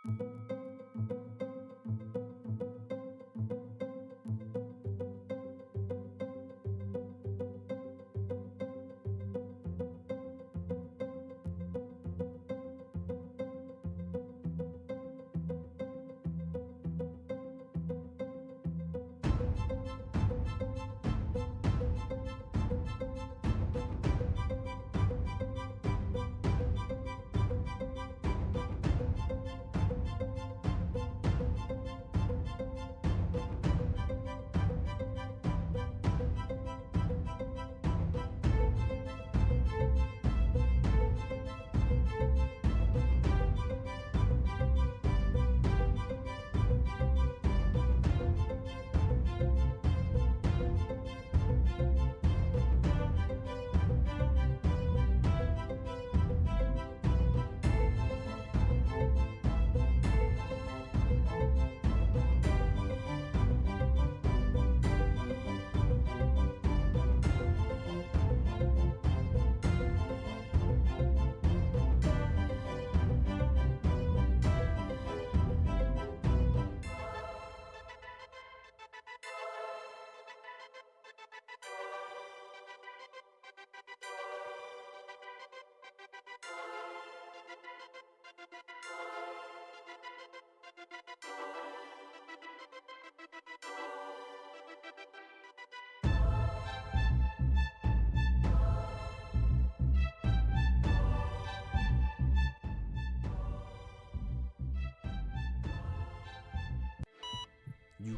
You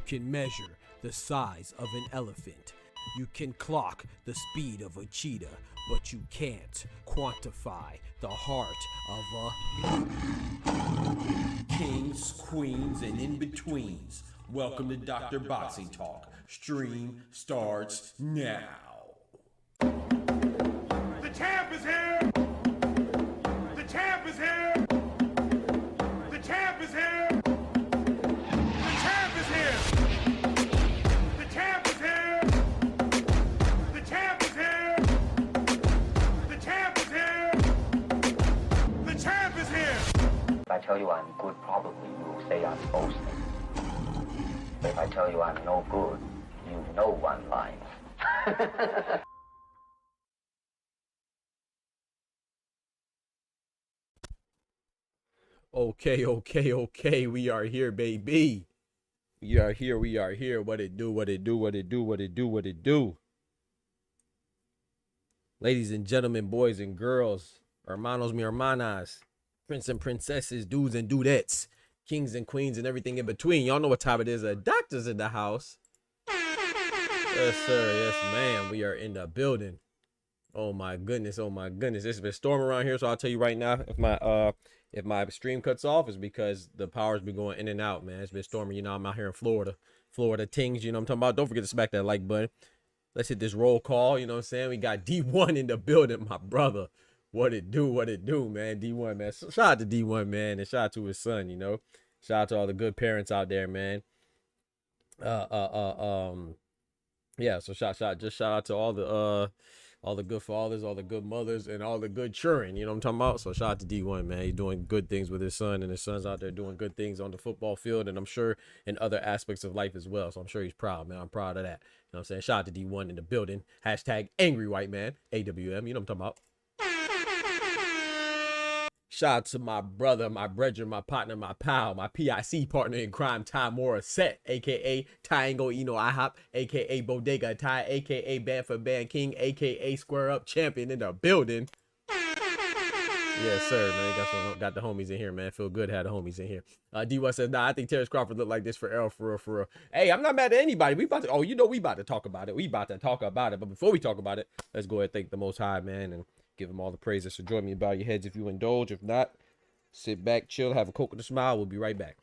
can measure the size of an elephant. You can clock the speed of a cheetah, but you can't quantify the heart of a kings, queens, and in-betweens. Welcome to Dr. Boxing Talk. Stream starts now. The champ is here! The champ is here! The champ is here! The champ is here! The champ is here! The champ is here! The champ is here! The champ is here! If I tell you I'm good, probably you will say I'm boasting. But if I tell you I'm no good, you know one line. Okay. We are here, baby. We are here. What it do? Ladies and gentlemen, boys and girls, hermanos, mi hermanas, prince and princesses, dudes and dudettes, kings and queens, and everything in between. Y'all know what time it is. A doctor's in the house. Yes, sir. Yes, ma'am. We are in the building. Oh my goodness. It's been storming around here, so I'll tell you right now, if my stream cuts off, it's because the power's been going in and out, man. It's been storming. You know, I'm out here in Florida Tings, you know what I'm talking about? Don't forget to smack that like button. Let's hit this roll call, you know what I'm saying? We got D1 in the building, my brother. What it do, man? D1, man. Shout out to D1, man, and shout out to his son, you know. Shout out to all the good parents out there, man. Yeah, so shout out to all the good fathers, all the good mothers, and all the good children, you know what I'm talking about? So shout out to D1, man. He's doing good things with his son, and his son's out there doing good things on the football field, and I'm sure in other aspects of life as well. So I'm sure he's proud, man. I'm proud of that. You know what I'm saying? Shout out to D1 in the building. Hashtag angry white man, AWM, you know what I'm talking about? Shout out to my brother, my brethren, my partner, my pal, my PIC partner in crime, Ty Morissette, a.k.a. Triangle Eno IHOP, a.k.a. Bodega Ty, a.k.a. Band for Band King, a.k.a. Square Up Champion in the building. Yes, sir, man. Got the homies in here, man. Feel good had the homies in here. D1 says, nah, I think Terence Crawford looked like this for real. Hey, I'm not mad at anybody. We about to talk about it. But before we talk about it, let's go ahead and thank the Most High, man, and give him all the praises. So join me, bow your heads if you indulge. If not, sit back, chill, have a Coke with a smile. We'll be right back.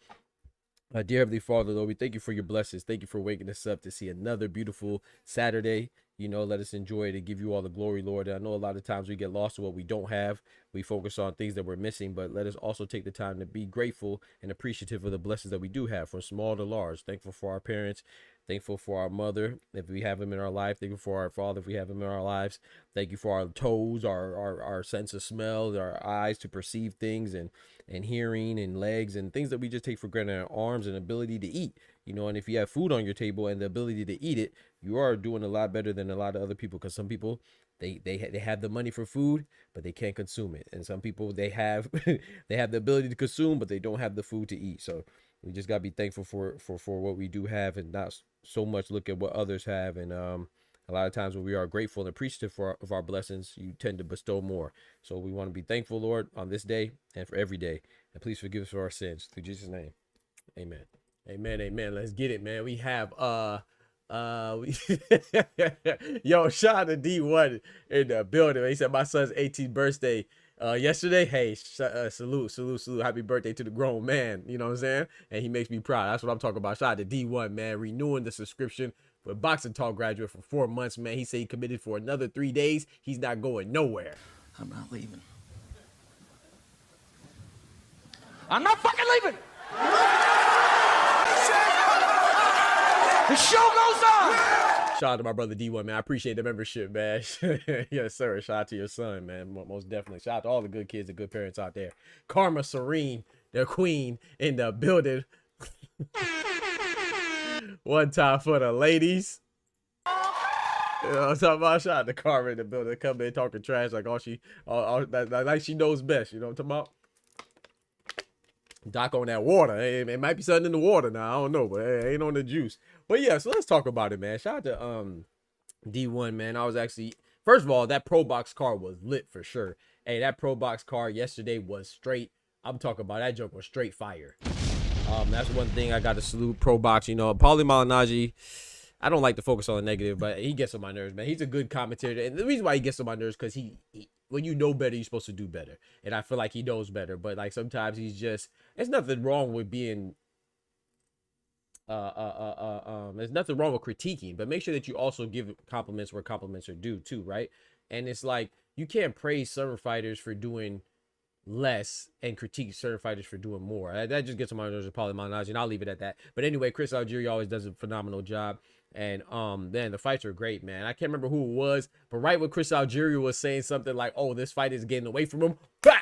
Dear Heavenly Father, Lord, we thank you for your blessings. Thank you for waking us up to see another beautiful Saturday. You know, let us enjoy it and give you all the glory, Lord. And I know a lot of times we get lost in what we don't have. We focus on things that we're missing, but let us also take the time to be grateful and appreciative of the blessings that we do have, from small to large. Thankful for our parents, Thankful for our mother, if we have him in our life. Thankful for our father, if we have him in our lives. Thank you for our toes, our sense of smell, our eyes to perceive things, and hearing, and legs, and things that we just take for granted, our arms and ability to eat. And if you have food on your table and the ability to eat it, you are doing a lot better than a lot of other people, because some people, they have the money for food, but they can't consume it. And some people, they have they have the ability to consume, but they don't have the food to eat. So we just got to be thankful for what we do have, and not so much look at what others have. And a lot of times when we are grateful and appreciative of our blessings, you tend to bestow more. So we want to be thankful, Lord, on this day and for every day. And please forgive us for our sins. Through Jesus' name. Amen. Amen. Amen. Let's get it, man. We have yo, shout out to D1 in the building. He said my son's 18th birthday yesterday. Hey, salute. Happy birthday to the grown man. You know what I'm saying? And he makes me proud. That's what I'm talking about. Shout out to D1, man. Renewing the subscription for Boxing Talk graduate for 4 months, man. He said he committed for another 3 days. He's not going nowhere. I'm not leaving. I'm not fucking leaving. The show goes on. Shout out to my brother D1, man. I appreciate the membership, man. Yes, sir. Shout out to your son, man. Most definitely. Shout out to all the good kids and good parents out there. Karma Serene, the queen in the building. One time for the ladies. You know what I'm talking about? Shout out to Karma in the building. Come in talking trash like like she knows best. You know what I'm talking about? Doc on that water. It might be something in the water now. I don't know, but it ain't on the juice. But yeah, so let's talk about it, man. Shout out to D1, man. I was actually, first of all, that Pro Box card was lit for sure. Hey, that Pro Box card yesterday was straight. I'm talking about that joke was straight fire. That's one thing I got to salute Pro Box. Paulie Malignaggi, I don't like to focus on the negative, but he gets on my nerves, man. He's a good commentator, and the reason why he gets on my nerves because he when you know better, you're supposed to do better, and I feel like he knows better. But like sometimes he's just, there's nothing wrong with being there's nothing wrong with critiquing, but make sure that you also give compliments where compliments are due too, right? And it's like you can't praise certain fighters for doing less and critique certain fighters for doing more. That just gets on my nerves with Paulie Malignaggi, and I'll leave it at that. But anyway, Chris Algieri always does a phenomenal job. And then the fights are great, man. I can't remember who it was, but right when Chris Algieri was saying something like, "Oh, this fight is getting away from him," pow!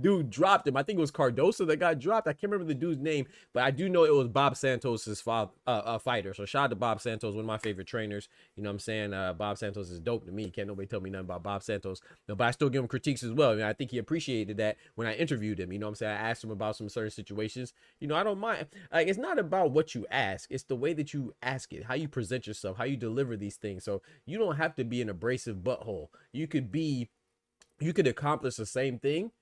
Dude dropped him. I think it was Cardoso that got dropped. I can't remember the dude's name, but I do know it was Bob Santos's fighter. So shout out to Bob Santos, one of my favorite trainers. You know what I'm saying? Bob Santos is dope to me. Can't nobody tell me nothing about Bob Santos. No, but I still give him critiques as well. I think he appreciated that when I interviewed him. You know what I'm saying? I asked him about some certain situations. I don't mind. Like, it's not about what you ask. It's the way that you ask it, how you present yourself, how you deliver these things. So you don't have to be an abrasive butthole. You could accomplish the same thing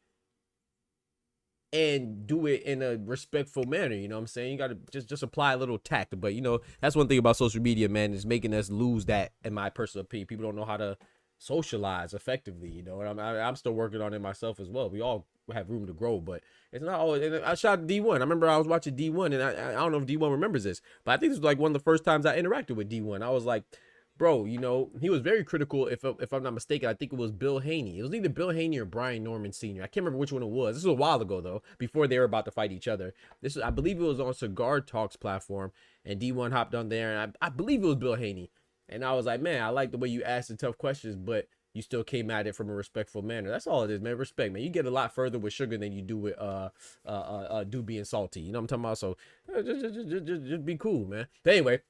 and do it in a respectful manner. You know what I'm saying? You got to just apply a little tact. But that's one thing about social media, man, is making us lose that, in my personal opinion. People don't know how to socialize effectively, and I'm still working on it myself as well. We all have room to grow, but it's not always. And I shot D1. I remember I was watching D1, and I don't know if D1 remembers this, but I think this was like one of the first times I interacted with D1. I was like, bro, he was very critical. If I'm not mistaken, I think it was Bill Haney. It was either Bill Haney or Brian Norman Sr. I can't remember which one it was. This was a while ago though, before they were about to fight each other. I believe it was on Cigar Talks platform, and D1 hopped on there, and I believe it was Bill Haney. And I was like, man, I like the way you asked the tough questions, but you still came at it from a respectful manner. That's all it is, man. Respect, man. You get a lot further with sugar than you do with being salty. You know what I'm talking about? So just be cool, man. But anyway.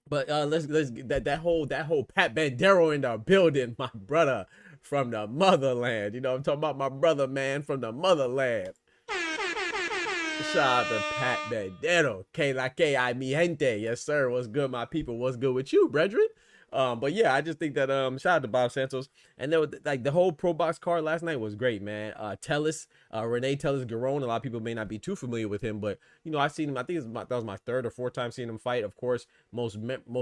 But let's get that whole Pat Bandero in the building, my brother from the motherland. I'm talking about my brother, man, from the motherland. Shout out to Pat Bandero. Que la que hay, mi gente. Yes, sir. What's good, my people? What's good with you, brethren? But yeah, I just think that shout out to Bob Santos. And then like the whole Pro Box card last night was great, man. Tellus, Renee Tellus Garone. A lot of people may not be too familiar with him, but I've seen him. I think that was my third or fourth time seeing him fight. Of course, most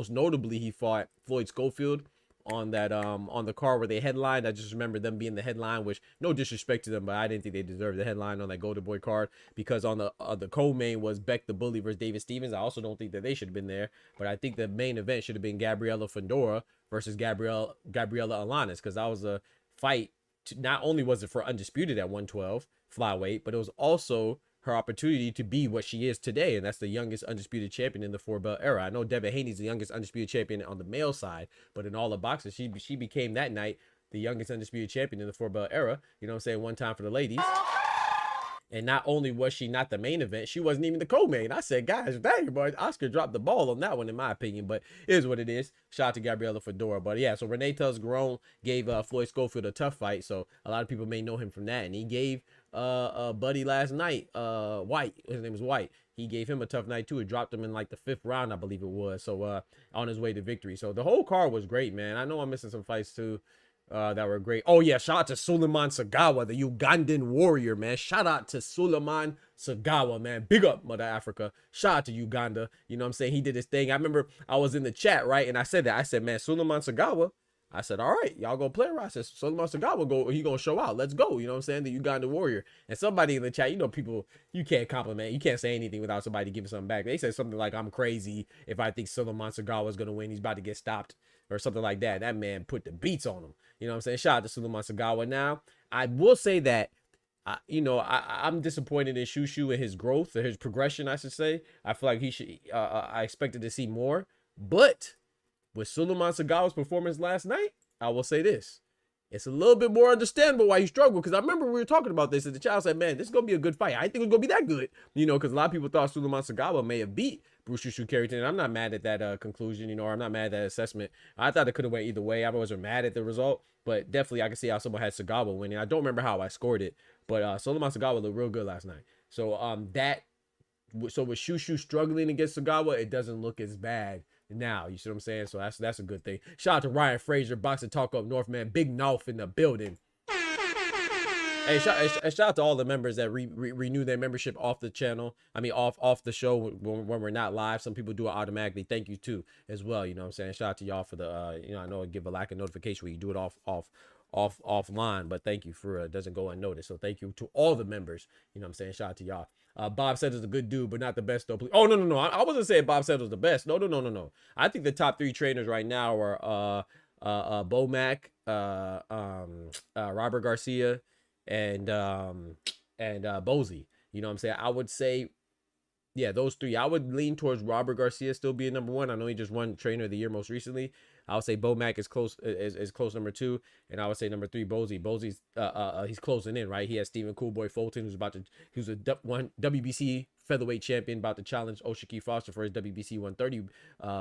notably he fought Floyd Schofield on that on the card where they headlined. I just remember them being the headline, which no disrespect to them, but I didn't think they deserved the headline on that Golden Boy card, because on the co-main was Beck the Bully versus David Stevens. I also don't think that they should have been there, but I think the main event should have been Gabriela Fandora versus Gabriela Alanis, because that was a fight not only was it for undisputed at 112 flyweight, but it was also her opportunity to be what she is today, and that's the youngest undisputed champion in the 4-belt era. I know Devin Haney's the youngest undisputed champion on the male side, but in all the boxes, she became that night the youngest undisputed champion in the 4-belt era. You know what I'm saying? One time for the ladies. And not only was she not the main event, she wasn't even the co-main. I said, guys, dang, boy, Oscar dropped the ball on that one, in my opinion. But it is what it is. Shout out to Gabriela Fedora. But yeah, so Renee Tubbs-Garone gave Floyd Schofield a tough fight. So a lot of people may know him from that. And he gave Buddy last night, White, his name is White. He gave him a tough night too. It dropped him in like the 5th round, I believe it was. So on his way to victory. So the whole card was great, man. I know I'm missing some fights too. That were great. Oh yeah, shout out to Suleiman Sagawa, the Ugandan warrior, man. Shout out to Suleiman Sagawa, man. Big up, Mother Africa. Shout out to Uganda. You know what I'm saying? He did his thing. I remember I was in the chat, right? And I said that. I said, man, Suleiman Sagawa. I said, all right, y'all go play around. I said, Suleiman Sagawa, he gonna show out. Let's go. You know what I'm saying? The Uganda warrior. And somebody in the chat, you know, people, you can't compliment. You can't say anything without somebody giving something back. They said something like, I'm crazy if I think Suleiman Sagawa is gonna win. He's about to get stopped or something like that. That man put the beats on him. You know what I'm saying? Shout out to Suleiman Sagawa. Now, I will say that, I'm disappointed in Shushu and his growth, or his progression, I should say. I feel like he should, I expected to see more. But with Suleiman Sagawa's performance last night, I will say this. It's a little bit more understandable why he struggled, because I remember we were talking about this, and the child said, man, this is going to be a good fight. I didn't think it was going to be that good, because a lot of people thought Suleiman Sagawa may have beat Bruce Shushu Carrington. I'm not mad at that conclusion, or I'm not mad at that assessment. I thought it could have went either way. I wasn't mad at the result, but definitely I can see how someone had Sagawa winning. I don't remember how I scored it, but Suleiman Sagawa looked real good last night. So with Shushu struggling against Sagawa, it doesn't look as bad now. You see what I'm saying? So that's a good thing. Shout out to Ryan Frazier, Boxing Talk Up North, man. Big North in the building. Hey, shout out to all the members that renew their membership off the channel. I mean, off the show when we're not live. Some people do it automatically. Thank you too, as well. You know what I'm saying? Shout out to y'all for the, I know I give a lack of notification when you do it offline, but thank you for it doesn't go unnoticed. So thank you to all the members. You know what I'm saying? Shout out to y'all. Bob said is a good dude, but not the best though. Please. Oh no. I wasn't saying Bob said was the best. No. I think the top 3 trainers right now are Bo Mack, Robert Garcia, and Bozy. You know what I'm saying? I would say, yeah, those 3. I would lean towards Robert Garcia still being number 1. I know he just won Trainer of the Year most recently. I would say Bo Mack is close number 2, and I would say number 3 Bozy. Bozy's he's closing in, right? He has Stephen Coolboy Fulton, who's a WBC featherweight champion, about to challenge O'Shaquie Foster for his WBC 130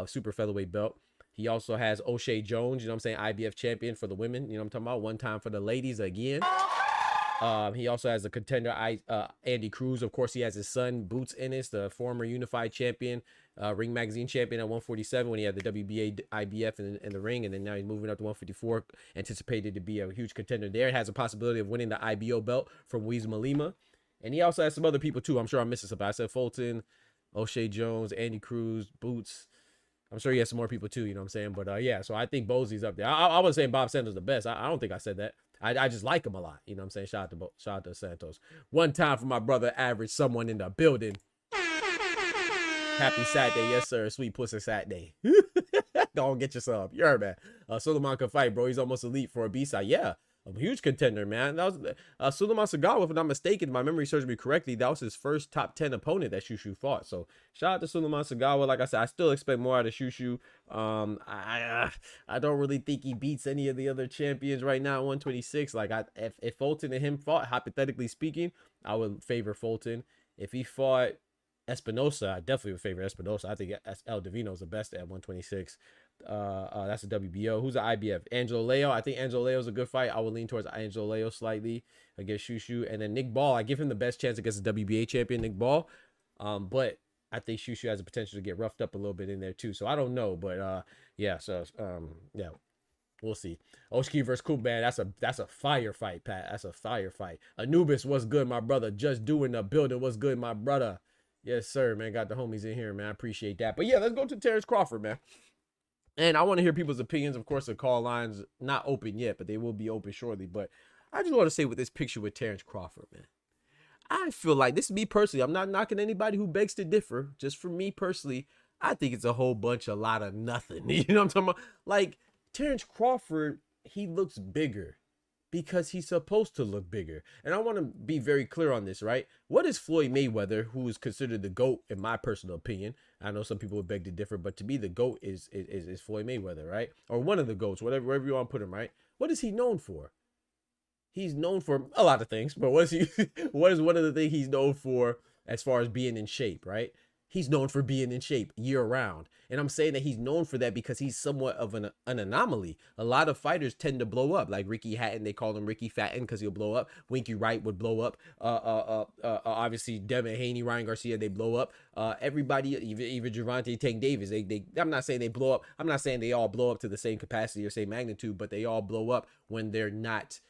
super featherweight belt. He also has O'Shea Jones, you know what I'm saying, IBF champion for the women. You know what I'm talking about? One time for the ladies again. He also has a contender, Andy Cruz. Of course, he has his son, Boots Ennis, the former unified champion, Ring Magazine champion at 147 when he had the WBA IBF in the ring. And then now he's moving up to 154, anticipated to be a huge contender there. Has a possibility of winning the IBO belt from Weizma Lima. And he also has some other people, too. I'm sure I'm missing something. I said Fulton, O'Shea Jones, Andy Cruz, Boots. I'm sure he has some more people, too. You know what I'm saying? But, yeah, so I think Bozy's up there. I wasn't saying Bob Sanders the best. I don't think I said that. I just like him a lot. You know what I'm saying? Shout out to Santos. One time for my brother Average, someone in the building. Happy Saturday. Yes, sir. Sweet pussy Saturday. Don't get yourself. You heard, man. Suleiman can fight, bro. He's almost elite for a B-side. Yeah. A huge contender, man. That was Suleiman Sagawa, if I'm not mistaken, if my memory serves me correctly, that was his first top 10 opponent that Shushu fought. So shout out to Suleiman Sagawa. Like I said, I still expect more out of Shushu. I don't really think he beats any of the other champions right now at 126. Like if Fulton and him fought, hypothetically speaking, I would favor Fulton. If he fought Espinosa, I definitely would favor Espinosa. I think El Divino is the best at 126. That's a WBO. Who's the IBF? Angelo Leo. I think Angelo Leo is a good fight. I would lean towards Angelo Leo slightly against Shushu. And then Nick Ball, I give him the best chance against the WBA champion, Nick Ball. But I think Shushu has the potential to get roughed up a little bit in there too. So I don't know, but yeah. So yeah, we'll see. Oshiki versus Coop, man. That's a fire fight, Pat. That's a fire fight. Anubis, what's good, my brother? Just doing the building. What's good, my brother? Yes, sir, man. Got the homies in here, man. I appreciate that. But yeah, let's go to Terence Crawford, man. And I want to hear people's opinions. Of course, the call lines not open yet, but they will be open shortly. But I just want to say with this picture with Terence Crawford, man, I feel like, this is me personally, I'm not knocking anybody who begs to differ. Just for me personally, I think it's a whole lot of nothing. You know what I'm talking about? Like, Terence Crawford, he looks bigger. Because he's supposed to look bigger. And I want to be very clear on this, right? What is Floyd Mayweather, who is considered the GOAT, in my personal opinion? I know some people would beg to differ, but to me, the GOAT is Floyd Mayweather, right? Or one of the GOATs, wherever you want to put him, right? What is he known for? He's known for a lot of things, but what is he? What is one of the things he's known for as far as being in shape, right? He's known for being in shape year round. And I'm saying that he's known for that because he's somewhat of an anomaly. A lot of fighters tend to blow up, like Ricky Hatton. They call him Ricky Fatten because he'll blow up. Winky Wright would blow up. Obviously Devin Haney, Ryan Garcia, they blow up. Everybody, even Gervonta Tank Davis, I'm not saying they blow up. I'm not saying they all blow up to the same capacity or same magnitude, but they all blow up when they're not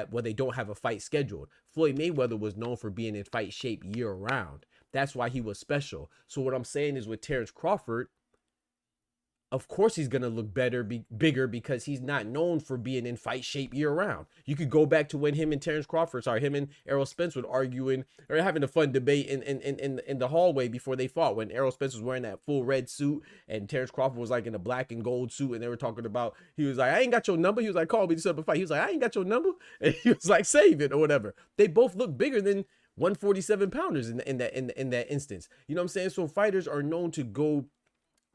when they don't have a fight scheduled. Floyd Mayweather was known for being in fight shape year round. That's why he was special. So what I'm saying is with Terence Crawford, of course he's going to look bigger because he's not known for being in fight shape year round. You could go back to when him and Errol Spence would arguing or having a fun debate in the hallway before they fought, when Errol Spence was wearing that full red suit and Terence Crawford was like in a black and gold suit, and they were talking about, he was like, I ain't got your number. He was like, call me to set up a fight. He was like, I ain't got your number. And he was like, save it or whatever. They both look bigger than 147 pounders in that instance. You know what I'm saying? So fighters are known to go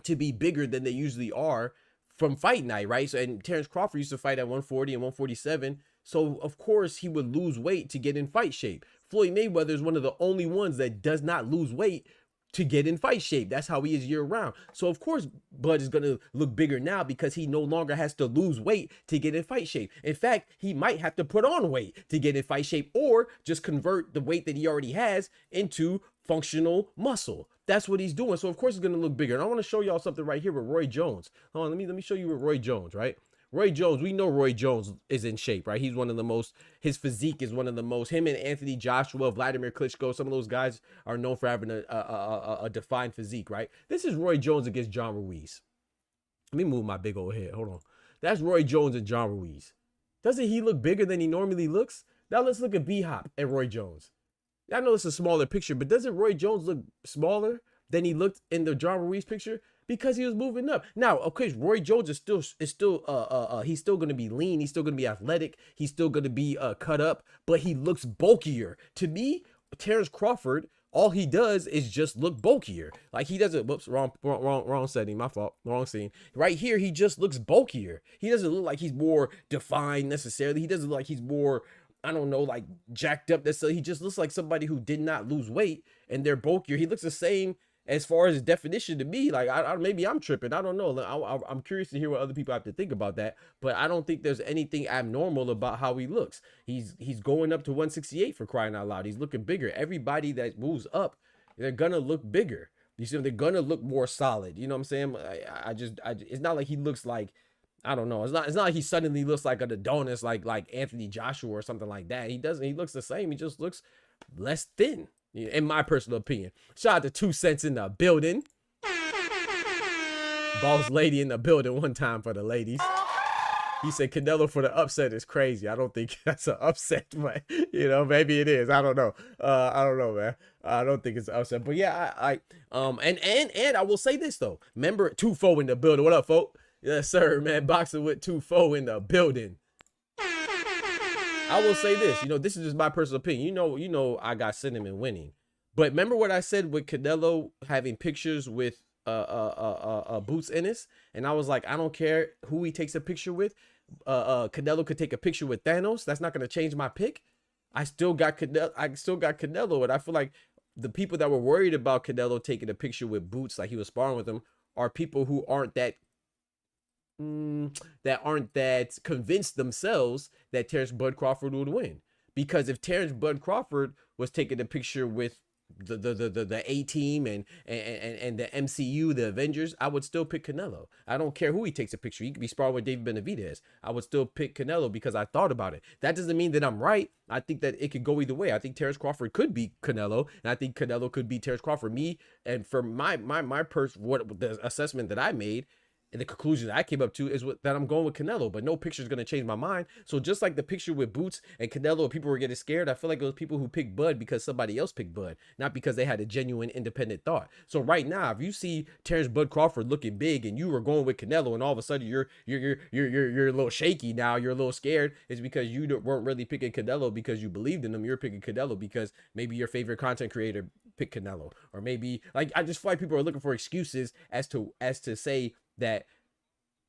to be bigger than they usually are from fight night, right? So, and Terence Crawford used to fight at 140 and 147. So of course he would lose weight to get in fight shape. Floyd Mayweather is one of the only ones that does not lose weight to get in fight shape. That's how he is year round. So of course Bud is going to look bigger now because he no longer has to lose weight to get in fight shape. In fact, he might have to put on weight to get in fight shape, or just convert the weight that he already has into functional muscle. That's what he's doing. So of course he's going to look bigger. And I want to show y'all something right here with Roy Jones. Hold on, let me show you with Roy Jones, right? Roy Jones, we know Roy Jones is in shape, right? He's one of the most, his physique is one of the most, him and Anthony Joshua, Vladimir Klitschko, some of those guys are known for having a defined physique, right? This is Roy Jones against John Ruiz. Let me move my big old head. Hold on. That's Roy Jones and John Ruiz. Doesn't he look bigger than he normally looks? Now let's look at B-Hop and Roy Jones. I know it's a smaller picture, but doesn't Roy Jones look smaller than he looked in the John Ruiz picture? Because he was moving up. Now, of course, Roy Jones is still he's still going to be lean. He's still going to be athletic. He's still going to be cut up, but he looks bulkier. To me, Terence Crawford, all he does is just look bulkier. Like he doesn't, whoops, wrong setting, my fault, wrong scene. Right here, he just looks bulkier. He doesn't look like he's more defined necessarily. He doesn't look like he's more, I don't know, like jacked up. He just looks like somebody who did not lose weight and they're bulkier. He looks the same as far as his definition to me. Like maybe I'm tripping. I don't know. I'm curious to hear what other people have to think about that. But I don't think there's anything abnormal about how he looks. He's going up to 168 for crying out loud. He's looking bigger. Everybody that moves up, they're gonna look bigger. You see, they're gonna look more solid. You know what I'm saying? I just it's not like he looks like, I don't know. It's not like he suddenly looks like an Adonis, like Anthony Joshua or something like that. He doesn't. He looks the same. He just looks less thin, in my personal opinion. Shout out to 2 Cents in the building. Boss lady in the building one time for the ladies. He said Canelo for the upset is crazy. I don't think that's an upset, but maybe it is. I don't know. I don't know, man. I don't think it's an upset, but yeah, and I will say this though. Remember, 2-4 in the building. What up, folk? Yes, sir, man. Boxing with 2-4 in the building. I will say this, this is just my personal opinion. You know, I got Cinnamon winning. But remember what I said with Canelo having pictures with Boots Ennis? And I was like, I don't care who he takes a picture with. Canelo could take a picture with Thanos. That's not going to change my pick. I still got Canelo. And I feel like the people that were worried about Canelo taking a picture with Boots, like he was sparring with him, are people who aren't that convinced themselves that Terence Bud Crawford would win. Because if Terence Bud Crawford was taking a picture with the A-Team and the MCU, the Avengers, I would still pick Canelo. I don't care who he takes a picture. He could be sparring with David Benavidez. I would still pick Canelo because I thought about it. That doesn't mean that I'm right. I think that it could go either way. I think Terence Crawford could beat Canelo, and I think Canelo could beat Terence Crawford. Me, and for my what the assessment that I made, And the conclusion that I came up to is that I'm going with Canelo, but no picture is going to change my mind. So just like the picture with Boots and Canelo, people were getting scared. I feel like it was people who picked Bud because somebody else picked Bud, not because they had a genuine independent thought. So right now, if you see Terence Bud Crawford looking big and you were going with Canelo, and all of a sudden you're a little shaky now, you're a little scared, it's because you weren't really picking Canelo because you believed in him. You're picking Canelo because maybe your favorite content creator picked Canelo, or maybe like I just feel like people are looking for excuses as to say that,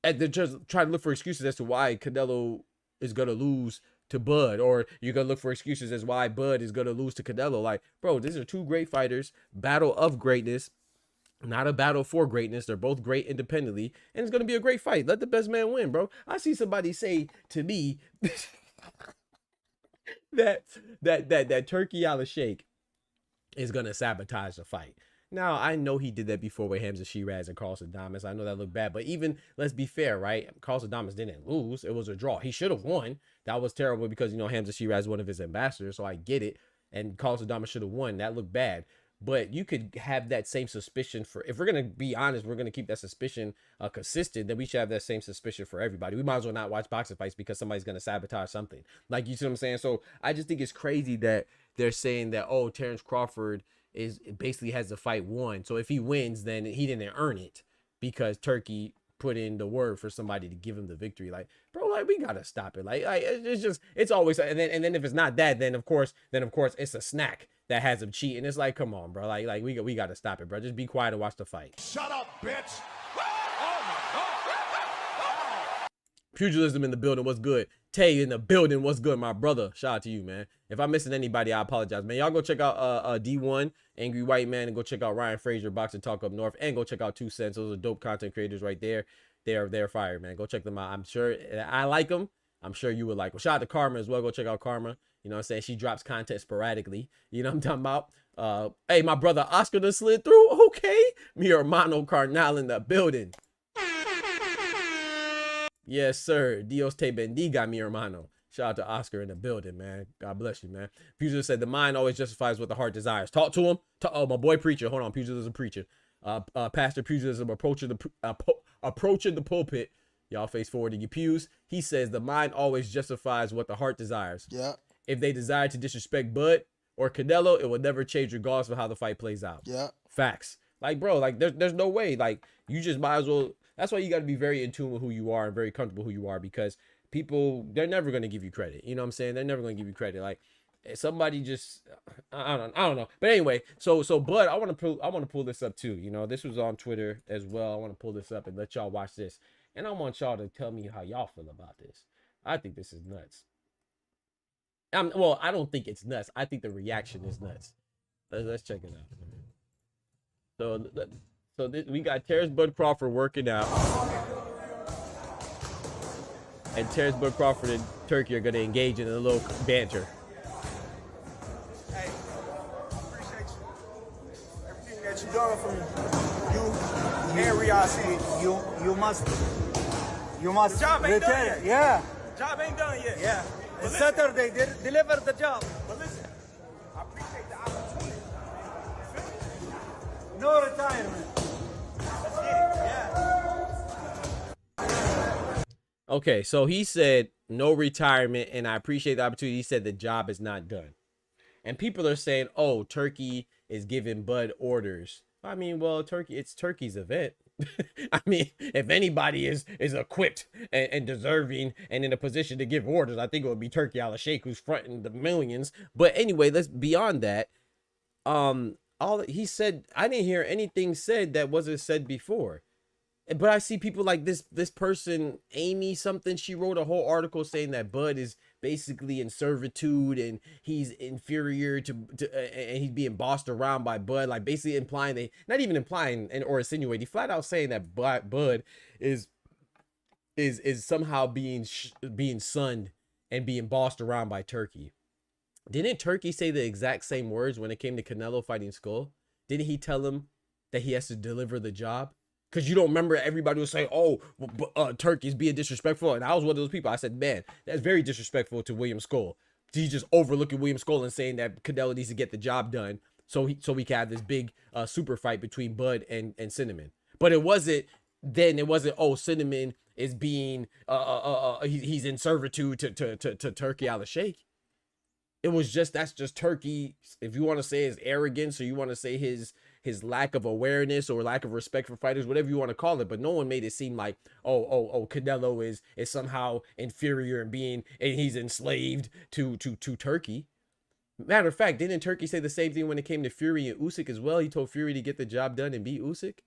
and they're just trying to look for excuses as to why Canelo is gonna lose to Bud, or you're gonna look for excuses as why Bud is gonna lose to Canelo. Like, bro, these are two great fighters, battle of greatness, not a battle for greatness. They're both great independently, and it's gonna be a great fight. Let the best man win, bro. I see somebody say to me that Turki Alalshikh is gonna sabotage the fight. Now, I know he did that before with Hamza Shiraz and Carlson Damas. I know that looked bad, but even, let's be fair, right? Carlson Damas didn't lose. It was a draw. He should have won. That was terrible because, you know, Hamza Shiraz is one of his ambassadors, so I get it. And Carlson Damas should have won. That looked bad. But you could have that same suspicion for, if we're going to be honest, we're going to keep that suspicion consistent, then we should have that same suspicion for everybody. We might as well not watch boxing fights because somebody's going to sabotage something. Like, you see what I'm saying? So I just think it's crazy that they're saying that, oh, Terence Crawford basically has the fight won. So if he wins, then he didn't earn it because Turki put in the word for somebody to give him the victory. Like, bro, like, we gotta stop it. Like it's just, it's always, and then if it's not that, then of course it's a snack that has him cheating. It's like, come on, bro. Like we gotta stop it, bro. Just be quiet and watch the fight. Shut up, bitch. Pugilism in the building, what's good? Tay in the building, what's good, my brother? Shout out to you, man. If I'm missing anybody, I apologize, man. Y'all go check out D1, Angry White Man, and go check out Ryan Frazier, Boxing Talk Up North, and go check out 2 Cents. Those are dope content creators right there. They're fire, man. Go check them out. I'm sure I like them. I'm sure you would like them. Shout out to Karma as well. Go check out Karma. You know what I'm saying? She drops content sporadically. You know what I'm talking about? Hey, my brother Oscar done slid through. Okay. Mi hermano Carnal in the building. Yes, sir. Dios te bendiga, mi hermano. Shout out to Oscar in the building, man. God bless you, man. Pugilist said the mind always justifies what the heart desires. Talk to him. Oh, my boy preacher. Hold on, Pugilism preacher. Pastor Pugilism approaching the pulpit. Y'all face forward in your pews. He says the mind always justifies what the heart desires. Yeah. If they desire to disrespect Bud or Canelo, it will never change regardless of how the fight plays out. Yeah. Facts. Like, bro, like there's no way. Like, you just might as well. That's why you got to be very in tune with who you are and very comfortable who you are, because people, they're never going to give you credit. You know what I'm saying? They're never going to give you credit. Like, somebody just, I don't know. But anyway, so Bud, I want to pull this up too. You know, this was on Twitter as well. I want to pull this up and let y'all watch this. And I want y'all to tell me how y'all feel about this. I think this is nuts. Well, I don't think it's nuts. I think the reaction is nuts. Let's check it out. So we got Terence Bud Crawford working out. And Terence Bud Crawford and Turki are going to engage in a little banter. Hey, appreciate you. Everything that you done for me. You and Riyadh City. You must The job ain't done return yet. it. Yeah. Job ain't done yet. Yeah. But It's listen, Saturday. Deliver the job. but listen, I appreciate the opportunity. No retirement. Let's get it. Yeah. Okay, so he said no retirement, and I appreciate the opportunity. He said the job is not done. And people are saying, oh, Turki is giving Bud orders. I mean, well, it's Turki's event. I mean, if anybody is equipped and deserving and in a position to give orders, I think it would be Turki Alalshikh, who's fronting the millions. But anyway, let's beyond that. All he said, I didn't hear anything said that wasn't said before. But I see people like this person, Amy something, she wrote a whole article saying that Bud is basically in servitude and he's inferior to and he's being bossed around by Bud, like basically implying that, not even implying or insinuating, flat out saying that Bud is somehow being sunned and being bossed around by Turki. Didn't Turki say the exact same words when it came to Canelo fighting Skull? Didn't he tell him that he has to deliver the job? Because you don't remember everybody was saying, oh, Turki's being disrespectful. And I was one of those people. I said, man, that's very disrespectful to William Skull. He's just overlooking William Skull and saying that Canelo needs to get the job done so we can have this big super fight between Bud and Cinnamon. But it wasn't then it wasn't, oh, Cinnamon is being he's in servitude to Turki Alalshikh. It was just, that's just Turki, if you want to say his arrogance, or you want to say his lack of awareness or lack of respect for fighters, whatever you want to call it. But no one made it seem like, oh, Canelo is somehow inferior and he's enslaved to Turki. Matter of fact, didn't Turki say the same thing when it came to Fury and Usyk as well? He told Fury to get the job done and beat Usyk.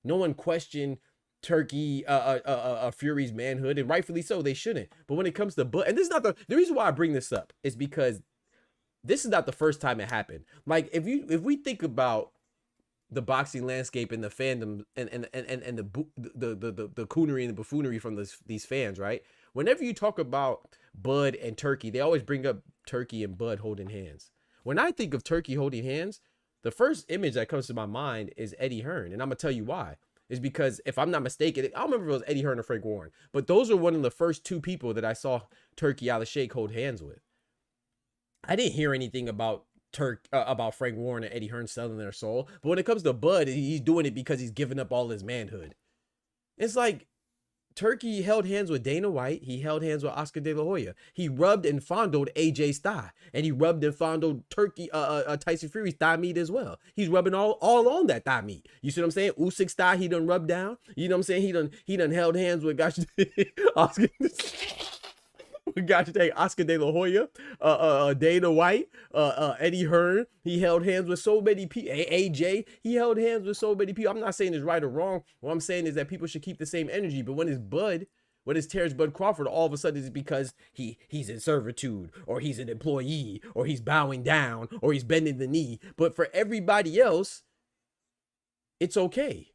No one questioned Turki Fury's manhood, and rightfully so, they shouldn't. But when it comes to and this is not the reason why I bring this up is because this is not the first time it happened. Like, if we think about the boxing landscape and the fandom and the coonery and the buffoonery from these fans, right? Whenever you talk about Bud and Turki, they always bring up Turki and Bud holding hands. When I think of Turki holding hands, the first image that comes to my mind is Eddie Hearn, and I'm gonna tell you why. Is because, if I'm not mistaken, I don't remember if it was Eddie Hearn or Frank Warren, but those are one of the first two people that I saw Turki Alalshikh hold hands with. I didn't hear anything about about Frank Warren and Eddie Hearn selling their soul. But when it comes to Bud, he's doing it because he's giving up all his manhood. It's like Turki held hands with Dana White. He held hands with Oscar De La Hoya. He rubbed and fondled AJ's thigh. And he rubbed and fondled Tyson Fury's thigh meat as well. He's rubbing all on that thigh meat. You see what I'm saying? Usyk's thigh, he done rubbed down. You know what I'm saying? He done held hands with Oscar. We got to take Oscar De La Hoya, Dana White, Eddie Hearn. He held hands with so many people. AJ, he held hands with so many people. I'm not saying it's right or wrong. What I'm saying is that people should keep the same energy. But when it's Bud, when it's Terence Bud Crawford, all of a sudden it's because he's in servitude, or he's an employee, or he's bowing down, or he's bending the knee. But for everybody else, it's okay.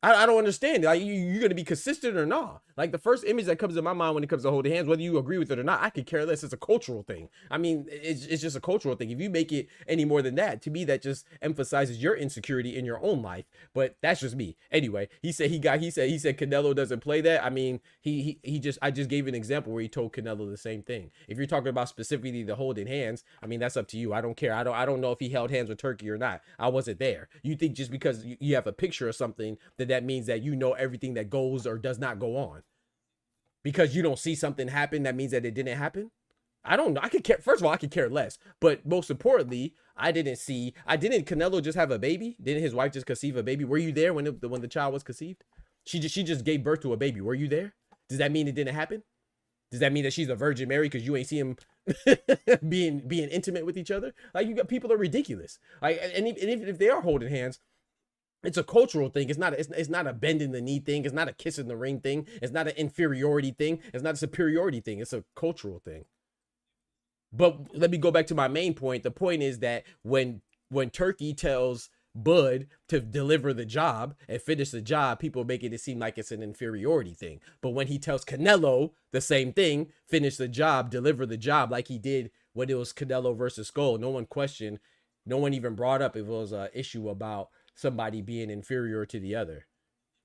I don't understand. Like, you're going to be consistent or not? Like, the first image that comes to my mind when it comes to holding hands, whether you agree with it or not, I could care less. It's a cultural thing. I mean, it's just a cultural thing. If you make it any more than that, to me, that just emphasizes your insecurity in your own life. But that's just me. Anyway, he said Canelo doesn't play that. I mean, I just gave an example where he told Canelo the same thing. If you're talking about specifically the holding hands, I mean, that's up to you. I don't care. I don't know if he held hands with Turki or not. I wasn't there. You think just because you have a picture or something that means that you know everything that goes or does not go on? Because you don't see something happen, that means that it didn't happen? I don't know. I could care. First of all, I could care less. But most importantly, didn't Canelo just have a baby? Didn't his wife just conceive a baby? Were you there when the child was conceived? She just gave birth to a baby. Were you there? Does that mean it didn't happen? Does that mean that she's a Virgin Mary because you ain't see him being intimate with each other? Like, you got people are ridiculous. Like, and even if they are holding hands, it's a cultural thing. It's not a bending the knee thing. It's not a kiss in the ring thing. It's not an inferiority thing. It's not a superiority thing. It's a cultural thing. But let me go back to my main point. The point is that when Turki tells Bud to deliver the job and finish the job, people making it seem like it's an inferiority thing. But when he tells Canelo the same thing, finish the job, deliver the job, like he did when it was Canelo versus Skull, no one questioned, no one even brought up if it was an issue about somebody being inferior to the other.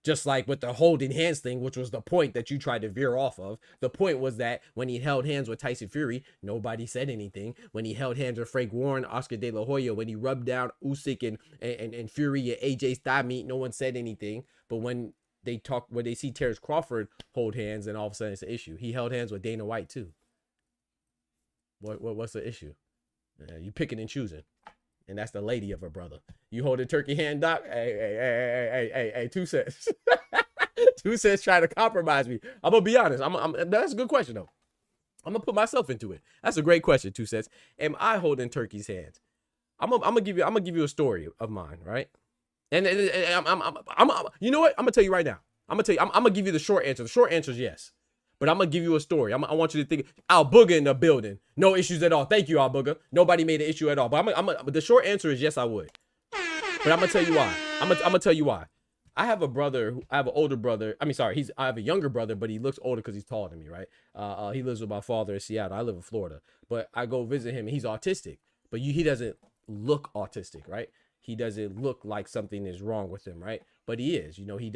Just like with the holding hands thing, which was the point that you tried to veer off of. The point was that when he held hands with Tyson Fury, nobody said anything. When he held hands with Frank Warren, Oscar De La Hoya, when he rubbed down Usyk and Fury and AJ's thigh meat, no one said anything. But when they see Terence Crawford hold hands, then all of a sudden it's an issue. He held hands with Dana White too. What's the issue? You picking and choosing. And that's the lady of a brother. You hold a Turki hand, Doc? Hey, 2 cents. 2 cents trying to compromise me. I'm going to be honest. That's a good question, though. I'm going to put myself into it. That's a great question, 2 cents. Am I holding Turki's hands? I'm gonna give you a story of mine, right? And you know what? I'm going to tell you right now. I'm going to give you the short answer. The short answer is yes. But I'm going to give you a story. I want you to think. Al Booger in the building. No issues at all. Thank you, Al Booger. Nobody made an issue at all. But the short answer is yes, I would. But I'm going to tell you why. I'm going to tell you why. I have a brother. I have an older brother. I have a younger brother, but he looks older because he's taller than me, right? He lives with my father in Seattle. I live in Florida. But I go visit him, and he's autistic. But he doesn't look autistic, right? He doesn't look like something is wrong with him, right? But he is. You know, he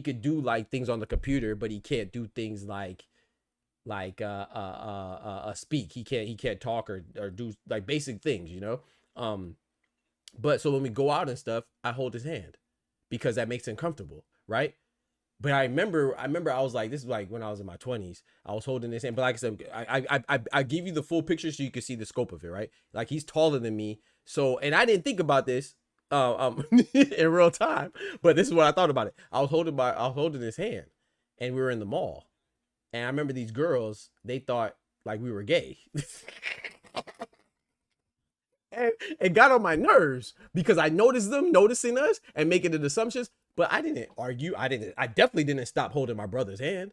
could do like things on the computer, but he can't do things like speak. He can't talk or do like basic things, you know? But so when we go out and stuff, I hold his hand because that makes him comfortable, right? But I remember I was like, this is like when I was in my 20s. I was holding his hand, but like I said, I give you the full picture so you can see the scope of it, right? Like he's taller than me, so and I didn't think about this in real time, but this is what I thought about it. I was holding his hand, and we were in the mall, and I remember these girls, they thought like we were gay. And it got on my nerves because I noticed them noticing us and making the assumptions, but I didn't argue. I definitely didn't stop holding my brother's hand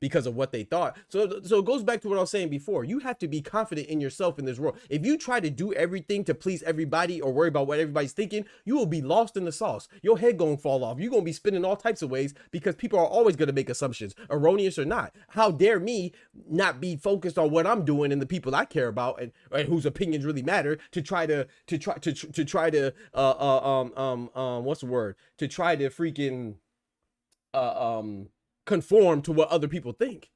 because of what they thought. So it goes back to what I was saying before. You have to be confident in yourself in this world. If you try to do everything to please everybody or worry about what everybody's thinking, you will be lost in the sauce. Your head gonna fall off. You're gonna be spinning all types of ways because people are always gonna make assumptions, erroneous or not. How dare me not be focused on what I'm doing and the people I care about and whose opinions really matter to try to what's the word? To try to freaking conform to what other people think.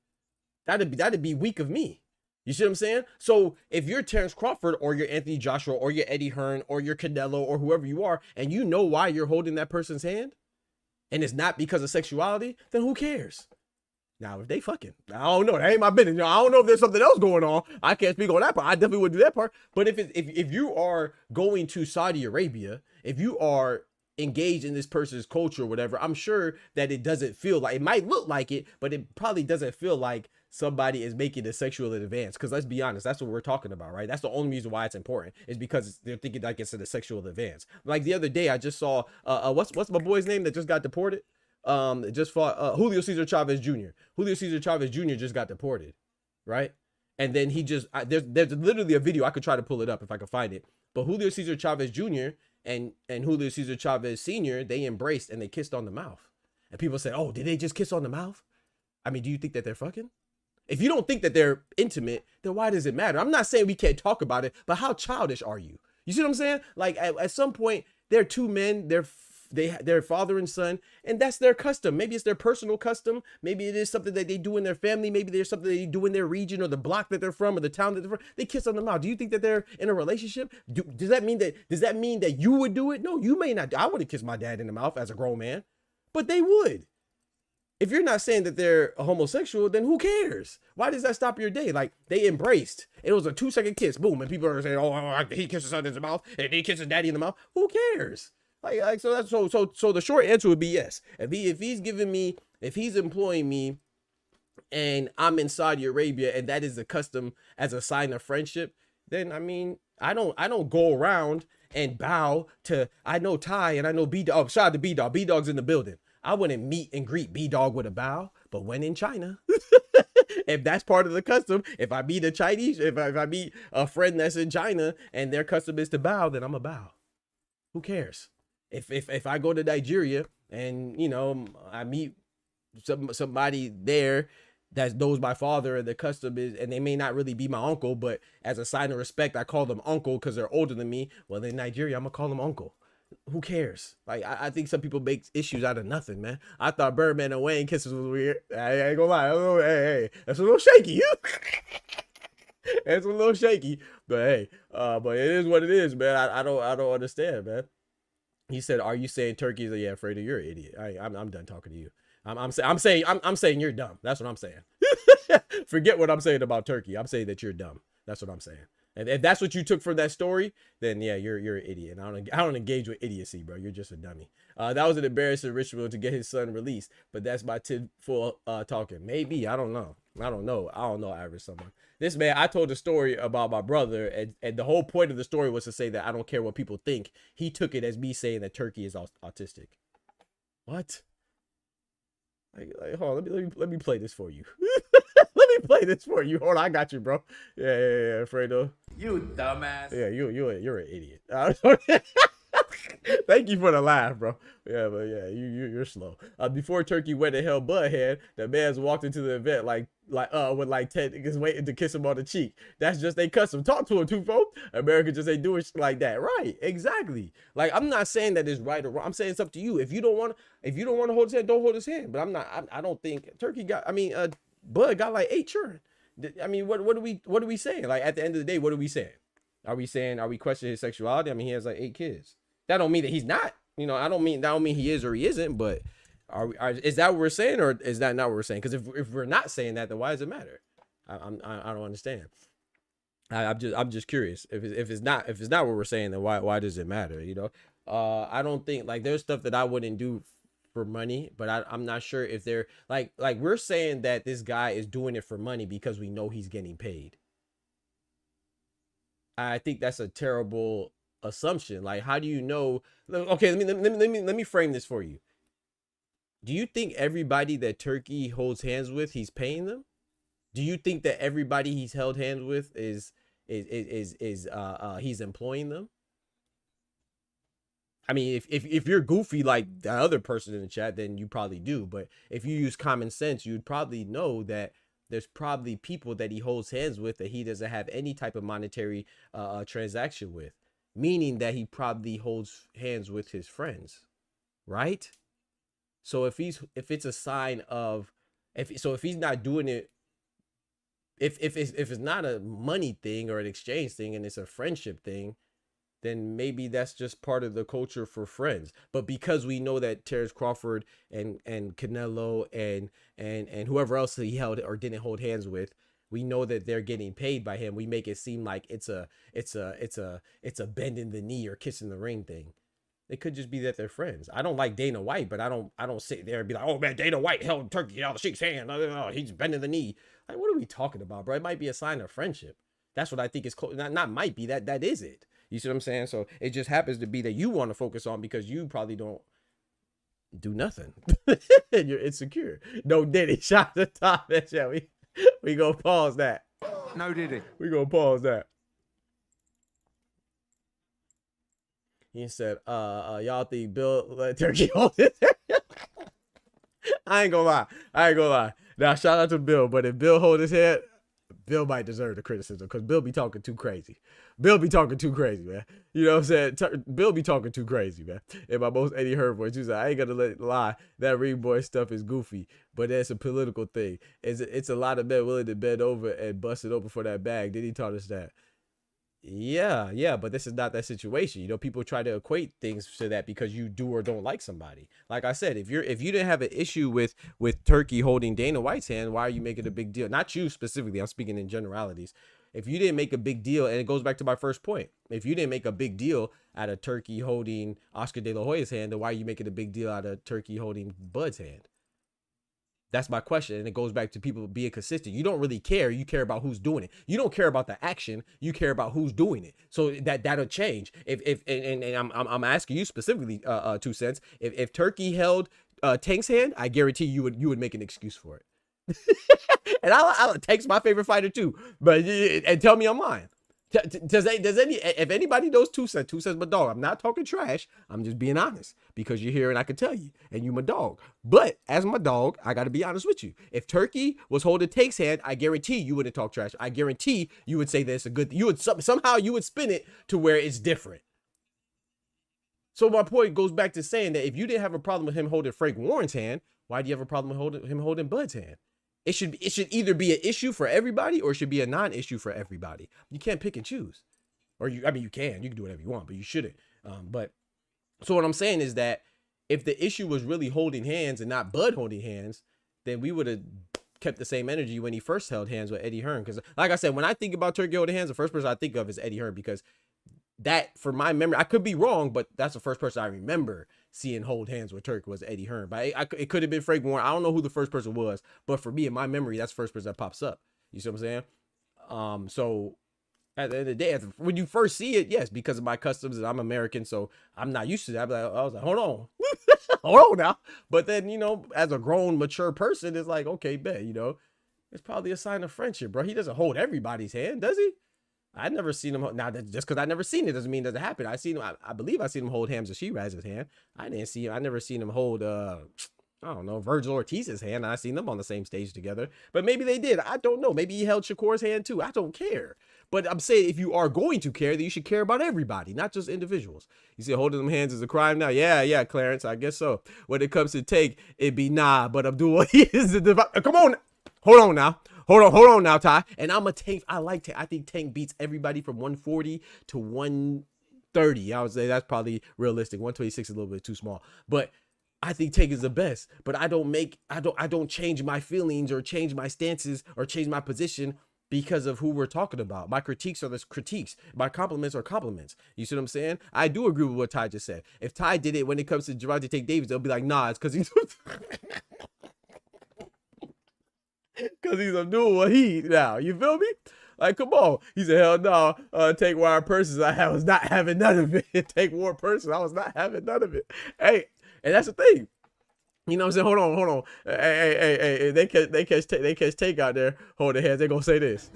That'd be weak of me. You see what I'm saying? So if you're Terence Crawford or you're Anthony Joshua or you're Eddie Hearn or you're Canelo or whoever you are, and you know why you're holding that person's hand, and it's not because of sexuality, then who cares? Now, if they fucking, I don't know. That ain't my business. I don't know if there's something else going on. I can't speak on that part. I definitely would do that part. But if you are going to Saudi Arabia, if you are engaged in this person's culture or whatever, I'm sure that it doesn't feel like, it might look like it, but it probably doesn't feel like somebody is making a sexual advance. Because let's be honest, that's what we're talking about, right? That's the only reason why it's important, is because they're thinking like it's a sexual advance. Like the other day, I just saw what's my boy's name that just got deported? Just fought Julio Cesar Chavez Jr. Julio Cesar Chavez Jr. just got deported, right? And then he just there's literally a video. I could try to pull it up if I could find it. But Julio Cesar Chavez Jr. and Julio Cesar Chavez Sr., they embraced and they kissed on the mouth. And people said, "Oh, did they just kiss on the mouth?" I mean, do you think that they're fucking? If you don't think that they're intimate, then why does it matter? I'm not saying we can't talk about it, but how childish are you? You see what I'm saying? Like at some point, they're two men. They're father and son, and that's their custom. Maybe it's their personal custom. Maybe it is something that they do in their family. Maybe there's something they do in their region or the block that they're from or the town that they're from. They kiss on the mouth. Do you think that they're in a relationship? Does that mean that you would do it? No, you may not. I wouldn't kiss my dad in the mouth as a grown man, but they would. If you're not saying that they're a homosexual, then who cares? Why does that stop your day? Like, they embraced. It was a 2-second kiss, boom, and people are saying, "Oh, he kisses son in the mouth, and he kisses daddy in the mouth." Who cares? Like so that's so the short answer would be yes. If he's employing me and I'm in Saudi Arabia and that is the custom as a sign of friendship, then I mean, I don't go around and bow to, I know Ty and I know B Dog. Oh, shout out to B Dog. B Dog's in the building. I wouldn't meet and greet B Dog with a bow, but when in China, if that's part of the custom, if I meet a Chinese, if I meet a friend that's in China and their custom is to bow, then I'm a bow. Who cares? If I go to Nigeria and, you know, I meet somebody there that knows my father and the custom is, and they may not really be my uncle, but as a sign of respect, I call them uncle because they're older than me. Well, in Nigeria, I'm gonna call them uncle. Who cares? Like, I think some people make issues out of nothing, man. I thought Birdman and Wayne kisses was weird. I ain't gonna lie. Hey, that's a little shaky. It's a little shaky, but hey, but it is what it is, man. I don't understand, man. He said, "Are you saying Turkey is yeah, Fredo, you're an idiot." I'm done talking to you. I'm saying you're dumb. That's what I'm saying. Forget what I'm saying about Turkey. I'm saying that you're dumb. That's what I'm saying. And if that's what you took from that story, then yeah, you're an idiot. And I don't engage with idiocy, bro. You're just a dummy. That was an embarrassing ritual to get his son released, but that's my tinfoil talking. Maybe I don't know. I don't know, average someone. This man, I told a story about my brother, and the whole point of the story was to say that I don't care what people think. He took it as me saying that Turkey is autistic. What? Like hold on, let me play this for you. Let me play this for you. Hold on, I got you, bro. Yeah, Fredo. You dumbass. Yeah, you're an idiot. Thank you for the laugh, bro. Yeah, but yeah, you're slow. Before Turkey went to hell butthead, the man's walked into the event with like 10 niggas waiting to kiss him on the cheek. That's just they custom. Talk to him, too, folks. America just ain't doing shit like that. Right, exactly. Like, I'm not saying that it's right or wrong. I'm saying it's up to you. If you don't want to hold his hand, don't hold his hand. But I don't think Turkey got, Bud got like 8 children. I mean, what are we saying? Like, at the end of the day, what are we saying? Are we questioning his sexuality? I mean, he has like 8 kids. That don't mean that he's not. You know, that don't mean he is or he isn't. But Is that what we're saying, or is that not what we're saying? Because if we're not saying that, then why does it matter? I don't understand. I'm just curious. If it's not what we're saying, then why does it matter? You know, I don't think, like, there's stuff that I wouldn't do for money, but I'm not sure if they're like we're saying that this guy is doing it for money because we know he's getting paid. I think that's a terrible assumption. Like, how do you know? Okay, let me frame this for you. Do you think everybody that Turki holds hands with, he's paying them? Do you think that everybody he's held hands with is he's employing them? I mean, if you're goofy like the other person in the chat, then you probably do. But if you use common sense, you'd probably know that there's probably people that he holds hands with that he doesn't have any type of monetary transaction with, meaning that he probably holds hands with his friends, right? So if it's a sign of, if he's not doing it, if it's not a money thing or an exchange thing and it's a friendship thing, then maybe that's just part of the culture for friends. But because we know that Terence Crawford and Canelo and whoever else he held or didn't hold hands with, we know that they're getting paid by him. We make it seem like it's a bending the knee or kissing the ring thing. It could just be that they're friends. I don't like Dana White, but I don't sit there and be like, oh man, Dana White held Turki Alalshikh's hand. Oh, he's bending the knee. Like, what are we talking about, bro? It might be a sign of friendship. That's what I think is close. Not might be, that is it. You see what I'm saying? So it just happens to be that you want to focus on because you probably don't do nothing and you're insecure. No Diddy, shot the top. Yeah, we gonna pause that. No Diddy. We gonna pause that. He said, y'all think Bill let Turki hold it? I ain't gonna lie. Now, shout out to Bill, but if Bill hold his head, Bill might deserve the criticism because Bill be talking too crazy. Bill be talking too crazy, man. You know what I'm saying? Bill be talking too crazy, man. In my most Eddie Hearn voice, he said, I ain't gonna lie, that ring boy stuff is goofy, but that's a political thing. It's a lot of men willing to bend over and bust it open for that bag. Did he taught us that? Yeah, but this is not that situation. You know, people try to equate things to that because you do or don't like somebody. Like I said, if you didn't have an issue with Turki holding Dana White's hand, why are you making a big deal? Not you specifically, I'm speaking in generalities. If you didn't make a big deal, and it goes back to my first point, if you didn't make a big deal out of Turki holding Oscar De La Hoya's hand, then why are you making a big deal out of Turki holding Bud's hand? That's my question. And it goes back to people being consistent. You don't really care. You care about who's doing it. You don't care about the action. You care about who's doing it. So that'll change. I'm asking you specifically, 2 cents. If Turki held Tank's hand, I guarantee you would make an excuse for it. And Tank's my favorite fighter too. But and tell me I'm lying. If anybody knows 2 cents, 2 cents my dog. I'm not talking trash. I'm just being honest because you're here and I can tell you, and you my dog. But as my dog, I got to be honest with you. If Turki was holding Tank's hand, I guarantee you wouldn't talk trash. I guarantee you would say that it's a good. You would somehow you would spin it to where it's different. So my point goes back to saying that if you didn't have a problem with him holding Frank Warren's hand, why do you have a problem with him holding Bud's hand? It should either be an issue for everybody or it should be a non-issue for everybody. You can't pick and choose. Or you can do whatever you want, but you shouldn't. But so what I'm saying is that if the issue was really holding hands and not Bud holding hands, then we would have kept the same energy when he first held hands with Eddie Hearn. Because like I said, when I think about Turki holding hands, the first person I think of is Eddie Hearn because that, for my memory, I could be wrong, but that's the first person I remember seeing hold hands with Turki was Eddie Hearn. But it could have been Frank Warren. I don't know who the first person was, but for me, in my memory, that's the first person that pops up. You see what I'm saying? So at the end of the day, when you first see it, yes, because of my customs and I'm American, so I'm not used to that. I was like, hold on, hold on now. But then, you know, as a grown, mature person, it's like, okay, bet, you know, it's probably a sign of friendship, bro. He doesn't hold everybody's hand, does he? I've never seen him. Now, just because I never seen it doesn't mean it doesn't happen. I believe I seen him hold Hamza Shiraz's hand. I never seen him hold, I don't know, Virgil Ortiz's hand. I seen them on the same stage together. But maybe they did. I don't know. Maybe he held Shakur's hand too. I don't care. But I'm saying if you are going to care, then you should care about everybody, not just individuals. You say holding them hands is a crime now? Yeah, Clarence, I guess so. When it comes to Tank, it'd be nah. But Abdul, he is the come on. Hold on now. Hold on now, Ty. And I'm a Tank. I like Tank. I think Tank beats everybody from 140 to 130. I would say that's probably realistic. 126 is a little bit too small. But I think Tank is the best, but I don't change my feelings or change my stances or change my position because of who we're talking about. My critiques are the critiques. My compliments are compliments. You see what I'm saying? I do agree with what Ty just said. If Ty did it when it comes to Gervonta Tank Davis, they'll be like, nah, it's because he's because he's a new he now. You feel me? Like, come on. He said, hell no, take wire purses. I was not having none of it. Take war purses. I was not having none of it. Hey, and that's the thing. You know what I'm saying? Hold on. Hey. They catch Take out there holding hands. They gonna say this.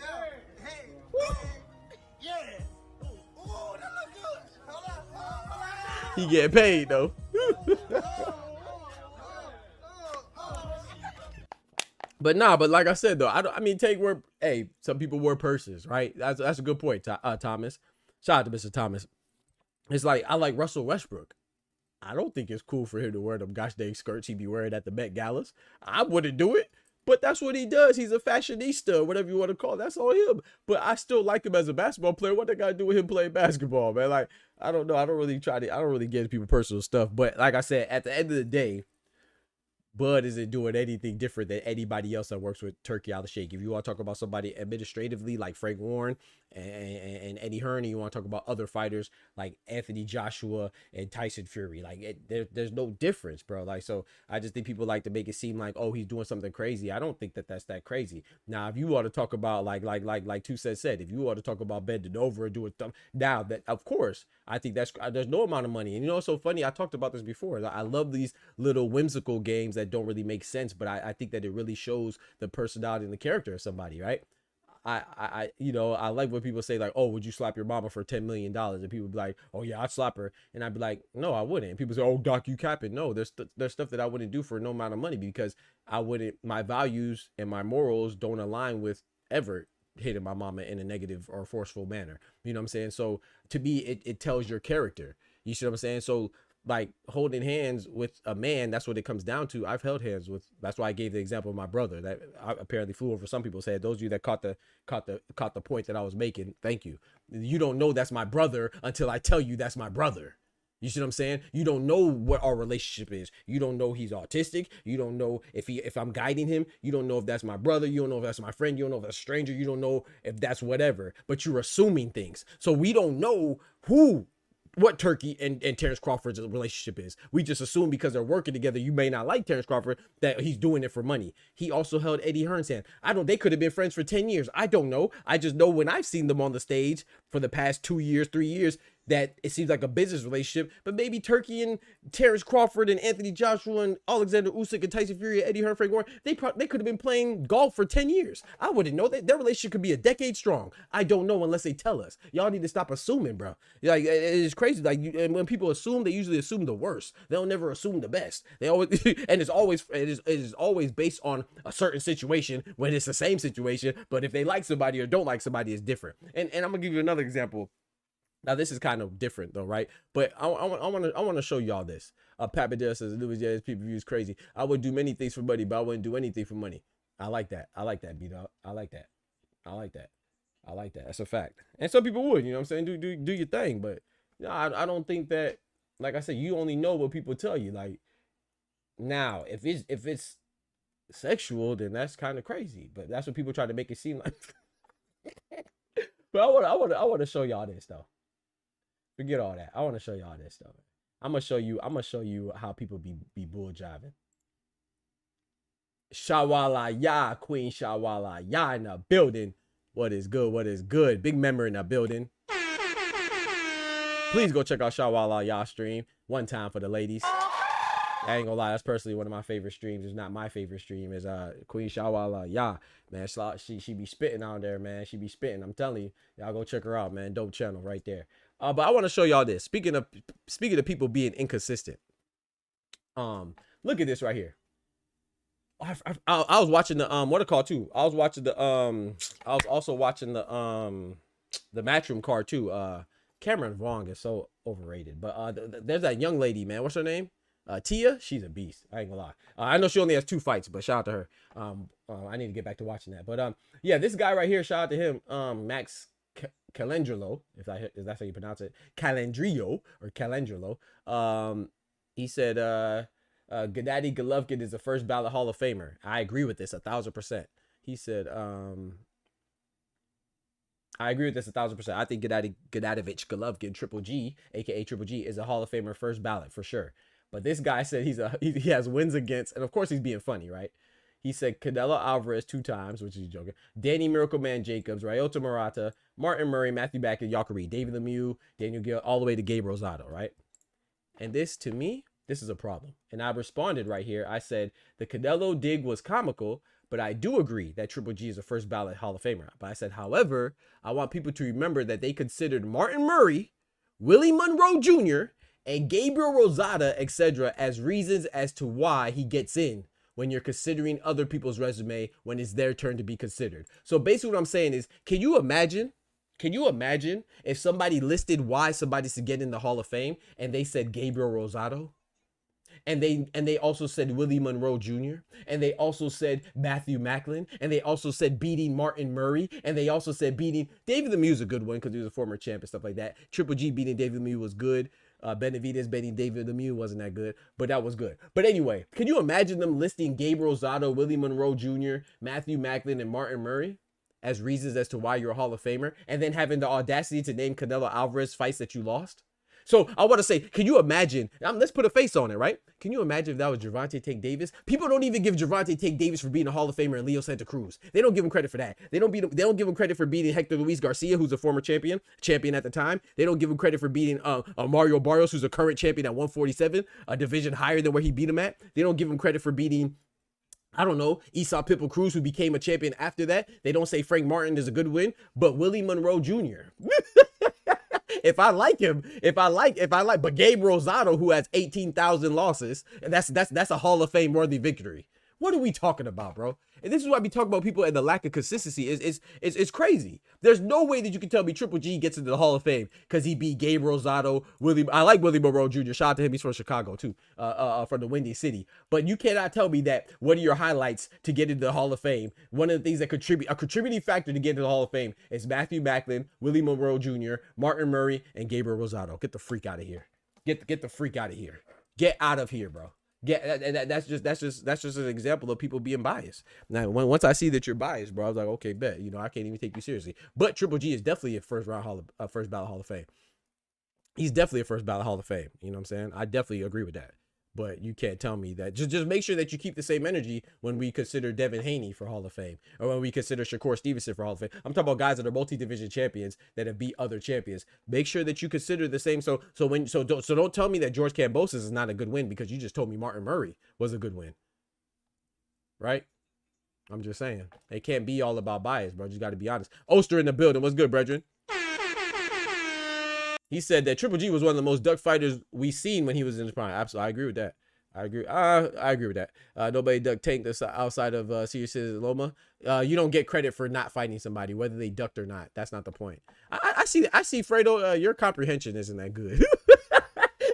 He getting paid though. But like I said though, I mean, Take word. Hey, some people wear purses, right? That's a good point, Thomas. Shout out to Mr. Thomas. It's like I like Russell Westbrook. I don't think it's cool for him to wear them gosh dang skirts he be wearing at the Met Galas. I wouldn't do it, but that's what he does. He's a fashionista, whatever you want to call it. That's on him. But I still like him as a basketball player. What they got to do with him playing basketball, man? Like, I don't know. I don't really get into people personal stuff. But like I said, at the end of the day, Bud isn't doing anything different than anybody else that works with Turki Alalshikh. If you want to talk about somebody administratively like Frank Warren and Eddie Hearn, and you want to talk about other fighters like Anthony Joshua and Tyson Fury, like there's no difference, bro. Like, so I just think people like to make it seem like, oh, he's doing something crazy. I don't think that's that crazy. Now, if you want to talk about like Two said, if you want to talk about bending over and doing stuff, now that of course I think there's no amount of money. And you know what's so funny? I talked about this before. I love these little whimsical games that don't really make sense, but I think that it really shows the personality and the character of somebody, right? I like when people say like, oh, would you slap your mama for $10 million? And people be like, oh yeah, I'd slap her. And I'd be like, no, I wouldn't. And people say, oh, Doc, you capping. No, there's stuff that I wouldn't do for no amount of money because my values and my morals don't align with ever hitting my mama in a negative or forceful manner. You know what I'm saying? So to me, it tells your character. You see what I'm saying? So like holding hands with a man, that's what it comes down to. I've held hands with, that's why I gave the example of my brother that I apparently flew over some people's head. Those of you that caught the point that I was making, thank you. You don't know that's my brother until I tell you that's my brother. You see what I'm saying? You don't know what our relationship is. You don't know he's autistic. You don't know if I'm guiding him. You don't know if that's my brother. You don't know if that's my friend. You don't know if that's a stranger. You don't know if that's whatever. But you're assuming things. So we don't know what Turki and Terence Crawford's relationship is. We just assume because they're working together, you may not like Terence Crawford, that he's doing it for money. He also held Eddie Hearn's hand. They could have been friends for 10 years. I don't know. I just know when I've seen them on the stage for the past 2 years, 3 years, that it seems like a business relationship, but maybe Turki and Terence Crawford and Anthony Joshua and Alexander Usyk and Tyson Fury and Eddie Hearn, Frank Warren, they could have been playing golf for 10 years. I wouldn't know. Their relationship could be a decade strong. I don't know unless they tell us. Y'all need to stop assuming, bro. Like, it's crazy. Like, and when people assume, they usually assume the worst. They'll never assume the best. They always, and it is always based on a certain situation when it's the same situation. But if they like somebody or don't like somebody, it's different. And I'm gonna give you another example. Now this is kind of different though, right? But I want to show y'all this. Pat Badera says, "Louis people view is crazy. I would do many things for money, but I wouldn't do anything for money." I like that. I like that, B-Dog. I like that. I like that. I like that. That's a fact. And some people would, you know what I'm saying? Do your thing, but you know, I don't think that. Like I said, you only know what people tell you. Like now, if it's sexual, then that's kind of crazy. But that's what people try to make it seem like. But I want to show y'all this though. Forget all that. I want to show y'all this stuff. I'm gonna show you how people be bull jiving. Shawala ya, Queen Shawala ya in the building. What is good? What is good? Big member in the building. Please go check out Shawala ya stream one time for the ladies. I ain't gonna lie, that's personally one of my favorite streams. It's not my favorite stream. Is Queen Shawala ya, man. She be spitting out there, man. She be spitting. I'm telling you, y'all go check her out, man. Dope channel right there. But I want to show y'all this. Speaking of people being inconsistent. Look at this right here. I was watching the what it called too. I was watching the I was also watching the Matchroom card too. Cameron Vaughn is so overrated. But there's that young lady, man. What's her name? Tia. She's a beast. I ain't gonna lie. I know she only has 2 fights, but shout out to her. I need to get back to watching that. But yeah, this guy right here. Shout out to him. Max Calendrilo, if that's how you pronounce it, Calendrio or Calendrilo. He said, Gennady Golovkin is the first ballot Hall of Famer. I agree with this 1,000%. He said, I agree with this 1,000%. I think Gennadovich Golovkin, Triple G, aka Triple G, is a Hall of Famer first ballot for sure. But this guy said he has wins against, and of course he's being funny, right? He said Canelo Alvarez 2 times, which is joking. Danny Miracle Man Jacobs, Ryota Murata, Martin Murray, Matthew Backer, Yacare, David Lemieux, Daniel Gill, all the way to Gabe Rosado, right? And this, to me, this is a problem. And I responded right here. I said the Canelo dig was comical, but I do agree that Triple G is a first ballot Hall of Famer. But I said, however, I want people to remember that they considered Martin Murray, Willie Monroe Jr., and Gabriel Rosado, etc., as reasons as to why he gets in when you're considering other people's resume when it's their turn to be considered. So basically what I'm saying is, can you imagine if somebody listed why somebody should get in the Hall of Fame and they said Gabriel Rosado? And they also said Willie Monroe Jr. And they also said Matthew Macklin. And they also said beating Martin Murray. And they also said beating David Lemieux is a good one because he was a former champ and stuff like that. Triple G beating David Lemieux was good. Benavidez beating David Lemieux wasn't that good, but that was good. But anyway, can you imagine them listing Gabe Rosado, Willie Monroe Jr., Matthew Macklin, and Martin Murray as reasons as to why you're a Hall of Famer, and then having the audacity to name Canelo Alvarez fights that you lost? So I want to say, can you imagine? Let's put a face on it, right? Can you imagine if that was Gervonta Tank Davis? People don't even give Gervonta Tank Davis for being a Hall of Famer and Leo Santa Cruz. They don't give him credit for that. They don't give him credit for beating Hector Luis Garcia, who's a former champion at the time. They don't give him credit for beating Mario Barrios, who's a current champion at 147, a division higher than where he beat him at. They don't give him credit for beating, I don't know, Esau Pitbull Cruz, who became a champion after that. They don't say Frank Martin is a good win, but Willie Monroe Jr. If I like him, but Gabe Rosado, who has 18,000 losses, and that's a Hall of Fame worthy victory. What are we talking about, bro? And this is why we talk about people and the lack of consistency is crazy. There's no way that you can tell me Triple G gets into the Hall of Fame because he beat Gabe Rosado, I like Willie Monroe Jr. Shout out to him. He's from Chicago too, from the Windy City. But you cannot tell me that one of your highlights to get into the Hall of Fame, one of the things that a contributing factor to get into the Hall of Fame is Matthew Macklin, Willie Monroe Jr., Martin Murray, and Gabriel Rosado. Get the freak out of here. Get the freak out of here. Get out of here, bro. Yeah, that's just an example of people being biased. Now, once I see that you're biased, bro, I was like, okay, bet. I can't even take you seriously. But Triple G is definitely a first ballot Hall of Fame. He's definitely a first ballot Hall of Fame. You know what I'm saying? I definitely agree with that. But you can't tell me that. Just make sure that you keep the same energy when we consider Devin Haney for Hall of Fame, or when we consider Shakur Stevenson for Hall of Fame. I'm talking about guys that are multi-division champions that have beat other champions. Make sure that you consider the same. So don't tell me that George Kambosos is not a good win because you just told me Martin Murray was a good win. Right? I'm just saying. It can't be all about bias, bro. You got to be honest. Oster in the building. What's good, brethren? He said that Triple G was one of the most duck fighters we seen when he was in his prime. Absolutely, I agree with that. I agree with that. Nobody ducked Tank outside of Sirius Loma. You don't get credit for not fighting somebody, whether they ducked or not. That's not the point. I see Fredo. Your comprehension isn't that good.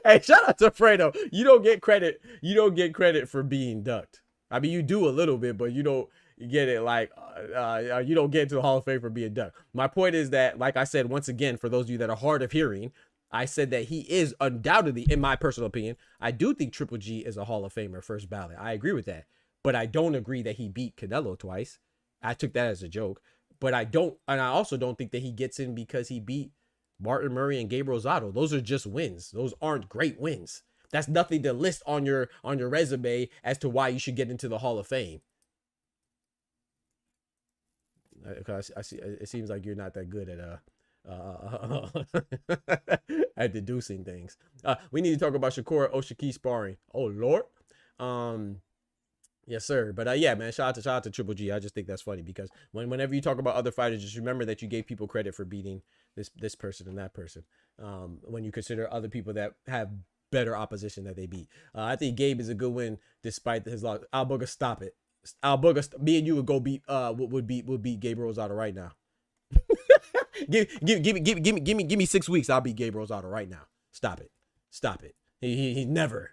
Hey, shout out to Fredo. You don't get credit. You don't get credit for being ducked. I mean, you do a little bit, but you don't. You get it, like, you don't get into the Hall of Fame for being ducked. My point is that, like I said, once again, for those of you that are hard of hearing, I said that he is undoubtedly, in my personal opinion, I do think Triple G is a Hall of Famer first ballot. I agree with that. But I don't agree that he beat Canelo twice. I took that as a joke. But I also don't think that he gets in because he beat Martin Murray and Gabe Rosado. Those are just wins. Those aren't great wins. That's nothing to list on your resume as to why you should get into the Hall of Fame. Because I see, it seems like you're not that good at at deducing things. We need to talk about Shakur Oshiki sparring. Oh Lord, yes sir. But yeah, man, shout out to Triple G. I just think that's funny because whenever you talk about other fighters, just remember that you gave people credit for beating this person and that person. When you consider other people that have better opposition that they beat, I think Gabe is a good win despite his loss. Al Booger, stop it. Al Booger, me and you would go beat would beat Gabe Rosado right now. give me 6 weeks. I'll beat Gabe Rosado right now. Stop it. He never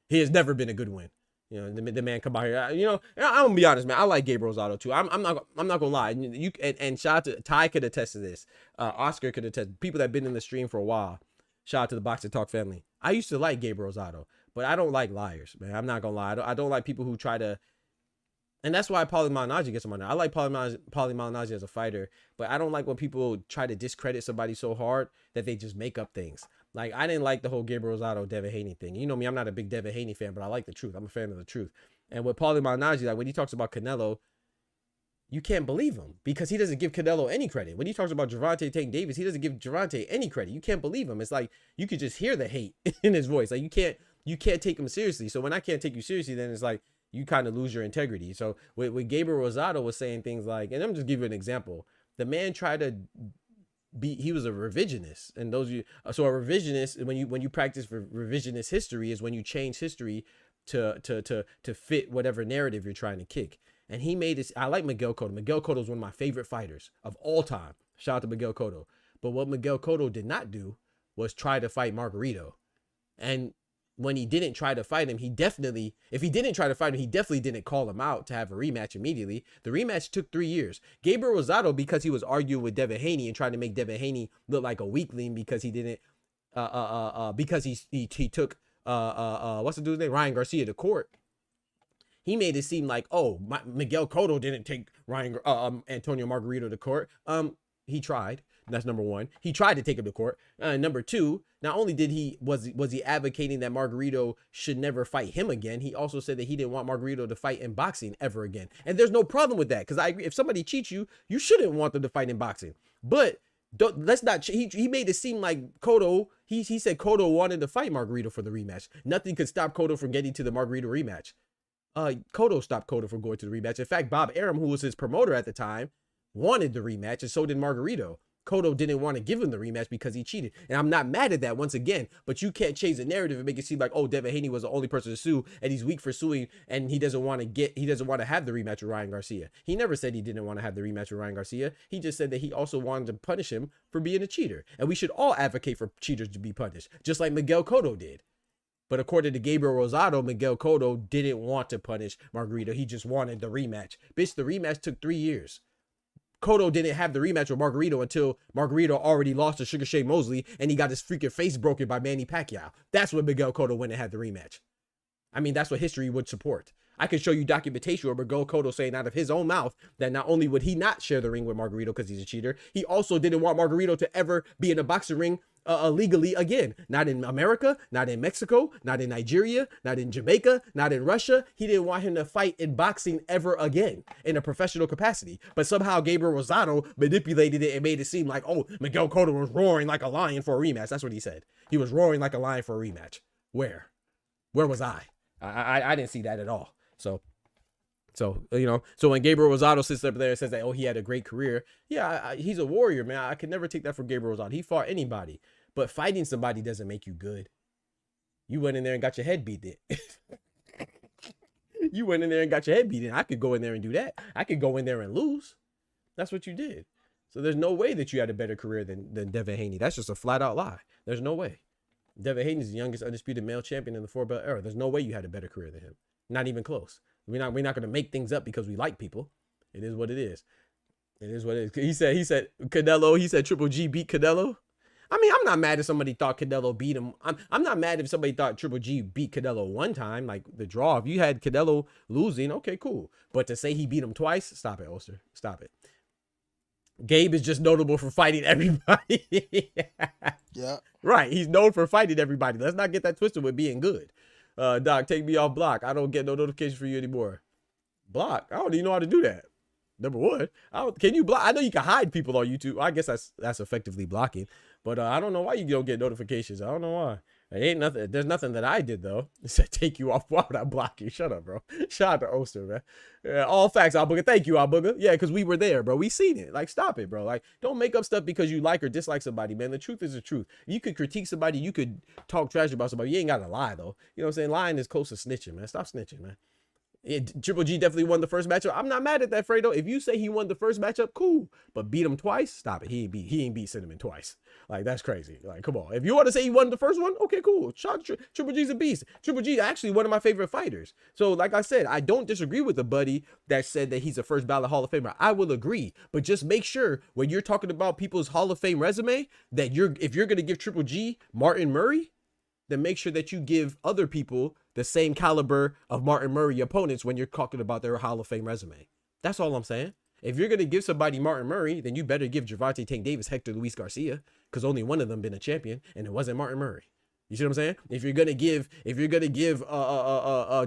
he has never been a good win. The man come out here. I'm gonna be honest, man. I like Gabe Rosado too. I'm not gonna lie. And shout out to Ty could attest to this. Oscar could attest. People that have been in the stream for a while. Shout out to the Boxing Talk family. I used to like Gabe Rosado, But I don't like liars, man. I'm not gonna lie. I don't like people who try to, and that's why Paulie Malignaggi gets on my nerves. I like Paulie Malignaggi as a fighter, but I don't like when people try to discredit somebody so hard that they just make up things. Like, I didn't like the whole Gabriel Rosado, Devin Haney thing. You know me, I'm not a big Devin Haney fan, but I like the truth. I'm a fan of the truth. And with Paulie Malignaggi, like when he talks about Canelo, you can't believe him because he doesn't give Canelo any credit. When he talks about Gervonta Tank Davis, he doesn't give Gervonta any credit. You can't believe him. It's like you could just hear the hate in his voice. Like you can't take him seriously. So when I can't take you seriously, then it's like you kind of lose your integrity. So with Gabriel Rosado was saying things like, and I'm just give you an example. The man tried to he was a revisionist, and so a revisionist, when you practice revisionist history is when you change history to fit whatever narrative you're trying to kick. And he made this. I like Miguel Cotto. Miguel Cotto is one of my favorite fighters of all time. Shout out to Miguel Cotto. But what Miguel Cotto did not do was try to fight Margarito. And when he didn't try to fight him, if he didn't try to fight him, he definitely didn't call him out to have a rematch immediately. The rematch took 3 years. Gabriel Rosado, because he was arguing with Devin Haney and trying to make Devin Haney look like a weakling because he didn't, because he took, what's the dude's name? Ryan Garcia to court. He made it seem like, Miguel Cotto didn't take Antonio Margarito to court. He tried. That's number one. He tried to take him to court. Number two, not only was he advocating that Margarito should never fight him again, he also said that he didn't want Margarito to fight in boxing ever again. And there's no problem with that because I agree. If somebody cheats you, you shouldn't want them to fight in boxing. But let's not. He made it seem like Cotto. He said Cotto wanted to fight Margarito for the rematch. Nothing could stop Cotto from getting to the Margarito rematch. Cotto stopped Cotto from going to the rematch. In fact, Bob Arum, who was his promoter at the time, wanted the rematch, and so did Margarito. Cotto didn't want to give him the rematch because he cheated. And I'm not mad at that once again, but you can't change the narrative and make it seem like, Devin Haney was the only person to sue and he's weak for suing and he doesn't want to have the rematch with Ryan Garcia. He never said he didn't want to have the rematch with Ryan Garcia. He just said that he also wanted to punish him for being a cheater. And we should all advocate for cheaters to be punished, just like Miguel Cotto did. But according to Gabriel Rosado, Miguel Cotto didn't want to punish Margarito. He just wanted the rematch. Bitch, the rematch took 3 years. Cotto didn't have the rematch with Margarito until Margarito already lost to Sugar Shane Mosley and he got his freaking face broken by Manny Pacquiao. That's when Miguel Cotto went and had the rematch. I mean, that's what history would support. I could show you documentation of Miguel Cotto saying out of his own mouth that not only would he not share the ring with Margarito because he's a cheater, he also didn't want Margarito to ever be in a boxing ring legally again. Not in America, not in Mexico, not in Nigeria, not in Jamaica, not in Russia. He didn't want him to fight in boxing ever again in a professional capacity. But somehow Gabriel Rosado manipulated it and made it seem like, Miguel Cotto was roaring like a lion for a rematch. That's what he said. He was roaring like a lion for a rematch. Where was I? I didn't see that at all. So when Gabriel Rosado sits up there and says that, he had a great career. Yeah, he's a warrior, man. I could never take that from Gabriel Rosado. He fought anybody. But fighting somebody doesn't make you good. You went in there and got your head beat in. You went in there and got your head beat in. I could go in there and do that. I could go in there and lose. That's what you did. So there's no way that you had a better career than Devin Haney. That's just a flat out lie. There's no way. Devin Haney is the youngest undisputed male champion in the 4-belt era. There's no way you had a better career than him. Not even close. We're not going to make things up because we like people. It is what it is. It is what it is. He said Canelo. He said Triple G beat Canelo. I mean, I'm not mad if somebody thought Canelo beat him. I'm not mad if somebody thought Triple G beat Canelo one time, like the draw. If you had Canelo losing, okay, cool. But to say he beat him twice, stop it, Oster. Stop it. Gabe is just notable for fighting everybody. Yeah. Right. He's known for fighting everybody. Let's not get that twisted with being good. Doc, take me off block. I don't get no notification for you anymore. Block? I don't even know how to do that. Number one, can you block? I know you can hide people on YouTube. I guess that's effectively blocking. But I don't know why you don't get notifications. I don't know why. It ain't nothing. There's nothing that I did though. It said take you off. Why would I block you? Shut up, bro. Shout out to Oster, man. All facts, Albooger. Thank you, Albooger. Yeah, because we were there, bro. We seen it. Like, stop it, bro. Like, don't make up stuff because you like or dislike somebody, man. The truth is the truth. You could critique somebody. You could talk trash about somebody. You ain't got to lie, though. You know what I'm saying? Lying is close to snitching, man. Stop snitching, man. Triple G definitely won the first matchup. I'm not mad at that, Fredo. If you say he won the first matchup, cool. But beat him twice? Stop it. He ain't beat Cinnamon twice. Like, that's crazy. Like, come on. If you want to say he won the first one, okay, cool. Triple G's a beast. Triple G actually one of my favorite fighters. So, like I said, I don't disagree with the buddy that said that he's a first ballot Hall of Famer. I will agree. But just make sure when you're talking about people's Hall of Fame resume that if you're going to give Triple G Martin Murray, then make sure that you give other people the same caliber of Martin Murray opponents when you're talking about their Hall of Fame resume. That's all I'm saying. If you're going to give somebody Martin Murray, then you better give Gervonta Tank Davis Hector Luis Garcia, because only one of them been a champion, and it wasn't Martin Murray. You see what I'm saying? If you're gonna give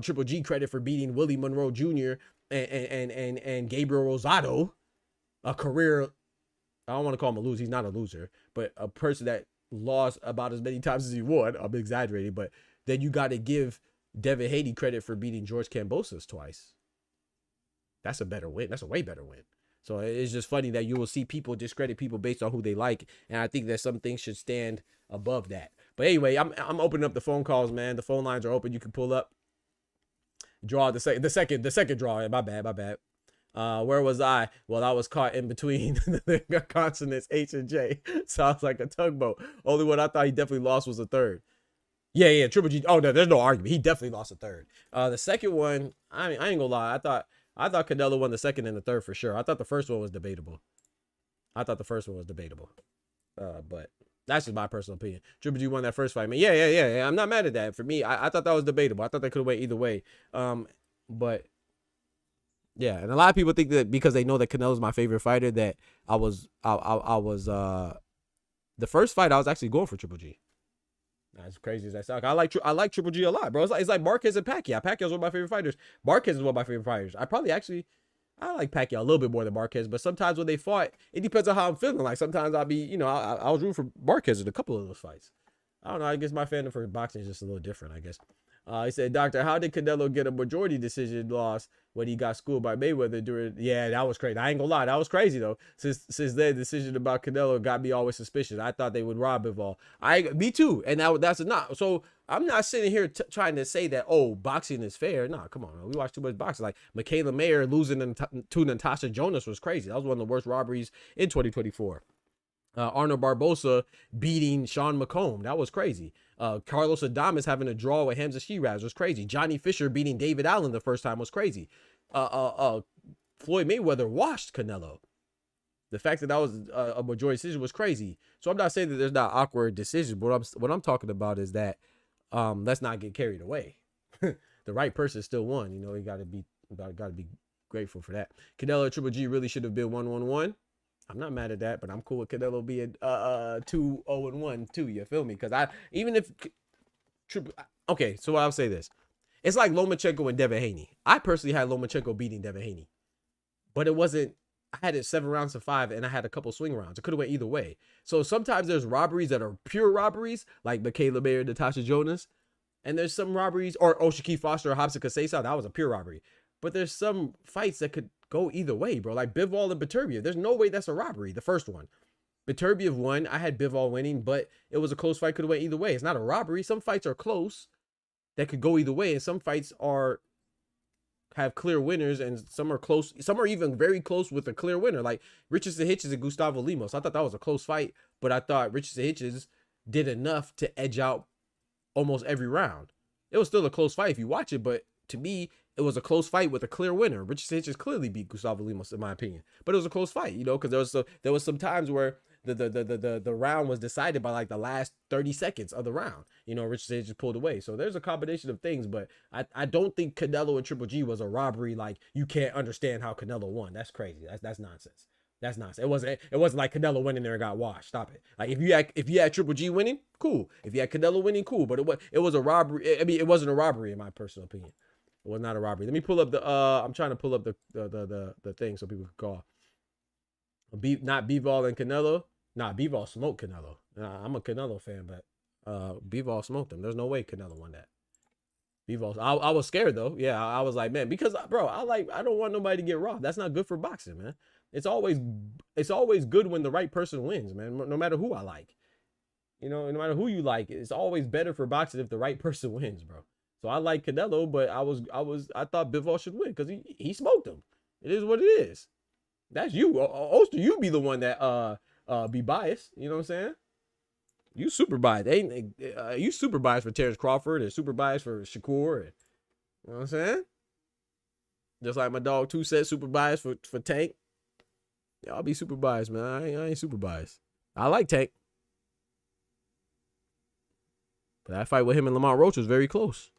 Triple G credit for beating Willie Monroe Jr. and Gabriel Rosado, a career, I don't want to call him a loser. He's not a loser, but a person that lost about as many times as he won. I'm exaggerating, but then you got to give Devin Haney credit for beating George Kambosos twice. That's a better win. That's a way better win. So it's just funny that you will see people discredit people based on who they like, and I think that some things should stand above that. But anyway, I'm opening up the phone calls, man. The phone lines are open. You can pull up. Draw the second draw. My bad. Where was I? Well, I was caught in between the consonants H and J. Sounds like a tugboat. Only one I thought he definitely lost was a third. Yeah, Triple G. Oh no, there's no argument. He definitely lost a third. The second one, I ain't gonna lie. I thought Canelo won the second and the third for sure. I thought the first one was debatable. But that's just my personal opinion. Triple G won that first fight, man. Yeah. I'm not mad at that. For me, I thought that was debatable. I thought they could have went either way. But yeah, and a lot of people think that because they know that Canelo's my favorite fighter, that I was the first fight I was actually going for Triple G. As crazy as that sounds, I like Triple G a lot, bro. It's like Marquez and Pacquiao. Pacquiao's one of my favorite fighters. Marquez is one of my favorite fighters. I like Pacquiao a little bit more than Marquez, but sometimes when they fought, it depends on how I'm feeling. Like sometimes I'll be, I was rooting for Marquez in a couple of those fights. I don't know. I guess my fandom for boxing is just a little different, I guess. He said, Doctor, how did Canelo get a majority decision loss when he got schooled by Mayweather during? Yeah, that was crazy. I ain't gonna lie, that was crazy though. Since their decision about Canelo got me always suspicious. I thought they would rob Bivol. Me too, and that's not. So I'm not sitting here trying to say that boxing is fair. Nah, come on, man. We watch too much boxing. Like Michaela Mayer losing to Natasha Jonas was crazy. That was one of the worst robberies in 2024. Arnold Barbosa beating Sean McComb. That was crazy. Carlos Adames having a draw with Hamza Shiraz was crazy. Johnny Fisher beating David Allen the first time was crazy. Floyd Mayweather washed Canelo. The fact that was a majority decision was crazy. So I'm not saying that there's not awkward decisions, but what I'm talking about is that let's not get carried away. The right person still won. You got to be grateful for that. Canelo Triple G really should have been 1-1-1. I'm not mad at that, but I'm cool with Canelo being 2-0-1 too. You feel me? Because so I'll say this: it's like Lomachenko and Devin Haney. I personally had Lomachenko beating Devin Haney, but it wasn't. I had it 7 rounds to 5, and I had a couple swing rounds. It could have went either way. So sometimes there's robberies that are pure robberies, like Michaela Mayer, Natasha Jonas, and there's some robberies, or Shaquille Foster or Hobson Casesa. That was a pure robbery. But there's some fights that could go either way, bro. Like Bivol and Beterbiev. There's no way that's a robbery. The first one. Beterbiev won. I had Bivol winning, but it was a close fight. Could have went either way. It's not a robbery. Some fights are close that could go either way. And some fights have clear winners, and some are close. Some are even very close with a clear winner. Like Richardson Hitchens and Gustavo Lemos. I thought that was a close fight, but I thought Richardson Hitchens did enough to edge out almost every round. It was still a close fight if you watch it, but to me, it was a close fight with a clear winner. Richardson Hitchens clearly beat Gustavo Lemos, in my opinion. But it was a close fight, because there was some times where the round was decided by like the last 30 seconds of the round. Richardson Hitchens pulled away. So there's a combination of things, but I don't think Canelo and Triple G was a robbery. Like you can't understand how Canelo won. That's crazy. That's nonsense. That's nonsense. It wasn't like Canelo went in there and got washed. Stop it. Like if you had Triple G winning, cool. If you had Canelo winning, cool. But it was a robbery. I mean, it wasn't a robbery in my personal opinion. It was not a robbery. Let me pull up I'm trying to pull up the thing so people can call. Not Bivol and Canelo. Nah, Bivol smoked Canelo. I'm a Canelo fan, but Bivol smoked him. There's no way Canelo won that. Bivol. I was scared though. Yeah, I was like, man, because bro, I don't want nobody to get robbed. That's not good for boxing, man. It's always good when the right person wins, man. No matter who I like. No matter who you like, it's always better for boxing if the right person wins, bro. So I like Canelo, but I thought Bivol should win because he smoked him. It is what it is. That's you. Oster, you be the one that be biased. You know what I'm saying? You super biased. You super biased for Terence Crawford and super biased for Shakur. You know what I'm saying? Just like my dog 2 said, super biased for Tank. Y'all be super biased, man. I ain't super biased. I like Tank. But that fight with him and Lamont Roach was very close.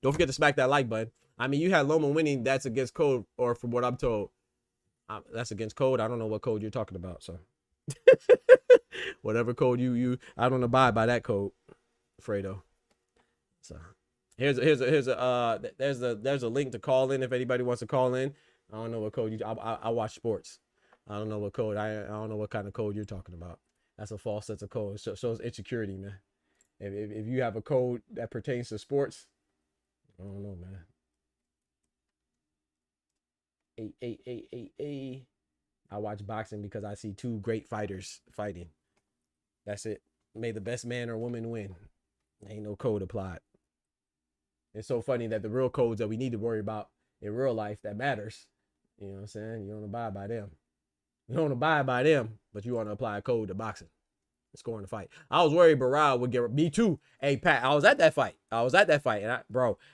Don't forget to smack that like button. I mean, you had Loma winning. That's against code, or from what I'm told, that's against code. I don't know what code you're talking about. So whatever code I don't abide by that code, Fredo. So there's a link to call in if anybody wants to call in. I don't know what code I watch sports. I don't know what code. I don't know what kind of code you're talking about. That's a false sense of code. So shows insecurity, man. If you have a code that pertains to sports, I don't know, man. 8. I watch boxing because I see two great fighters fighting. That's it. May the best man or woman win. Ain't no code applied. It's so funny that the real codes that we need to worry about in real life that matters, you know what I'm saying? You don't abide by them. You don't abide by them, but you want to apply a code to boxing. Scoring the fight. I was worried Barao would get me too. Hey Pat, I was at that fight. And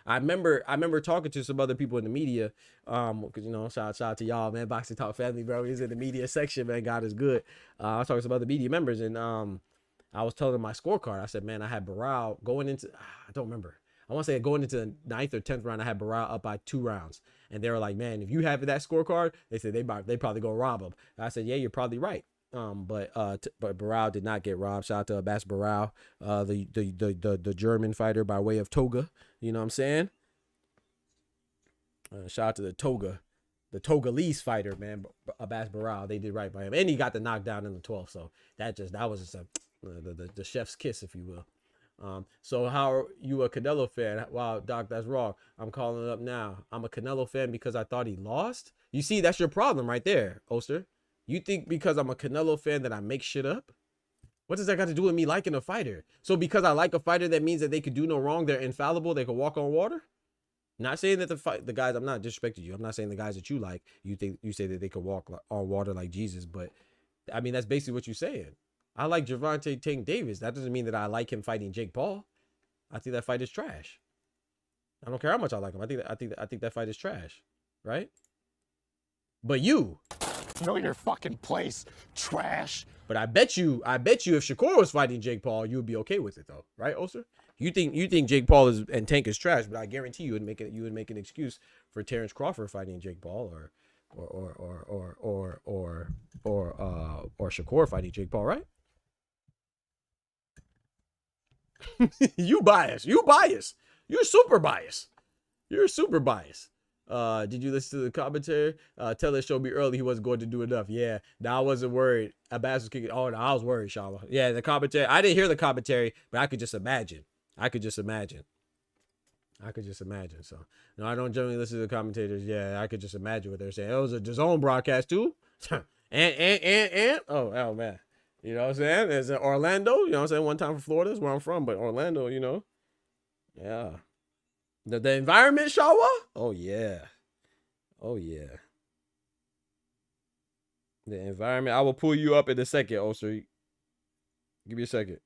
I remember talking to some other people in the media. Because you know, shout out to y'all, man. Boxing Talk family, bro. He's in the media section, man. God is good. I was talking to some other media members, and I was telling them my scorecard. I said, man, I had Barao going into I don't remember. I want to say going into the 9th or 10th round, I had Barao up by 2 rounds. And they were like, man, if you have that scorecard, they said they probably go rob him. I said, yeah, you're probably right. But Barao did not get robbed. Shout out to Abbas Barao, the German fighter by way of Toga. You know what I'm saying? Shout out to the Togolese fighter, man. Abbas Barao. They did right by him, and he got the knockdown in the 12th. So that was just the chef's kiss, if you will. So how are you a Canelo fan? Wow, Doc, that's wrong. I'm calling it up now. I'm a Canelo fan because I thought he lost. You see, that's your problem right there, Oster. You think because I'm a Canelo fan that I make shit up? What does that got to do with me liking a fighter? So because I like a fighter, that means that they could do no wrong. They're infallible. They could walk on water. Not saying that the guys, I'm not disrespecting you. I'm not saying the guys that you like, you say that they could walk on water like Jesus. But I mean, that's basically what you're saying. I like Gervonta Tank Davis. That doesn't mean that I like him fighting Jake Paul. I think that fight is trash. I don't care how much I like him. I think that fight is trash, right? But you know your fucking place, trash. But I bet you if Shakur was fighting Jake Paul, you would be okay with it though, right, Oster? You think Jake Paul and Tank is trash, but I guarantee you would make an excuse for Terence Crawford fighting Jake Paul or Shakur fighting Jake Paul, right? You biased. You're super biased. Did you listen to the commentary? Teller showed me early he wasn't going to do enough. Yeah, now I wasn't worried. Abbas was kicking. Oh, no, I was worried, Shala. Yeah, the commentary. I didn't hear the commentary, but I could just imagine. So, no, I don't generally listen to the commentators. Yeah, I could just imagine what they're saying. It was a DAZN broadcast too. and. Oh, man. You know what I'm saying? There's Orlando. You know what I'm saying? One time for Florida is where I'm from, but Orlando, you know. Yeah. The environment, Shawa? Oh, yeah. The environment. I will pull you up in a second, Oster. Give me a second.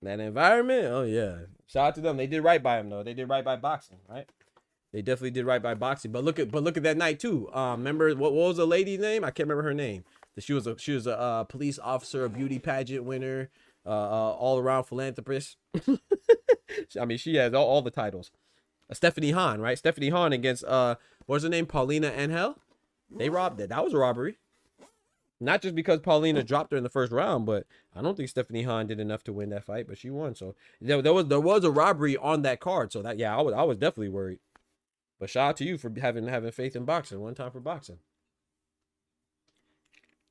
That environment? Oh, yeah. Shout out to them. They did right by him, though. They did right by boxing, right? They definitely did right by boxing. But look at that night, too. Remember, what was the lady's name? I can't remember her name. She was a police officer, a beauty pageant winner, all-around philanthropist. I mean, she has all the titles. Stephanie Hahn, right? Stephanie Hahn against what's her name? Paulina Angel. They robbed it. That was a robbery. Not just because Paulina dropped her in the first round, but I don't think Stephanie Hahn did enough to win that fight, but she won. So there was a robbery on that card. So that, yeah, I was definitely worried. But shout out to you for having faith in boxing. One time for boxing.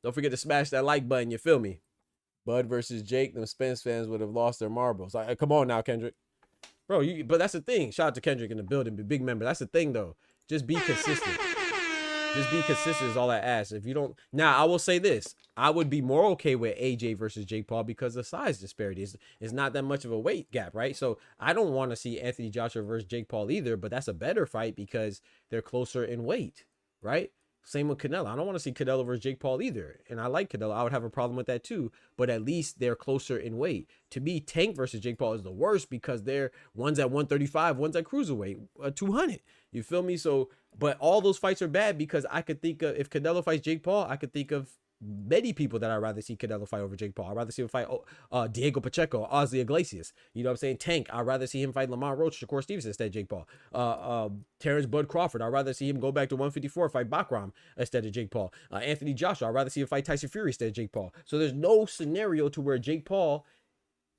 Don't forget to smash that like button. You feel me? Bud versus Jake. Them Spence fans would have lost their marbles. Like, come on now, Kendrick. Bro, but that's the thing. Shout out to Kendrick in the building. Big member. That's the thing, though. Just be consistent. Just be consistent is all I ask. If you don't... Now, I will say this. I would be more okay with AJ versus Jake Paul because the size disparity is not that much of a weight gap, right? So, I don't want to see Anthony Joshua versus Jake Paul either, but that's a better fight because they're closer in weight, right? Same with Canelo. I don't want to see Canelo versus Jake Paul either. And I like Canelo. I would have a problem with that too. But at least they're closer in weight. To me, Tank versus Jake Paul is the worst because one's at 135, one's at cruiserweight, 200. You feel me? So, but all those fights are bad because I could think of, if Canelo fights Jake Paul, I could think of many people that I'd rather see Canelo fight over Jake Paul. I'd rather see him fight Diego Pacheco, Ozzy Iglesias. You know what I'm saying? Tank. I'd rather see him fight Lamont Roach, Shakur Stevenson instead of Jake Paul. Terrence Bud Crawford. I'd rather see him go back to 154, fight Bakram instead of Jake Paul. Anthony Joshua. I'd rather see him fight Tyson Fury instead of Jake Paul. So there's no scenario to where Jake Paul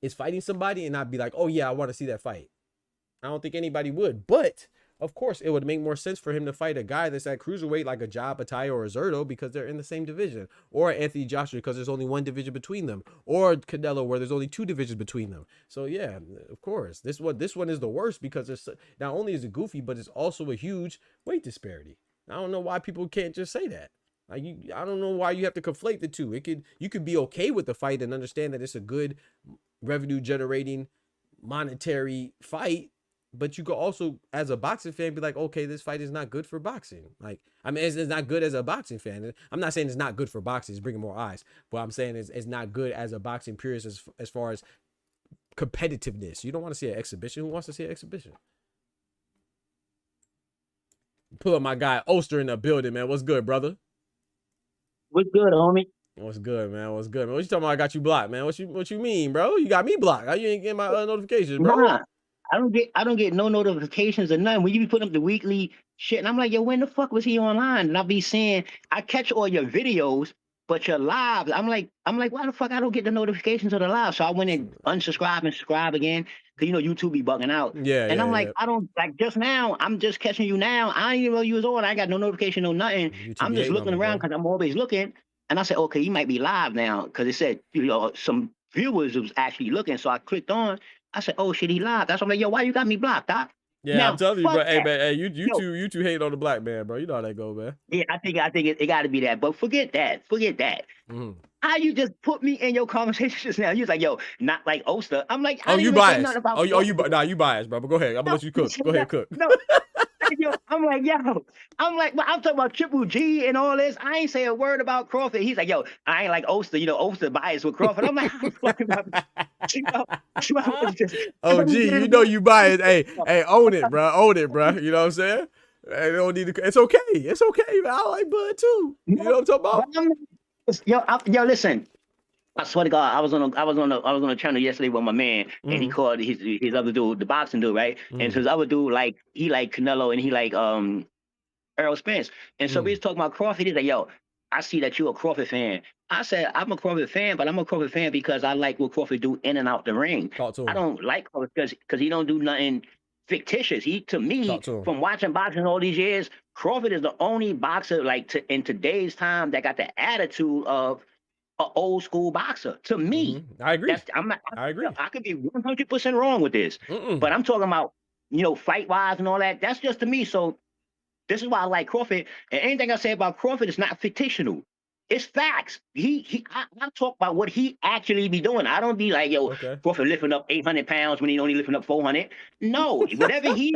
is fighting somebody and I'd be like, oh yeah, I want to see that fight. I don't think anybody would. But of course, it would make more sense for him to fight a guy that's at cruiserweight like a Ja Battaglia or a Zerto because they're in the same division, or Anthony Joshua because there's only one division between them, or Canelo where there's only two divisions between them. So yeah, of course, this one is the worst because it's not only is it goofy, but it's also a huge weight disparity. I don't know why people can't just say that. Like I don't know why you have to conflate the two. You could be okay with the fight and understand that it's a good revenue generating monetary fight. But you could also, as a boxing fan, be like, okay, this fight is not good for boxing. Like, I mean, it's not good as a boxing fan. I'm not saying it's not good for boxing. It's bringing more eyes. But I'm saying it's not good as a boxing purist as far as competitiveness. You don't want to see an exhibition. Who wants to see an exhibition? Pull up my guy Oster in the building, man. What's good, brother? What's good, homie? What's good, man? What's good, man? What you talking about? I got you blocked, man. What you mean, bro? You got me blocked. How you ain't getting my notifications, bro? Nah, I don't get no notifications or nothing. When you be putting up the weekly shit, and I'm like, yo, when the fuck was he online? And I'll be saying, I catch all your videos, but your lives, I'm like, why the fuck I don't get the notifications of the live? So I went and unsubscribe and subscribe again, because you know YouTube be bugging out. Yeah. And I'm like, yeah. I don't like just now. I'm just catching you now. I didn't even know you was on. I got no notification, no nothing. YouTube I'm just looking around because I'm always looking. And I said, okay, he might be live now, because it said, you know, some viewers was actually looking. So I clicked on. I said, oh shit, he live. That's why I'm like, yo, why you got me blocked, Doc? Yeah, now, I'm telling you, bro. Hey, man, hey, you Yo. two hate on the black man, bro. You know how that go, man. Yeah, I think it got to be that. But forget that. Mm-hmm. How you just put me in your conversation just now? You was like, yo, not like Oster. I'm like, I Oh, didn't you even say biased. nothing about You biased, bro. But go ahead. I'm gonna let you cook. Go ahead, cook. No. Yo, I'm like, well, I'm talking about Triple G and all this. I ain't say a word about Crawford. He's like, yo, I ain't like Oster. You know, Oster biased with Crawford. I'm like, Oh, gee, you know you biased. Hey, own it, bro. Own it, bro. You know what I'm saying? Hey, don't need to. It's okay. It's okay, man. I like Bud too. You know what I'm talking about? Yo, listen. I swear to God, I was on a channel yesterday with my man, and he called his other dude, the boxing dude, right? And so his other dude, he like Canelo, and he like Errol Spence. And so we was talking about Crawford. He's like, yo, I see that you're a Crawford fan. I said, I'm a Crawford fan, but I'm a Crawford fan because I like what Crawford do in and out the ring. Talk to him. I don't like Crawford because he don't do nothing fictitious. To me, from watching boxing all these years, Crawford is the only boxer in today's time that got the attitude of an old school boxer. To me, I agree. I agree. I could be 100% wrong with this, but I'm talking about, you know, fight wise and all that. That's just to me. So this is why I like Crawford. And anything I say about Crawford is not fictional. It's facts. I talk about what he actually be doing. I don't be like, yo, Crawford lifting up 800 pounds when he only lifting up 400. No, whatever he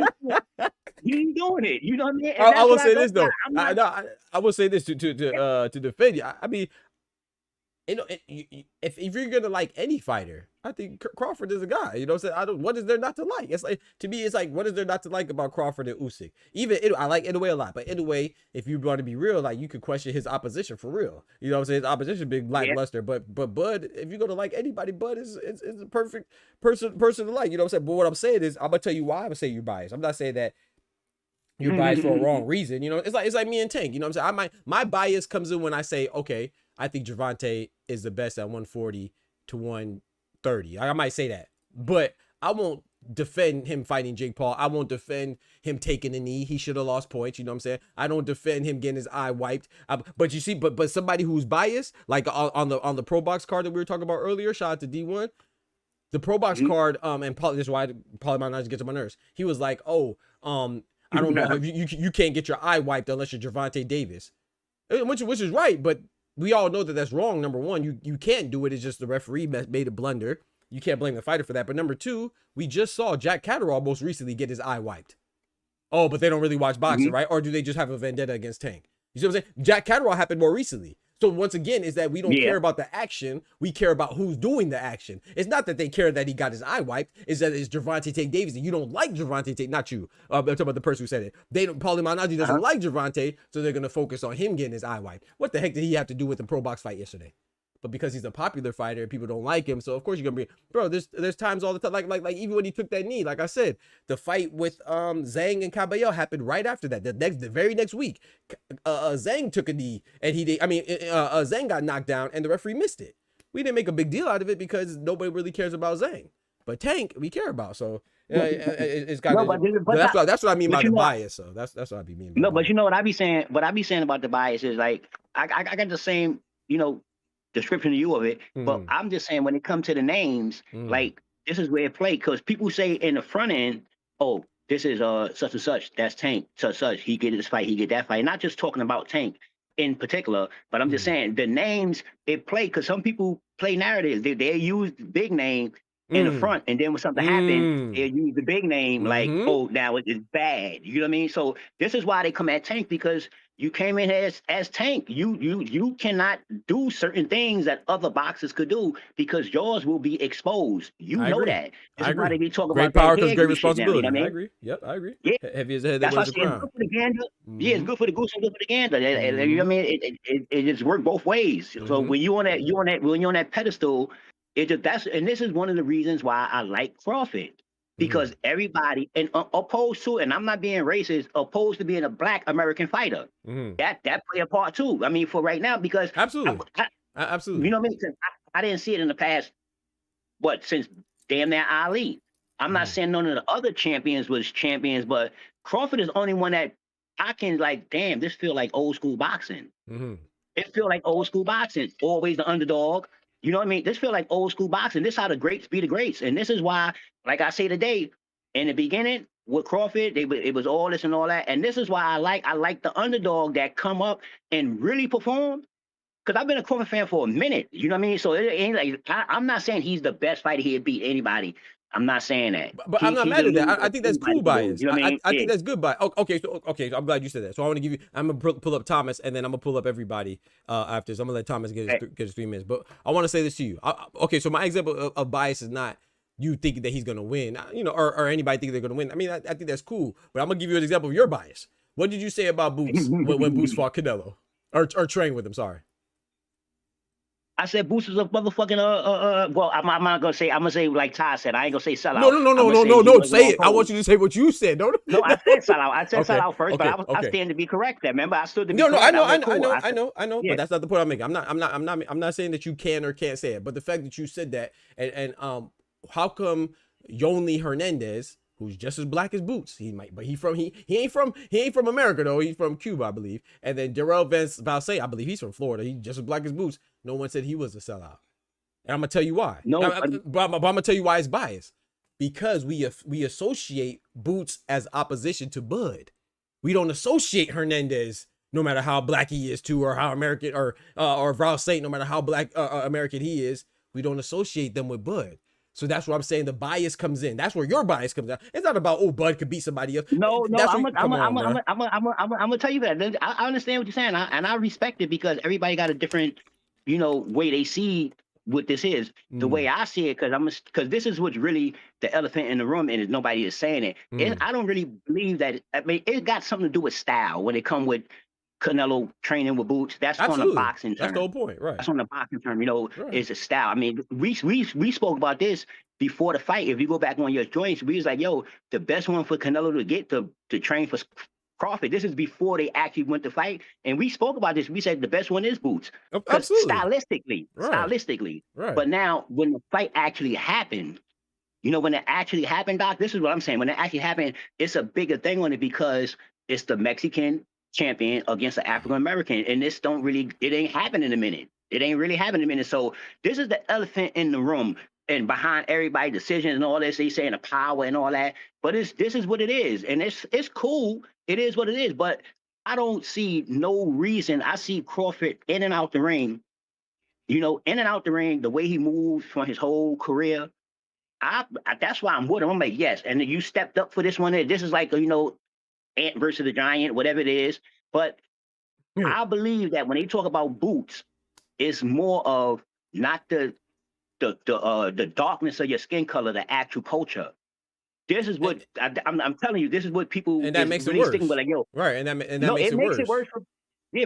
doing it. You know what I mean? I will say this though. I will say this to defend you. I mean, you know, if you're gonna like any fighter, I think Crawford is a guy. You know what I'm saying? What is there not to like? It's like, to me, it's like, what is there not to like about Crawford and Usyk? I like Inoue a lot, but Inoue, if you want to be real, like, you could question his opposition for real. You know what I'm saying? His opposition big lackluster, but Bud, if you're gonna like anybody, Bud is a perfect person to like. You know what I'm saying? But what I'm saying is, I'm gonna tell you why I'm gonna say you're biased. I'm not saying that you're biased for a wrong reason. You know, it's like me and Tank. You know what I'm saying? My bias comes in when I say, okay, I think Gervonta is the best at 140 to 130. I might say that, but I won't defend him fighting Jake Paul. I won't defend him taking a knee. He should have lost points. You know what I'm saying? I don't defend him getting his eye wiped. But you see, but somebody who's biased, like on the Pro Box card that we were talking about earlier, shout out to D1, the Pro Box card, and probably this is why probably my knowledge gets on my nerves. He was like, oh, I don't know if you can't get your eye wiped unless you're Gervonta Davis, which is right, but we all know that that's wrong. Number one, you can't do it. It's just the referee made a blunder. You can't blame the fighter for that. But number two, we just saw Jack Catterall most recently get his eye wiped. Oh, but they don't really watch boxing, right? Or do they just have a vendetta against Tank? You see what I'm saying? Jack Catterall happened more recently. So once again, is that we don't Yeah. care about the action. We care about who's doing the action. It's not that they care that he got his eye wiped. It's that it's Gervonta Tank Davis. And you don't like Gervonta Tank, not you. I'm talking about the person who said it. They don't, Paulie Malignaggi doesn't like Gervonta, so they're going to focus on him getting his eye wiped. What the heck did he have to do with the pro box fight yesterday? But because he's a popular fighter and people don't like him, so of course you're gonna be, bro. There's times all the time, like even when he took that knee, like I said, the fight with Zhang and Cabello happened right after that. The very next week, Zhang took a knee and Zhang got knocked down and the referee missed it. We didn't make a big deal out of it because nobody really cares about Zhang, but Tank we care about. So it's got. No, that's what I mean by the bias. So that's what I mean. No, but you know what I be saying. What I be saying about the bias is like I got the same description to you of it, but I'm just saying when it comes to the names, like this is where it play, because people say in the front end, oh, this is such and such, that's Tank, such he get this fight, he get that fight. Not just talking about Tank in particular, but I'm just saying the names it play, because some people play narratives. They use big name in the front, and then when something happens, they use the big name like, oh, now it's bad. You know what I mean? So this is why they come at Tank, because you came in as Tank. You cannot do certain things that other boxers could do because yours will be exposed. You know that. This is why they be talking great about power that comes great responsibility. responsibility. You know what I mean? I agree. Yep, I agree. Yeah. Heavy as a head that That's why wears I the say it's crown. good for the gander. Yeah, it's good for the goose and good for the gander. You know what I mean? It just works both ways. So when you're on that pedestal, and this is one of the reasons why I like Crawford. Because everybody, and opposed to, and I'm not being racist, opposed to being a Black American fighter, that play a part too. I mean, for right now, because absolutely, you know what I mean? I didn't see it in the past. Since damn near Ali. I'm not saying none of the other champions was champions, but Crawford is the only one that I can like. Damn, this feel like old school boxing. It feel like old school boxing. Always the underdog. You know what I mean? This feel like old school boxing. This how the greats be the greats. And this is why, like I say today, in the beginning with Crawford, it was all this and all that. And this is why I like the underdog that come up and really perform. Because I've been a Crawford fan for a minute. You know what I mean? So it ain't like I'm not saying he's the best fighter. He'd beat anybody. I'm not saying that. But I'm not mad at that. I think that's cool bias. You know what I mean? I think that's good bias. Okay, so I'm glad you said that. So I want to give you. I'm gonna pull up Thomas, and then I'm gonna pull up everybody after. So I'm gonna let Thomas get his 3 minutes. But I want to say this to you. Okay, so my example of bias is not you thinking that he's gonna win, or anybody thinking they're gonna win. I mean, I think that's cool. But I'm gonna give you an example of your bias. What did you say about Boots when Boots fought Canelo or trained with him? Sorry. I said Boots was a motherfucking well, I'm not gonna say. I'm gonna say like Ty said. I ain't gonna say sellout. No. Say it. I want you to say what you said. No, I said sellout. I said sellout first, but I stand to be correct. Remember, I stood to be correct. I know. Yeah. But that's not the point I'm making. I'm not saying that you can or can't say it. But the fact that you said that, and how come Yonli Hernandez, who's just as black as Boots, he ain't from America though. He's from Cuba, I believe. And then Darrell Valsay, I believe he's from Florida. He's just as black as Boots. No one said he was a sellout. And I'm gonna tell you why. But I'm gonna tell you why it's biased. Because we associate Boots as opposition to Bud. We don't associate Hernandez, no matter how black he is too, or how American, or Valsay, no matter how black American he is. We don't associate them with Bud. So that's what I'm saying. The bias comes in. That's where your bias comes out. It's not about Bud could beat somebody else. No. I'm gonna tell you that. I understand what you're saying, and I respect it because everybody got a different, way they see what this is. The way I see it, because this is what's really the elephant in the room, and nobody is saying it. I don't really believe that. I mean, it got something to do with style when it come with Canelo training with Boots. That's on the boxing term. That's the whole point, right? That's on the boxing term. It's a style. I mean, we spoke about this before the fight. If you go back on your joints, we was like, yo, the best one for Canelo to get to train for Crawford. This is before they actually went to fight, and we spoke about this. We said the best one is Boots. Absolutely. Stylistically. Right. But now when the fight actually happened, when it actually happened, Doc, this is what I'm saying. When it actually happened, it's a bigger thing on it because it's the Mexican champion against the African American, and it ain't happening in a minute. It ain't really happening in a minute. So this is the elephant in the room, and behind everybody's decisions and all this, they saying the power and all that. But this is what it is, and it's cool. It is what it is. But I don't see no reason. I see Crawford in and out the ring. In and out the ring, the way he moves from his whole career. That's why I'm with him. I'm like, yes, and you stepped up for this one. This is like Ant versus the Giant, whatever it is. But I believe that when they talk about Boots, it's more of not the darkness of your skin color, the actual culture. This is what I'm telling you. This is what people and that is makes it really sticking with. worse. Like, yo, Right, and that no, makes it it makes it worse. worse for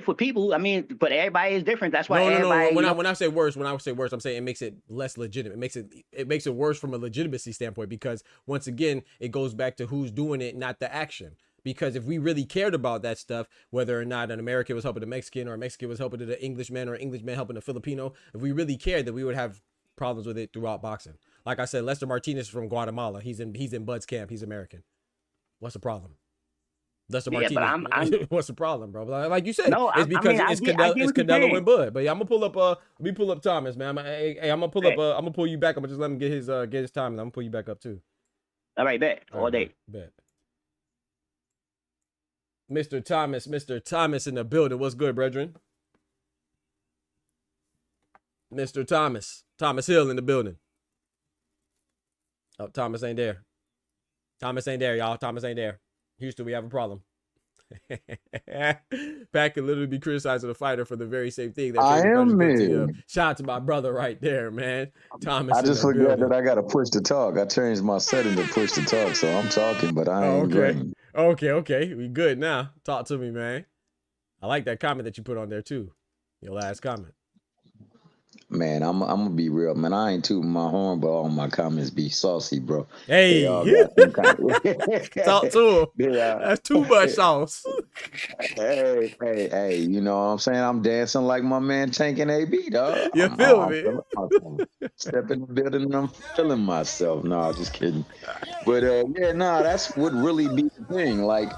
for people. I mean, but everybody is different. That's why No. everybody. When I say worse, I'm saying it makes it less legitimate. It makes it worse from a legitimacy standpoint because once again, it goes back to who's doing it, not the action. Because if we really cared about that stuff, whether or not an American was helping a Mexican or a Mexican was helping the Englishman or an Englishman helping a Filipino, if we really cared, then we would have problems with it throughout boxing. Like I said, Lester Martinez is from Guatemala. He's in Bud's camp. He's American. What's the problem? Lester Yeah, but Martinez. What's the problem, bro? Like you said, no. it's because I it's get what you're Canelo saying. and Bud. But yeah, I'm gonna pull up. Let me pull up Thomas, man. I'm gonna pull up. I'm gonna pull you back. I'm gonna just let him get his time, and I'm gonna pull you back up too. All right, bet all day. Bet. Mr. Thomas in the building. What's good, brethren? Mr. Thomas Hill in the building. Oh, Thomas ain't there. Thomas ain't there, y'all. Thomas ain't there. Houston, we have a problem. Pat could literally be criticizing a fighter for the very same thing. That I am me. Shout out to my brother right there, man. Thomas. I just forgot that I got to push to talk. I changed my setting to push to talk, so I'm talking, but I ain't green. Okay. We good now. Talk to me, man. I like that comment that you put on there too. Your last comment. Man, I'm gonna be real, man. I ain't tooting my horn, but all my comments be saucy, bro. Hey, talk to him. That's too much sauce. Hey, you know what I'm saying? I'm dancing like my man Tank and AB, dog. You feel me? Step in the building and I'm feeling myself. No, just kidding. But that's what really be the thing. Like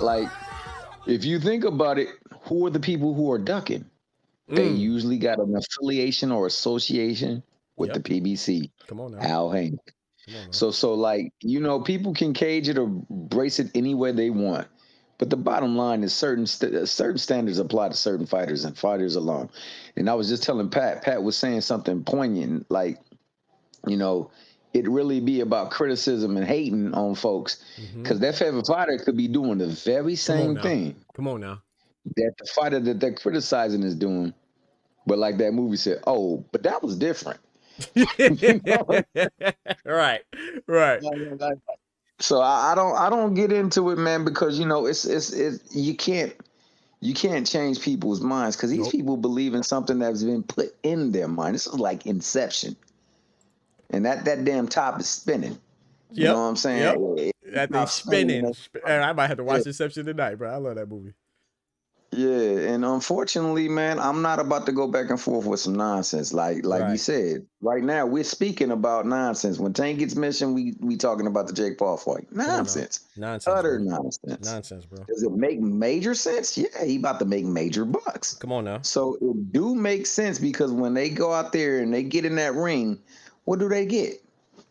if you think about it, who are the people who are ducking? They usually got an affiliation or association with the PBC. Come on now. Al Hank. So like, you know, people can cage it or brace it any way they want. But the bottom line is certain standards apply to certain fighters and fighters alone. And I was just telling Pat was saying something poignant, like, you know, it really be about criticism and hating on folks. Because that favorite fighter could be doing the very same thing. Come on now. That the fighter that they're criticizing is doing. But like that movie said, oh, but that was different. Right. So I don't get into it, man, because you know it's you can't change people's minds because these people believe in something that's been put in their mind. This is like Inception, and that damn top is spinning. You know what I'm saying? That thing's spinning. I might have to watch Inception tonight, bro. I love that movie. Yeah, and unfortunately, man, I'm not about to go back and forth with some nonsense. Like you said, right now we're speaking about nonsense. When Tank gets mentioned, we talking about the Jake Paul fight. Nonsense. Utter nonsense, bro. Does it make major sense? Yeah, he about to make major bucks. Come on now. So it do make sense because when they go out there and they get in that ring, what do they get?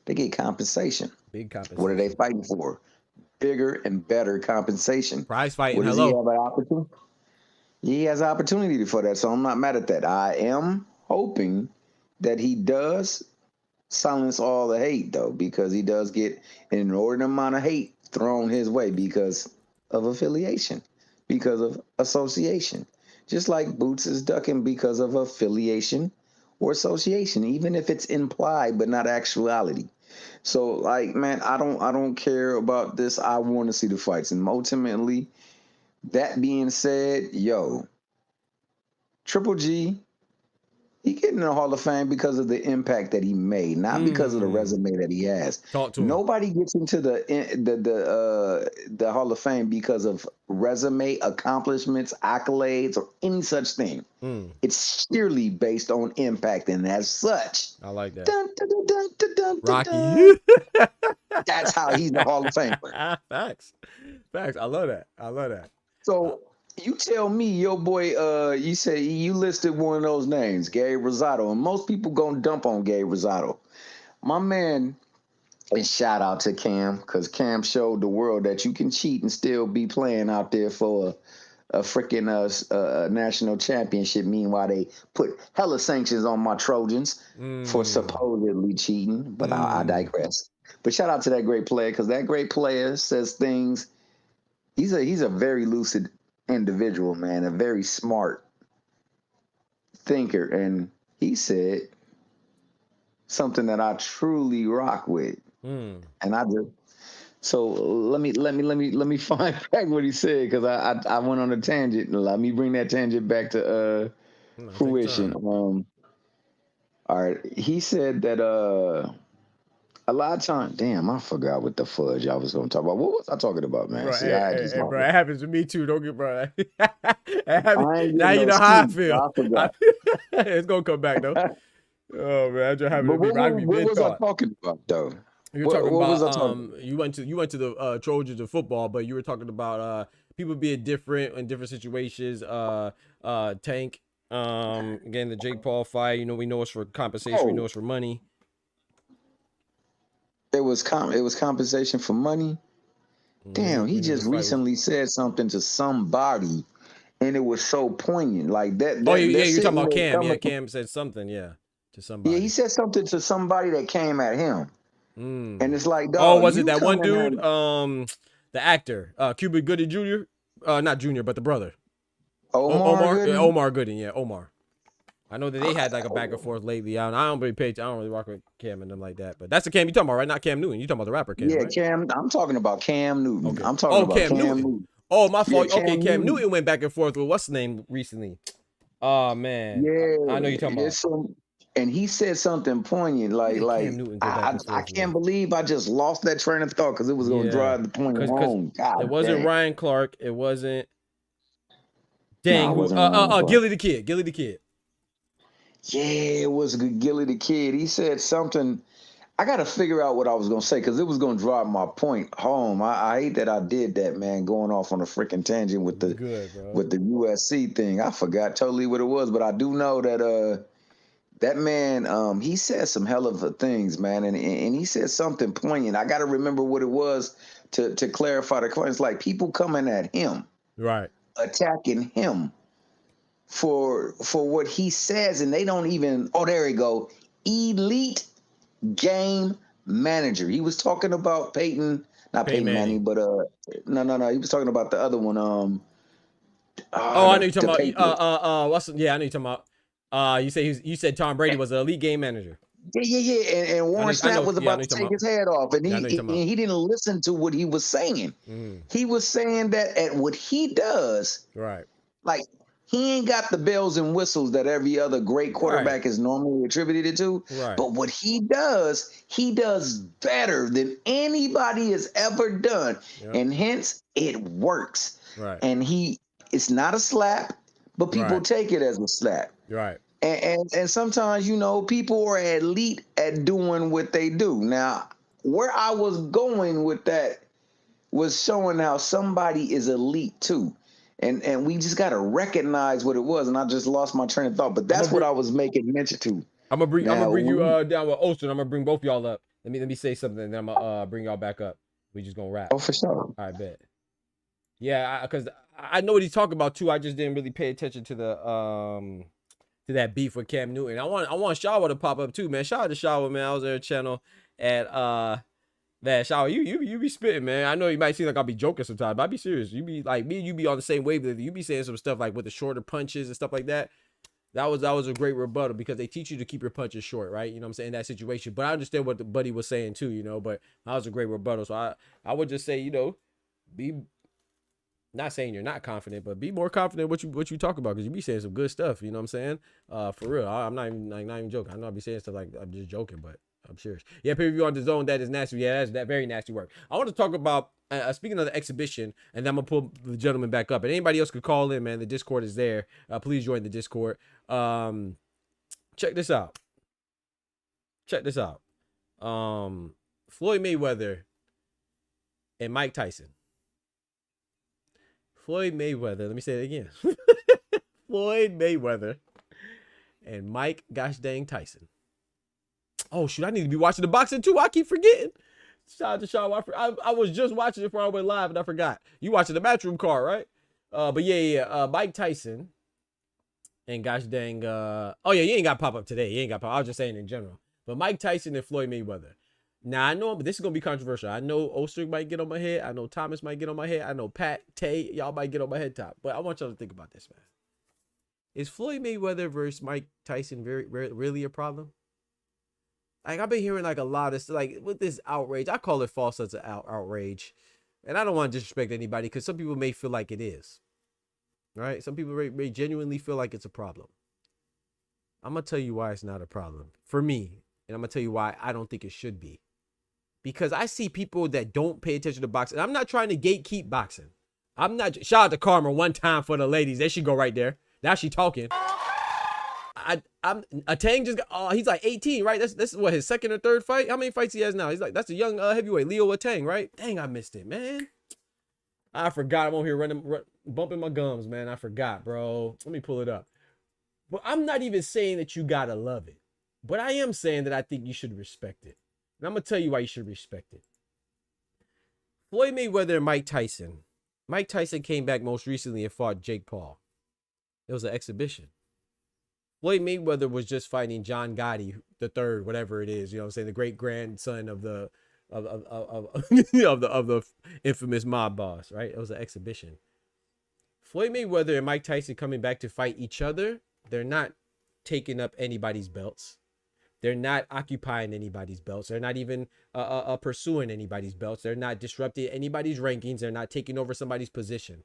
They get compensation. Big compensation. What are they fighting for? Bigger and better compensation. Prize fighting. Does he have an opportunity? He has an opportunity for that, so I'm not mad at that. I am hoping that he does silence all the hate, though, because he does get an inordinate amount of hate thrown his way because of affiliation, because of association. Just like Boots is ducking because of affiliation or association, even if it's implied but not actuality. So, like, man, I don't care about this. I want to see the fights, and ultimately, that being said, Triple G, he getting in the Hall of Fame because of the impact that he made, not because of the resume that he has. Talk to him. Nobody gets into the Hall of Fame because of resume, accomplishments, accolades, or any such thing. It's sheerly based on impact, and as such, I like that. Dun, dun, dun, dun, dun, Rocky. dun, dun. That's how he's the Hall of Famer. Facts. I love that. So you tell me, your boy, you say you listed one of those names, Gabe Rosado, and most people gonna dump on Gabe Rosado. My man, and shout out to Cam, because Cam showed the world that you can cheat and still be playing out there for a freaking national championship. Meanwhile, they put hella sanctions on my Trojans for supposedly cheating, but I digress. But shout out to that great player, because that great player says things. He's a very lucid individual, man, a very smart thinker, and he said something that I truly rock with, Mm. and I just so let me find back what he said because I went on a tangent. Let me bring that tangent back to No, take your fruition. time. All right, he said that a lot of times, damn, I forgot what the fudge I was going to talk about. What was I talking about, man? Bro, See, I just hey, bro, it happens to me too. Don't get bro. It happens. I ain't Now getting you no know how I sleep. feel. I forgot. It's gonna come back though. Oh man, I just happen to But be. I can be what mid was I thought. talking about though? You're What talking was about I talking about? you went to the Trojans of football, but you were talking about people being different in different situations. Tank again, the Jake Paul fight. You know, we know it's for compensation. We know Oh, it's for money. it was compensation for money. Damn, he We knew the just fight was. recently said something to somebody, and it was so poignant. Like that Oh that yeah, that's you're talking sitting about there Cam. Yeah, coming from. Cam said something. Yeah, to Yeah, he somebody. said something to somebody that came at him, and Mm. it's like, Oh, dog, was it you that one coming dude? at The actor, Cuba Gooding Jr. Not Jr., but the brother. Omar Omar. Yeah, Gooding? Omar Gooding. Yeah, Omar. I know that they had like a back and forth lately. I don't really pay. I don't really rock with Cam and them like that. But that's the Cam you talking about, right? Not Cam Newton. You talking about the rapper Cam, Yeah, right? Cam. I'm talking about Cam Newton. Okay. I'm talking Oh, about Cam Cam Newton. Newton. Oh, my Yeah, fault. Okay, Cam Cam Newton. Newton went back and forth with what's the name recently? Oh man, I know you're talking Yeah, about. it's some, and he said something poignant, Who like did Cam Newton go back and I forth with? can't believe I just lost that train of thought because it was gonna Yeah, drive the point cause home. God it wasn't dang. Ryan Clark. It wasn't. No, Dang, it who? wasn't Ryan Clark. Gilly the Kid. Gilly the Kid. Yeah, it was Gilly the Kid. He said something. I got to figure out what I was gonna say because it was gonna drive my point home. I hate that I did that, man. Going off on a freaking tangent with You good, bro? the USC thing. I forgot totally what it was, but I do know that that man, he said some hell of a things, man, and he said something poignant. I got to remember what it was to clarify the question. It's like people coming at him, Right. attacking him for what he says, and they don't even. Oh, there we go. Elite game manager. He was talking about not Peyton Peyton Manning. Manning, but no. He was talking about the other one. Oh, I know you're The talking Patriots. about. Yeah, I know you're talking about. You said Tom Brady was an elite game manager. Yeah. And Warren Sapp was Yeah, I know about you're to talking take about. his head off, and Yeah, I know you're talking about. he didn't listen to what he was saying. Mm, He was saying that at what he does, right. like he ain't got the bells and whistles that every other great Right. quarterback is normally attributed to. Right. But what he does better than anybody has ever done, Yeah. and hence it works. Right. And it's not a slap, but people Right. take it as a slap. Right. And sometimes, people are elite at doing what they do. Now, where I was going with that was showing how somebody is elite too. And we just got to recognize what it was. And I just lost my train of thought. But that's what I was making mention to. I'm gonna Now, bring you down with Olsen. I'm gonna bring both y'all up. Let me say something, and then I'm gonna bring y'all back up. We just gonna wrap. oh, for sure. I bet. Yeah, because I know what he's talking about too. I just didn't really pay attention to that beef with Cam Newton. I want Shawa to pop up too, man. Shout out to Shawa, man. I was there channel at man, Shawa, you be spitting, man. I know you might seem like I'll be joking sometimes, but I be serious. You be like me, you be on the same wavelength. You be saying some stuff like with the shorter punches and stuff like that. That was a great rebuttal because they teach you to keep your punches short, right? You know what I'm saying? In that situation. But I understand what the buddy was saying too, but that was a great rebuttal. So I would just say, be not saying you're not confident, but be more confident what you talk about because you be saying some good stuff. You know what I'm saying? For real. I'm not even joking. I know I be saying stuff like I'm just joking, but I'm serious. Yeah, pay-per-view on the zone. That is nasty. Yeah, that's that very nasty work. I want to talk about speaking of the exhibition, and then I'm gonna pull the gentleman back up. And anybody else could call in, man. The Discord is there. Please join the Discord. Check this out. Floyd Mayweather and Mike Tyson. Floyd Mayweather. Let me say it again. Floyd Mayweather and Mike gosh dang Tyson. Oh shoot, I need to be watching the boxing too. I keep forgetting. Shout out to Shaw. I was just watching it before I went live and I forgot. You watching the Matchroom card, right? But yeah. Mike Tyson and gosh dang. Oh yeah, you ain't got pop up today. You ain't got pop. I was just saying in general. But Mike Tyson and Floyd Mayweather. Now I know, but this is gonna be controversial. I know Ostrich might get on my head. I know Thomas might get on my head. I know Pat, Tay, y'all might get on my head top. But I want y'all to think about this, man. Is Floyd Mayweather versus Mike Tyson really a problem? Like, I've been hearing like a lot of like with this outrage. I call it false sense of outrage, and I don't want to disrespect anybody because some people may feel like it is. Right? Some people may genuinely feel like it's a problem. I'm gonna tell you why it's not a problem for me, and I'm gonna tell you why I don't think it should be. Because I see people that don't pay attention to boxing. I'm not trying to gatekeep boxing. I'm not. Shout out to Karma one time for the ladies. There she go right there. Now she talking. I'm a Tang just got, he's like 18, right? That's what, his second or third fight? How many fights he has now? He's like, that's a young heavyweight, Leo Tang, right? Dang, I missed it, man. I forgot. I'm over here bumping my gums, man. I forgot, bro. Let me pull it up. But I'm not even saying that you gotta love it. But I am saying that I think you should respect it. And I'm gonna tell you why you should respect it. Floyd Mayweather and Mike Tyson. Mike Tyson came back most recently and fought Jake Paul. It was an exhibition. Floyd Mayweather was just fighting John Gotti the third, whatever it is. You know what I'm saying? The great grandson of the of the infamous mob boss, right? It was an exhibition. Floyd Mayweather and Mike Tyson coming back to fight each other. They're not taking up anybody's belts. They're not occupying anybody's belts. They're not even pursuing anybody's belts. They're not disrupting anybody's rankings. They're not taking over somebody's position.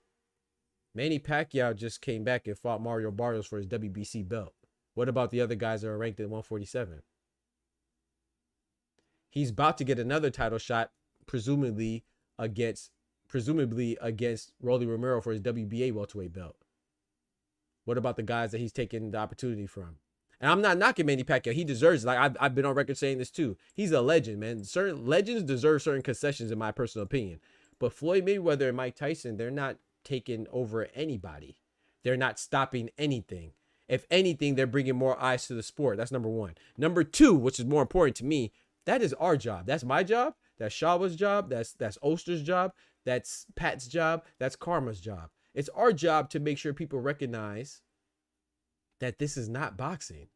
Manny Pacquiao just came back and fought Mario Barrios for his WBC belt. What about the other guys that are ranked at 147? He's about to get another title shot, presumably against Rolly Romero for his WBA welterweight belt. What about the guys that he's taking the opportunity from? And I'm not knocking Manny Pacquiao. He deserves it. Like I've been on record saying this too. He's a legend, man. Certain legends deserve certain concessions, in my personal opinion. But Floyd Mayweather and Mike Tyson, they're not taking over anybody. They're not stopping anything. If anything, they're bringing more eyes to the sport. That's number one. Number two, which is more important to me, that is our job. That's my job. That's Shawa's job. That's Oster's job. That's Pat's job. That's Karma's job. It's our job to make sure people recognize that this is not boxing.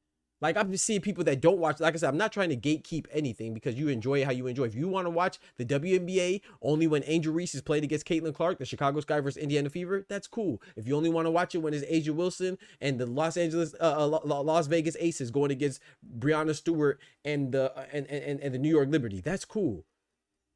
Like, I've been seeing people that don't watch. Like I said, I'm not trying to gatekeep anything because you enjoy it how you enjoy. If you want to watch the WNBA only when Angel Reese is played against Caitlin Clark, the Chicago Sky versus Indiana Fever, that's cool. If you only want to watch it when it's Asia Wilson and the Las Vegas Aces going against Breonna Stewart and the New York Liberty, that's cool.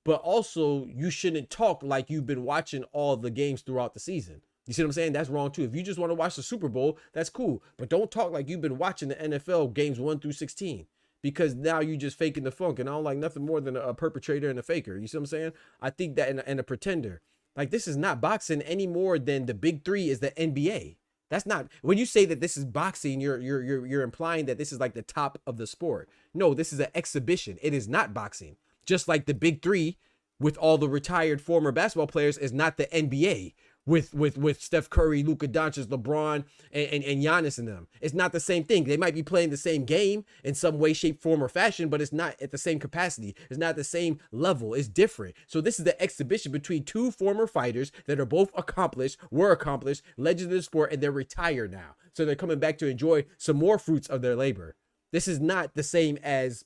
But also, you shouldn't talk like you've been watching all the games throughout the season. You see what I'm saying? That's wrong too. If you just want to watch the Super Bowl, that's cool. But don't talk like you've been watching the NFL games 1 through 16, because now you just faking the funk. And I don't like nothing more than a perpetrator and a faker. You see what I'm saying? I think that and a pretender. Like, this is not boxing any more than the big three is the NBA. That's not, when you say that this is boxing, you're implying that this is like the top of the sport. No, this is an exhibition. It is not boxing. Just like the big three with all the retired former basketball players is not the NBA. With Steph Curry, Luka Doncic, LeBron, and Giannis and them. It's not the same thing. They might be playing the same game in some way, shape, form, or fashion, but it's not at the same capacity. It's not the same level. It's different. So this is the exhibition between two former fighters that are both were accomplished, legends of the sport, and they're retired now. So they're coming back to enjoy some more fruits of their labor. This is not the same as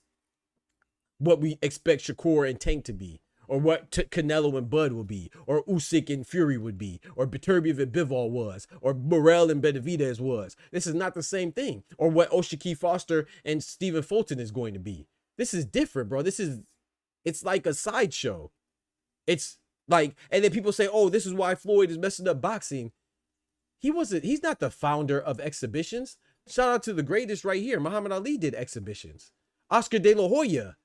what we expect Shakur and Tank to be, or what Canelo and Bud will be, or Usyk and Fury would be, or Beterbiev and Bivol was, or Morrell and Benavidez was. This is not the same thing. Or what O'Shaquie Foster and Stephen Fulton is going to be. This is different, bro. It's like a sideshow. It's like, and then people say, oh, this is why Floyd is messing up boxing. He's not the founder of exhibitions. Shout out to the greatest right here. Muhammad Ali did exhibitions. Oscar De La Hoya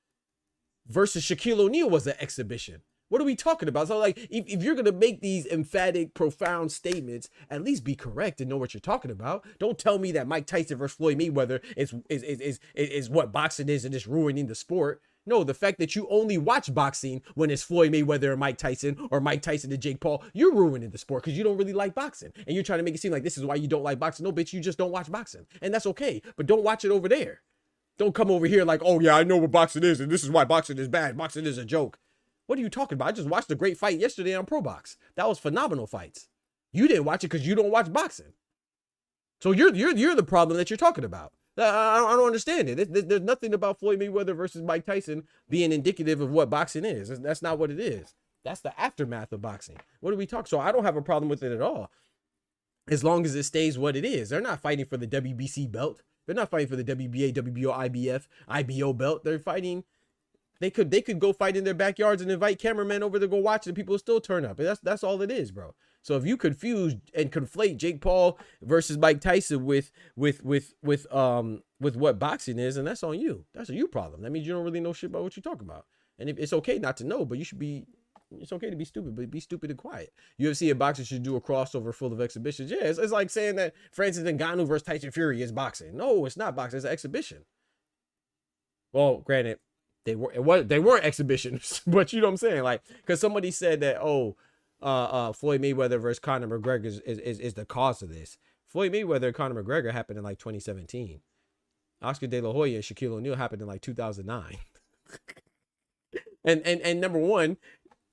versus Shaquille O'Neal was an exhibition. What are we talking about? So, like, if you're gonna make these emphatic, profound statements, at least be correct and know what you're talking about. Don't tell me that Mike Tyson versus Floyd Mayweather is what boxing is and it's ruining the sport. No, the fact that you only watch boxing when it's Floyd Mayweather and Mike Tyson, or Mike Tyson and Jake Paul, you're ruining the sport because you don't really like boxing. And you're trying to make it seem like this is why you don't like boxing. No, bitch, you just don't watch boxing. And that's okay. But don't watch it over there. Don't come over here like, oh yeah, I know what boxing is, and this is why boxing is bad. Boxing is a joke. What are you talking about? I just watched a great fight yesterday on Pro Box. That was phenomenal fights. You didn't watch it because you don't watch boxing. So you're the problem that you're talking about. I don't understand it. There's nothing about Floyd Mayweather versus Mike Tyson being indicative of what boxing is. That's not what it is. That's the aftermath of boxing. What are we talking? So I don't have a problem with it at all. as long as it stays what it is. They're not fighting for the WBC belt. They're not fighting for the WBA, WBO, IBF, IBO belt. They're fighting. They could go fight in their backyards and invite cameramen over to go watch, and people will still turn up. And that's all it is, bro. So if you confuse and conflate Jake Paul versus Mike Tyson with what boxing is, and that's on you. That's a you problem. That means you don't really know shit about what you're talking about. And it's okay not to know, but you should be. It's okay to be stupid, but be stupid and quiet. UFC and boxing should do a crossover full of exhibitions. Yeah, it's like saying that Francis Ngannou versus Tyson Fury is boxing. No, it's not boxing. It's an exhibition. Well, granted, they weren't exhibitions, but you know what I'm saying? Like, because somebody said that, Floyd Mayweather versus Conor McGregor is the cause of this. Floyd Mayweather and Conor McGregor happened in like 2017. Oscar De La Hoya and Shaquille O'Neal happened in like 2009. and number one.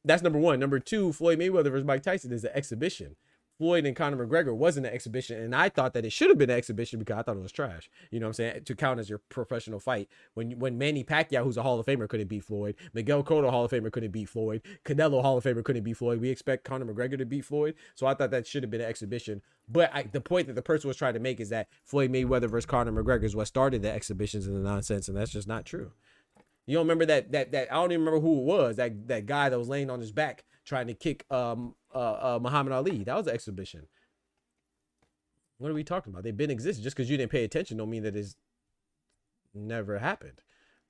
That's number one. Number two, Floyd Mayweather versus Mike Tyson is an exhibition. Floyd and Conor McGregor wasn't an exhibition, and I thought that it should have been an exhibition because I thought it was trash. You know what I'm saying? To count as your professional fight. When Manny Pacquiao, who's a Hall of Famer, couldn't beat Floyd. Miguel Cotto, Hall of Famer, couldn't beat Floyd. Canelo, Hall of Famer, couldn't beat Floyd. We expect Conor McGregor to beat Floyd. So I thought that should have been an exhibition. But the point that the person was trying to make is that Floyd Mayweather versus Conor McGregor is what started the exhibitions and the nonsense, and that's just not true. You don't remember that I don't even remember who it was, that guy that was laying on his back trying to kick Muhammad Ali. That was an exhibition. What are we talking about? They've been existing. Just because you didn't pay attention don't mean that it's never happened.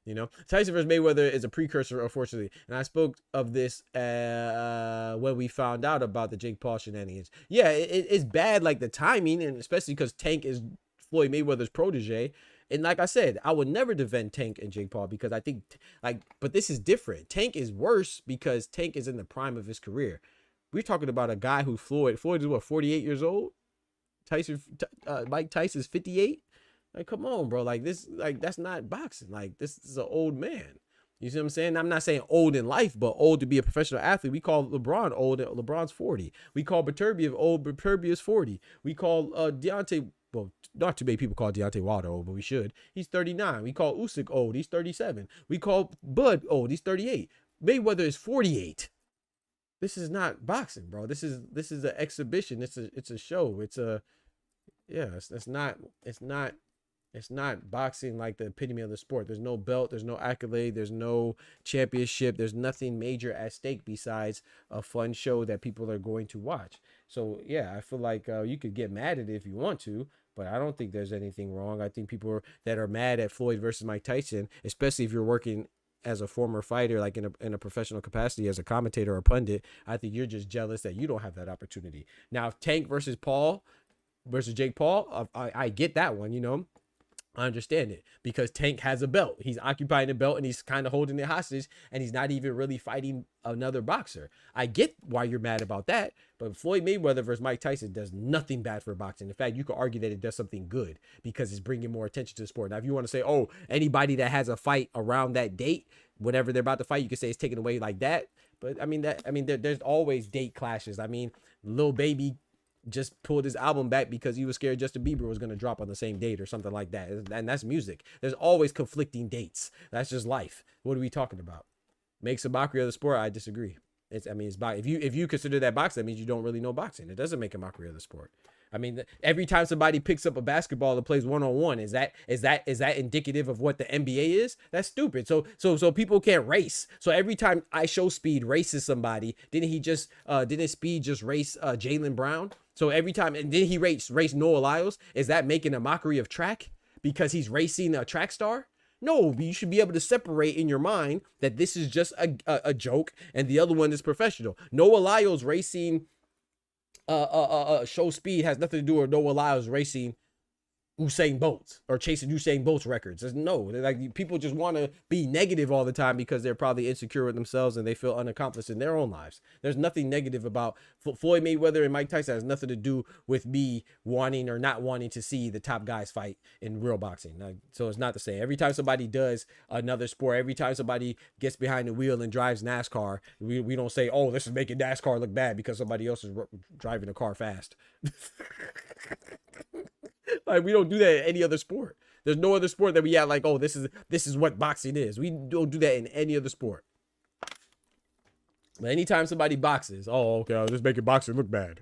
You know, Tyson versus Mayweather is a precursor, unfortunately. And I spoke of this when we found out about the Jake Paul shenanigans. Yeah, it's bad, like the timing, and especially because Tank is Floyd Mayweather's protege. And like I said, I would never defend Tank and Jake Paul because I think, but this is different. Tank is worse because Tank is in the prime of his career. We're talking about a guy who Floyd is what, 48 years old? Mike Tyson's 58? Like, come on, bro. Like, this, like, that's not boxing. Like, this is an old man. You see what I'm saying? I'm not saying old in life, but old to be a professional athlete. We call LeBron old. LeBron's 40. We call Beterbiev old. Beterbiev 40. We call Deontay. Well, not too many people call Deontay Wilder old, but we should. He's 39. We call Usyk old. He's 37. We call Bud old. He's 38. Mayweather is 48. This is not boxing, bro. This is an exhibition. It's a show. It's not boxing like the epitome of the sport. There's no belt. There's no accolade. There's no championship. There's nothing major at stake besides a fun show that people are going to watch. So, yeah, I feel like you could get mad at it if you want to, but I don't think there's anything wrong. I think people that are mad at Floyd versus Mike Tyson, especially if you're working as a former fighter, like in a professional capacity as a commentator or pundit, I think you're just jealous that you don't have that opportunity. Now, if Tank versus Jake Paul, I get that one, you know. I understand it because Tank has a belt. He's occupying the belt and he's kind of holding it hostage and he's not even really fighting another boxer. I get why you're mad about that, but Floyd Mayweather versus Mike Tyson does nothing bad for boxing. In fact, you could argue that it does something good because it's bringing more attention to the sport. Now, if you want to say, oh, anybody that has a fight around that date, whenever they're about to fight, you could say it's taken away like that. But there's always date clashes. I mean, Lil Baby just pulled his album back because he was scared Justin Bieber was going to drop on the same date or something like that. And that's music. There's always conflicting dates. That's just life. What are we talking about? Makes a mockery of the sport? I disagree. It's if you consider that boxing, that means you don't really know boxing. It doesn't make a mockery of the sport. I mean, every time somebody picks up a basketball and plays one-on-one, is that indicative of what the NBA is? That's stupid. So people can't race. So every time I Show Speed races somebody, didn't Speed just race Jaylen Brown? So every time, and then he race Noah Lyles, is that making a mockery of track because he's racing a track star? No, you should be able to separate in your mind that this is just a joke and the other one is professional. Noah Lyles racing Show Speed has nothing to do with Noah Lyles racing Usain Bolt or chasing Usain Bolt's records. Like, people just want to be negative all the time because they're probably insecure with themselves and they feel unaccomplished in their own lives. There's nothing negative about Floyd Mayweather and Mike Tyson. Has nothing to do with me wanting or not wanting to see the top guys fight in real boxing. So it's not the same. Every time somebody does another sport, every time somebody gets behind the wheel and drives NASCAR, we don't say, oh, this is making NASCAR look bad because somebody else is driving a car fast. Like, we don't do that in any other sport. There's no other sport that we have like, oh, this is what boxing is. We don't do that in any other sport. But anytime somebody boxes, oh, okay, I'll just make boxing look bad.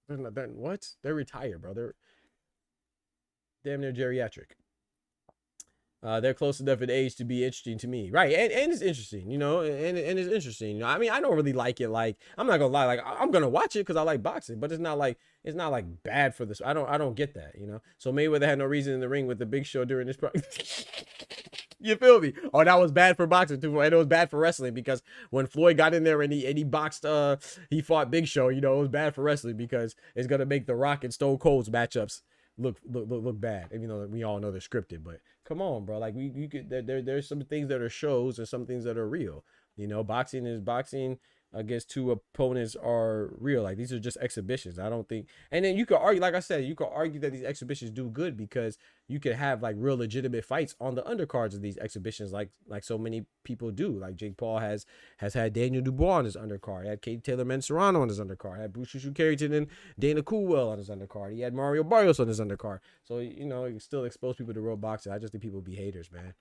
What? They're retired, bro. They're damn near geriatric. They're close enough in age to be interesting to me, right? And it's interesting, you know, and it's interesting. You know, I mean, I don't really like it. Like, I'm not gonna lie, like I'm gonna watch it because I like boxing, but it's not like bad for this. I don't get that, you know. So Mayweather had no reason in the ring with the Big Show during this. You feel me? Oh, that was bad for boxing too, and it was bad for wrestling because when Floyd got in there and he boxed, he fought Big Show. You know, it was bad for wrestling because it's gonna make the Rock and Stone Cold's matchups look bad. Even though we all know they're scripted, but come on, bro. Like you could there's some things that are shows and some things that are real. You know, boxing is boxing. Against two opponents are real. Like these are just exhibitions. I don't think. And then you could argue, like I said, you could argue that these exhibitions do good because you could have like real legitimate fights on the undercards of these exhibitions, like so many people do. Like Jake Paul has had Daniel Dubois on his undercard, had Katie Taylor Manserrano on his undercard, had Bruce Shushu Carrington and Dana Coolwell on his undercard. He had Mario Barrios on his undercard. So you know, you still expose people to real boxing. I just think people be haters, man.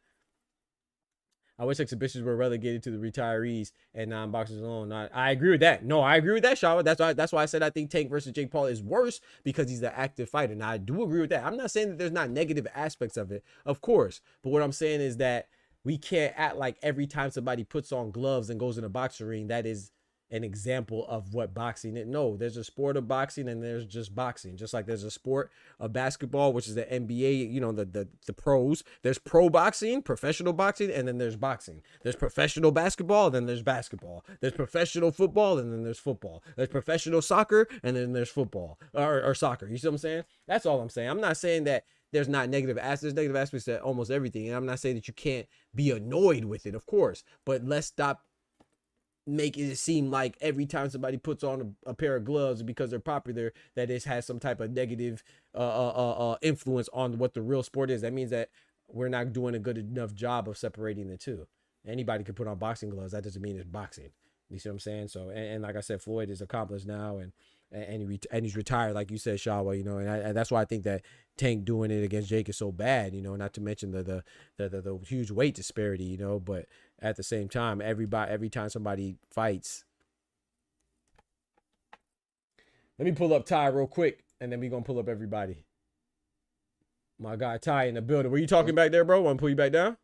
I wish exhibitions were relegated to the retirees and non-boxers alone. I agree with that. No, I agree with that, Shawa. That's why I said I think Tank versus Jake Paul is worse because he's the active fighter. Now, I do agree with that. I'm not saying that there's not negative aspects of it, of course. But what I'm saying is that we can't act like every time somebody puts on gloves and goes in a boxing ring, that is an example of what boxing is. No, there's a sport of boxing and there's just boxing. Just like there's a sport of basketball, which is the NBA, you know, the pros. There's pro boxing, professional boxing, and then there's boxing. There's professional basketball, then there's basketball. There's professional football, and then there's football. There's professional soccer, and then there's football or soccer. You see what I'm saying? That's all I'm saying. I'm not saying that there's not negative aspects. There's negative aspects to almost everything. And I'm not saying that you can't be annoyed with it, of course. But let's stop making it seem like every time somebody puts on a pair of gloves because they're popular, that it has some type of negative influence on what the real sport is. That means that we're not doing a good enough job of separating the two. Anybody can put on boxing gloves. That doesn't mean it's boxing. You see what I'm saying? So, and like I said, Floyd is accomplished now, and he's retired, like you said, Shawa. You know, and that's why I think that Tank doing it against Jake is so bad. You know, not to mention the huge weight disparity. You know, but at the same time, every time somebody fights. Let me pull up Ty real quick, and then we're gonna pull up everybody. My guy Ty in the building. Were you talking back there, bro? Want to pull you back down?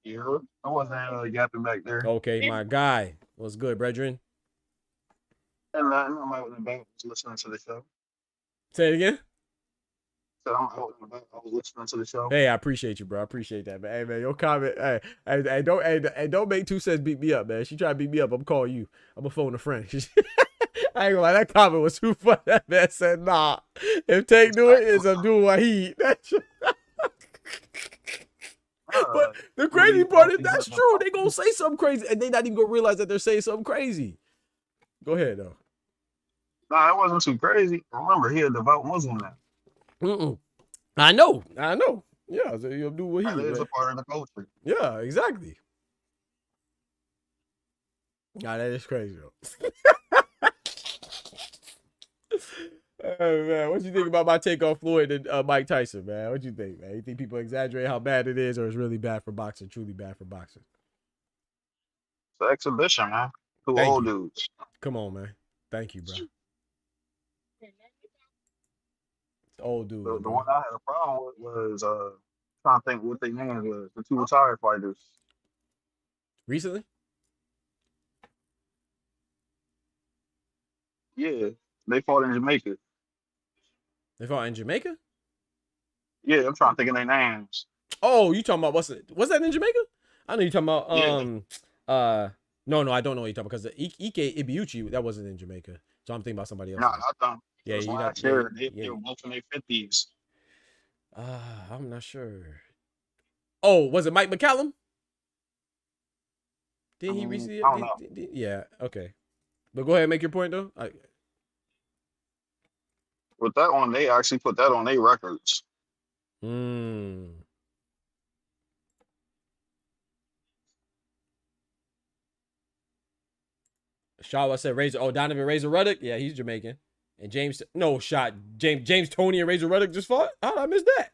Yeah, I wasn't yapping back there. Okay, my guy. What's good, brethren? And I'm out in the back listening to the show. Say it again. So I'm out in the back. I was listening to the show. Hey, I appreciate you, bro. I appreciate that, man. Hey, man, your comment. Hey, don't make 2 cents beat me up, man. She try to beat me up, I'm calling you. I'm gonna phone a friend. I ain't gonna lie, that comment was too funny. That man said, "Nah, if Tank do it, it's I'm doing what he." But the crazy part is that's true. They gonna say something crazy, and they not even gonna realize that they're saying something crazy. Go ahead, though. Nah, it wasn't too crazy. Remember, he a devout Muslim now. I know. Yeah, so you'll do what he is a part of the culture. Yeah, exactly. Nah, that is crazy though. Hey, man, what you think about my take on Floyd and Mike Tyson, man? What you think, man? You think people exaggerate how bad it is, or it's really bad for boxing, truly bad for boxing? It's an exhibition, man. Two old dudes. Come on, man. Thank you, bro. Old dude. The one I had a problem with was trying to think what their names was. The two retired fighters. Recently? Yeah, they fought in Jamaica. They fought in Jamaica? Yeah, I'm trying to think of their names. Oh, you talking about was that in Jamaica? I know you talking about No, I don't know what you're talking about because the Ike Ibiuchi, that wasn't in Jamaica. So I'm thinking about somebody else. No, not them. Yeah, you not sure. They were both in their 50s. I'm not sure. Oh, was it Mike McCallum? Did he recently? I don't know. Yeah, okay. But go ahead and make your point though. With that one, they actually put that on their records. Shawa said Razor. Oh, Donovan Razor Ruddock. Yeah, he's Jamaican. And James Tony and Razor Ruddock just fought. How did I miss that?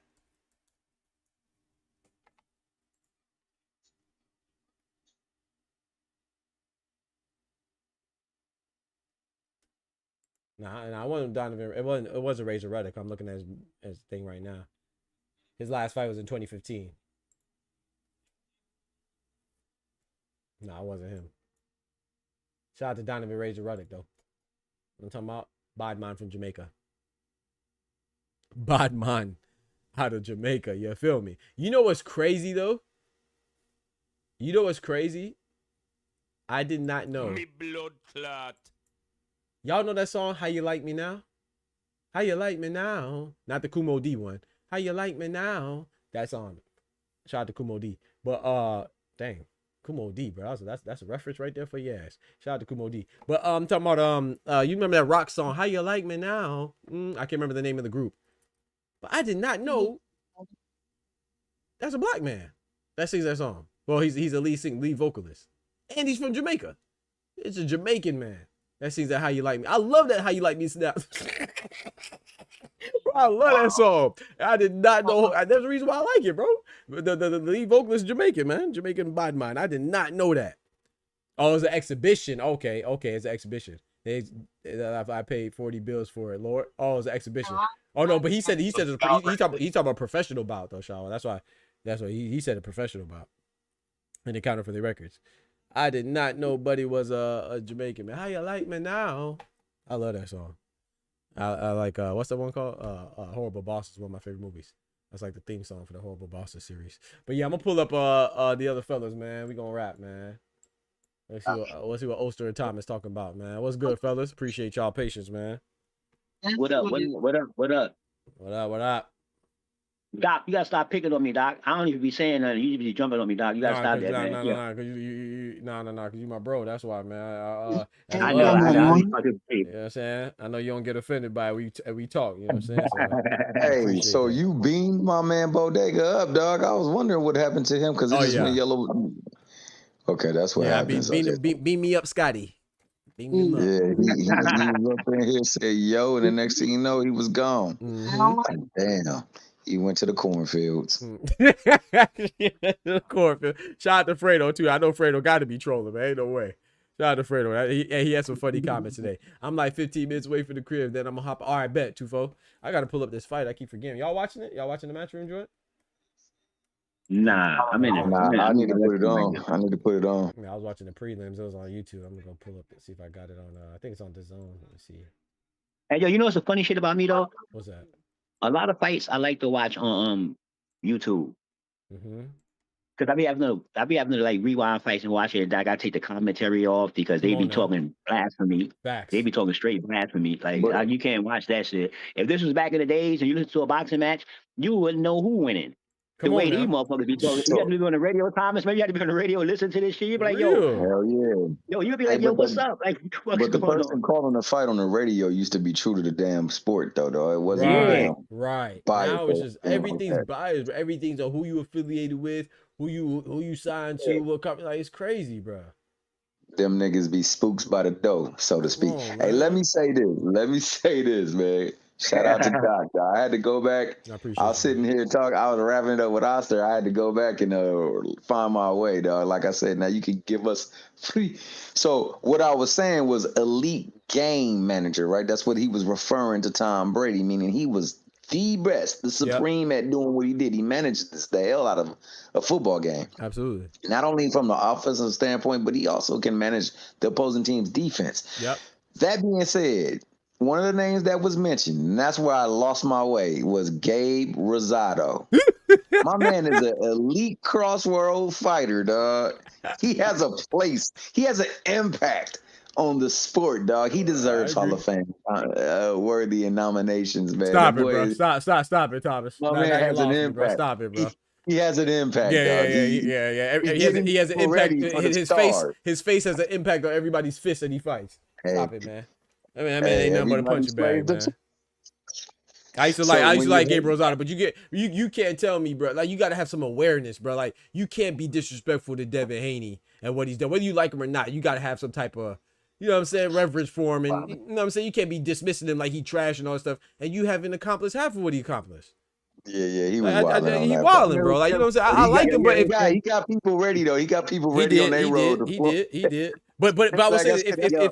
Nah, it wasn't Donovan. It wasn't Razor Ruddock. I'm looking at his thing right now. His last fight was in 2015. Nah, it wasn't him. Shout out to Donovan Razor Ruddock though. I'm talking about Bodman from Jamaica. Bodman out of Jamaica. You feel me? You know what's crazy though? You know what's crazy? I did not know. Me blood clot. Y'all know that song, How You Like Me Now? How You Like Me Now? Not the Kumo D one. How You Like Me Now? That song. Shout out to Kumo D. But dang. Kumo D, bro. That's a reference right there for your ass. Shout out to Kumo D. But I'm talking about you remember that rock song, How You Like Me Now? I can't remember the name of the group. But I did not know that's a black man that sings that song. Well, he's a lead vocalist. And he's from Jamaica. It's a Jamaican man that sings that How You Like Me. I love that How You Like Me snap. Bro, I love that song. I did not know. There's a reason why I like it, bro. The lead vocalist is Jamaican, man. Jamaican bad mind. I did not know that. Oh, it's an exhibition. Okay, it's an exhibition. I paid 40 bills for it, Lord. Oh, it's an exhibition. Oh no, but he talking about professional bout though, Shaw. That's why he said a professional bout. And they counted for the records. I did not know Buddy was a Jamaican man. How you like me now? I love that song. I like what's that one called? Horrible Bosses, one of my favorite movies. That's like the theme song for the Horrible Bosses series. But yeah, I'm gonna pull up the other fellas, man. We gonna rap, man. Let's see what Oster and Thomas talking about, man. What's good, fellas? Appreciate y'all patience, man. What up? What up? Doc, you gotta stop picking on me, Doc. I don't even be saying nothing. You be jumping on me, Doc. You gotta stop that, man. Cause you my bro. That's why, man. I know. You know what I'm saying? I know you don't get offended by it. We talk. You know what I'm saying? So, hey, so you beamed my man Bodega up, dog. I was wondering what happened to him because he just went yellow. Okay, that's what happened. Beam me up, Scotty. Beam me up. Yeah, he was up in here, said yo, and the next thing you know, he was gone. Mm-hmm. Damn. He went to the cornfields. Cornfield. Shout out to Fredo too. I know Fredo got to be trolling, man. Ain't no way. Shout out to Fredo. He had some funny comments today. I'm like 15 minutes away from the crib. Then I'm gonna hop. All right, bet Tufo. I gotta pull up this fight. I keep forgetting. Y'all watching it? Y'all watching the matchroom joint? Nah, I'm in it. I need to put it on. I was watching the prelims. It was on YouTube. I'm gonna go pull up and see if I got it on. I think it's on DAZN. Let me see. Hey, yo, you know what's the funny shit about me though? What's that? A lot of fights I like to watch on YouTube. Mm-hmm. Cause I be having to like rewind fights and watch it. And I gotta take the commentary off because they be talking blasphemy. Facts. They be talking straight blasphemy. Like you can't watch that shit. If this was back in the days and you listen to a boxing match, you wouldn't know who winning. The way these motherfuckers be talking. You have to be on the radio, Thomas. Maybe you have to be on the radio and listen to this shit. You be like, yo, hell yeah. Yo, you'd be like, yo, what's up? Like, but the person calling the fight on the radio used to be true to the damn sport, though. It wasn't right. Biased. Now it's just everything's biased. Everything's on who you affiliated with, who you signed to. What company? Like, it's crazy, bro. Them niggas be spooks by the dough, so to speak. Hey, let me say this, man. Shout out to Doc. I had to go back. I was sitting here talking. I was wrapping it up with Oster. I had to go back and find my way, dog. Like I said, now you can give us free. So what I was saying was elite game manager, right? That's what he was referring to Tom Brady, meaning he was the best, the supreme at doing what he did. He managed the hell out of a football game. Absolutely. Not only from the offensive standpoint, but he also can manage the opposing team's defense. Yep. That being said, one of the names that was mentioned, and that's where I lost my way, was Gabe Rosado. My man is an elite cross-world fighter, dog. He has a place. He has an impact on the sport, dog. He deserves Hall of Fame worthy in nominations, man. Stop it, bro. Stop it, Thomas. My man has an impact. Bro. Stop it, bro. He has an impact. Yeah. He has an impact. His face has an impact on everybody's fist that he fights. Stop it, man. I mean, ain't nothing but a punching bag, man. I used to like Gabe Rosado, but you can't tell me, bro. Like, you got to have some awareness, bro. Like, you can't be disrespectful to Devin Haney and what he's done. Whether you like him or not, you got to have some type of, you know what I'm saying, reverence for him. And, you know what I'm saying? You can't be dismissing him like he trash and all that stuff, and you haven't accomplished half of what he accomplished. Yeah, he was wilding. He wilding, bro. Like, you know what I'm saying? I like him, but he got people ready, though. He got people ready on their road. He did. But I was Like I saying said,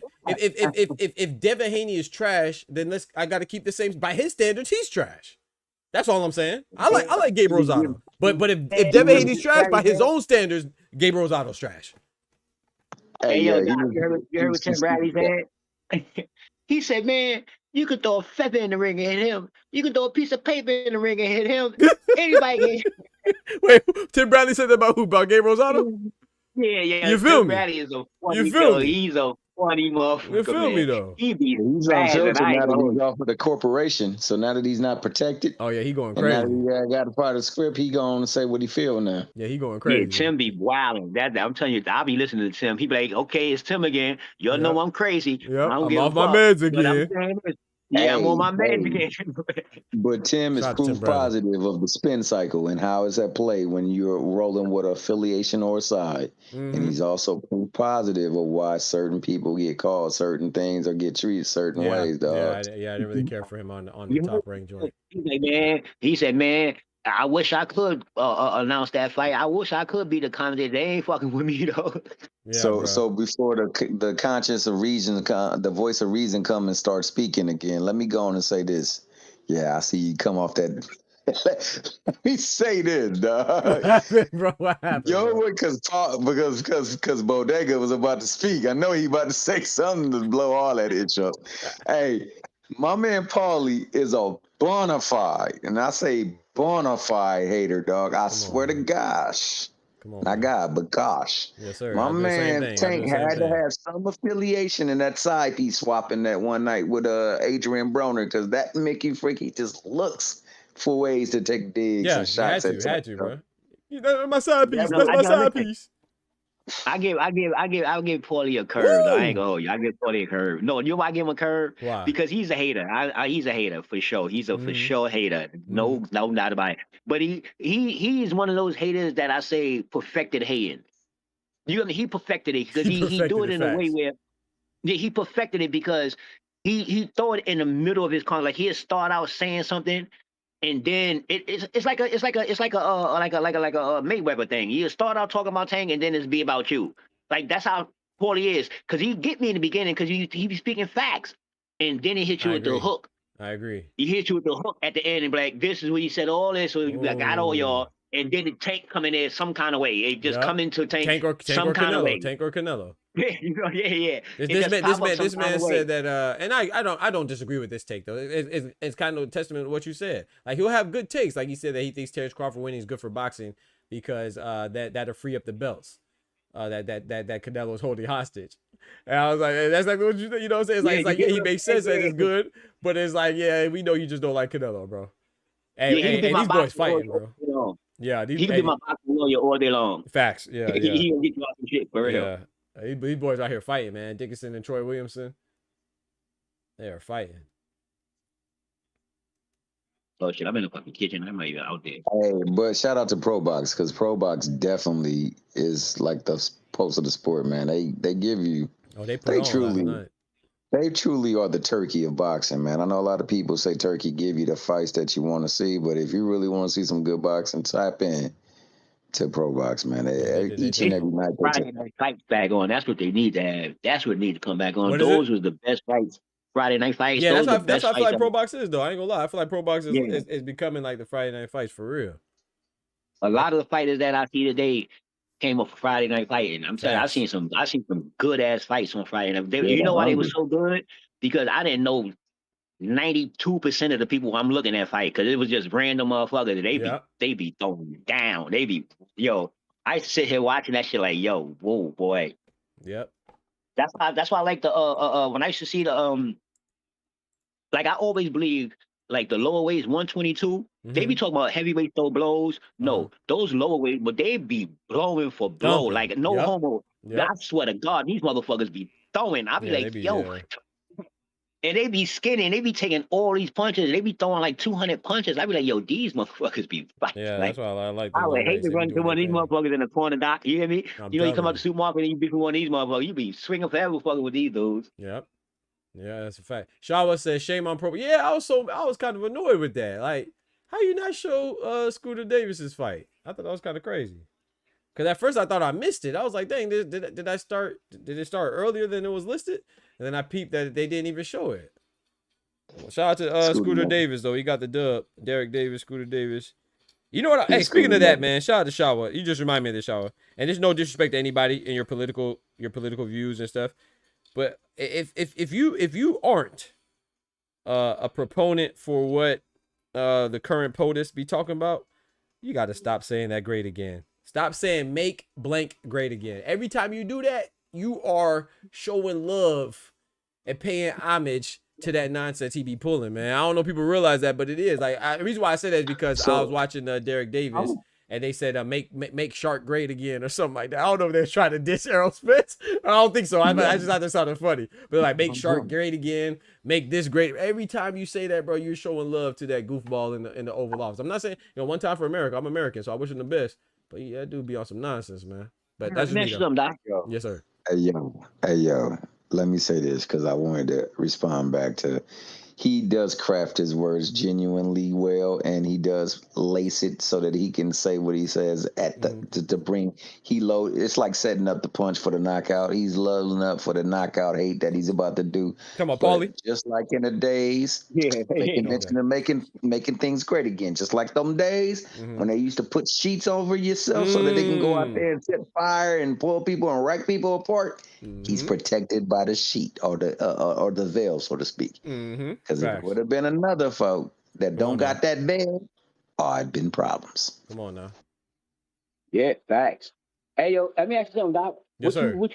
if Devin Haney is trash, then I got to keep the same. By his standards, he's trash. That's all I'm saying. I like Gabe Rosado. But if Devin Haney's trash by his own standards, Gabe Rosado's trash. Hey, yo, he Doc, you heard what Tim Bradley said? He said, man, you could throw a feather in the ring and hit him. You could throw a piece of paper in the ring and hit him. Anybody can. Wait, Tim Bradley said that about who? About Gabe Rosado? Yeah. You feel Tim me? Bradley is a funny You feel me? He's a funny motherfucker. You feel me though? He be He's unfiltered now that he's off of the corporation. So now that he's not protected, Oh yeah, he going and now crazy. that he got a part of the script, he going to say what he feel now. Yeah, he going crazy. Yeah, Tim be wilding. That I'm telling you, I'll be listening to Tim. He be like, okay, it's Tim again. Y'all know I'm crazy. Yep, I don't I'm give off a my fuck. meds But I'm again. saying this, yeah, I'm on my meds again. But Tim is Shout out to Tim proof Bradley. positive of the spin cycle and how it's at play when you're rolling with affiliation or a side. Mhm. And he's also proof positive of why certain people get called certain things or get treated certain ways, dog. Yeah, I didn't really care for him on the top rank joint. He's like, man, he said, man, I wish I could announce that fight. I wish I could be the commentator. They ain't fucking with me though. Yeah, so before the conscience of reason, the voice of reason come and start speaking again, let me go on and say this. Yeah, I see you come off that. Let me say this, dog. What happened, bro? What happened? Yo, bro? because Bodega was about to speak. I know he about to say something to blow all that itch up. Hey, my man Paulie is a bona fide, and I say bona fide hater, dog. I swear to gosh. Come on, Not God, but gosh. Yes, sir. My I do the same man thing. I do Tank the same had to thing. have some affiliation in that side piece swapping that one night with Adrian Broner, because that Mickey Freaky just looks for ways to take digs Yeah, and shots at had to, Tank, bro. You know, my side piece. No, That's my side listen. piece. I'll give Paulie a curve. Though. I ain't gonna hold you. I give Paulie a curve. No, you know why I give him a curve? Why? Because he's a hater. He's a hater for sure. He's a for sure hater. No doubt about it. But he's one of those haters that I say perfected hating. He perfected it because he do it in a way where he perfected it because he throw it in the middle of his con. Like he'll start out saying something. And then it's like a Mayweather thing. You start out talking about Tank, and then it's be about you. Like that's how Paulie is, because he get me in the beginning because he be speaking facts, and then he hit you with the hook. I agree. He hit you with the hook at the end and be like, "This is what he said all this." So you be like, "I got all y'all," and then the Tank come in there some kind of way. It just come into Tank some kind of way. Tank or Canelo. Yeah. This man said that, and I don't disagree with this take though. It's kind of a testament to what you said. Like he'll have good takes, like he said that he thinks Terence Crawford winning is good for boxing because that'll free up the belts that Canelo is holding hostage. And I was like, hey, that's like what you know what I'm saying? It's like he makes sense that it's good, but it's like we know you just don't like Canelo, bro. Hey, these boys fighting, bro. Yeah, he can be my boxing lawyer all day long. Facts, yeah. He gonna get you off some shit for real. Yeah. These boys out here fighting, man. Dickinson and Troy Williamson. They are fighting. Oh shit, I'm in the fucking kitchen. I'm not even out there. Hey, but shout out to Pro Box, because Pro Box definitely is like the pulse of the sport, man. They give you they truly are the Turkey of boxing, man. I know a lot of people say Turkey give you the fights that you want to see, but if you really want to see some good boxing, tap in to Pro Box, man. Each and every night. Friday night fights back on. That's what they need to have. That's what need to come back on. Those was the best fights. Friday night fights. Yeah, that's how I feel like Pro Box is, though. I ain't gonna lie. I feel like Pro Box is becoming like the Friday night fights for real. A lot of the fighters that I see today came up for Friday night fighting. I'm telling you, I seen some good ass fights on Friday night. You know why they were so good? Because I didn't know 92% of the people I'm looking at fight, because it was just random motherfuckers. They be throwing down. They be I sit here watching that shit like, yo, whoa, boy. Yep. That's why I like the when I used to see the like I always believe like the lower weights 122, they be talking about heavyweight throw blows. No, those lower weights, but they be blowing for blow. Like no homo. I swear to God, these motherfuckers be throwing. I be like, yo. And they be skinny, and they be taking all these punches. They be throwing like 200 punches. I be like, yo, these motherfuckers be fighting. Yeah, like, that's why I like. I would hate to run to one of these motherfuckers in the corner, doc. You hear me? You come out the supermarket and you be with one of these motherfuckers. You be swinging forever fucking with these dudes. Yep. Yeah, that's a fact. Shawa says shame on Pro. Yeah, I was kind of annoyed with that. Like, how you not show Scooter Davis's fight? I thought that was kind of crazy. Because at first I thought I missed it. I was like, dang, did I start? Did it start earlier than it was listed? And then I peeped that they didn't even show it. Well, shout out to Scooter Davis though. He got the dub. Derek Davis, Scooter Davis. You know what? Hey, speaking of that, man, shout out to Shawa. You just remind me of the Shawa. And there's no disrespect to anybody in your political views and stuff. But if you aren't a proponent for what the current POTUS be talking about, you got to stop saying that great again. Stop saying make blank great again. Every time you do that, you are showing love and paying homage to that nonsense he be pulling, man. I don't know if people realize that, but it is. Like, the reason why I say that is because I was watching Derek Davis, and they said make Shark great again or something like that. I don't know if they're trying to diss Aerosmith. I don't think so. I just thought that sounded funny. But like, make Shark great again, make this great. Every time you say that, bro, you're showing love to that goofball in the Oval Office. I'm not saying, one time for America. I'm American, so I wish him the best. But yeah, that dude be on some nonsense, man. But that's just me, though. Yes, sir. Hey yo. Let me say this because I wanted to respond back to. He does craft his words genuinely well, and he does lace it so that he can say what he says at the to bring. It's like setting up the punch for the knockout. He's loading up for the knockout hate that he's about to do. Come on, Paulie. Just like in the days, making things great again. Just like them days when they used to put sheets over yourself so that they can go out there and set fire and pull people and wreck people apart. He's protected by the sheet or the veil, so to speak. Because if it would have been another folk that don't got that veil, it'd been problems. Come on now. Yeah, facts. Hey yo, let me ask you something, Doc. Yes, sir. Who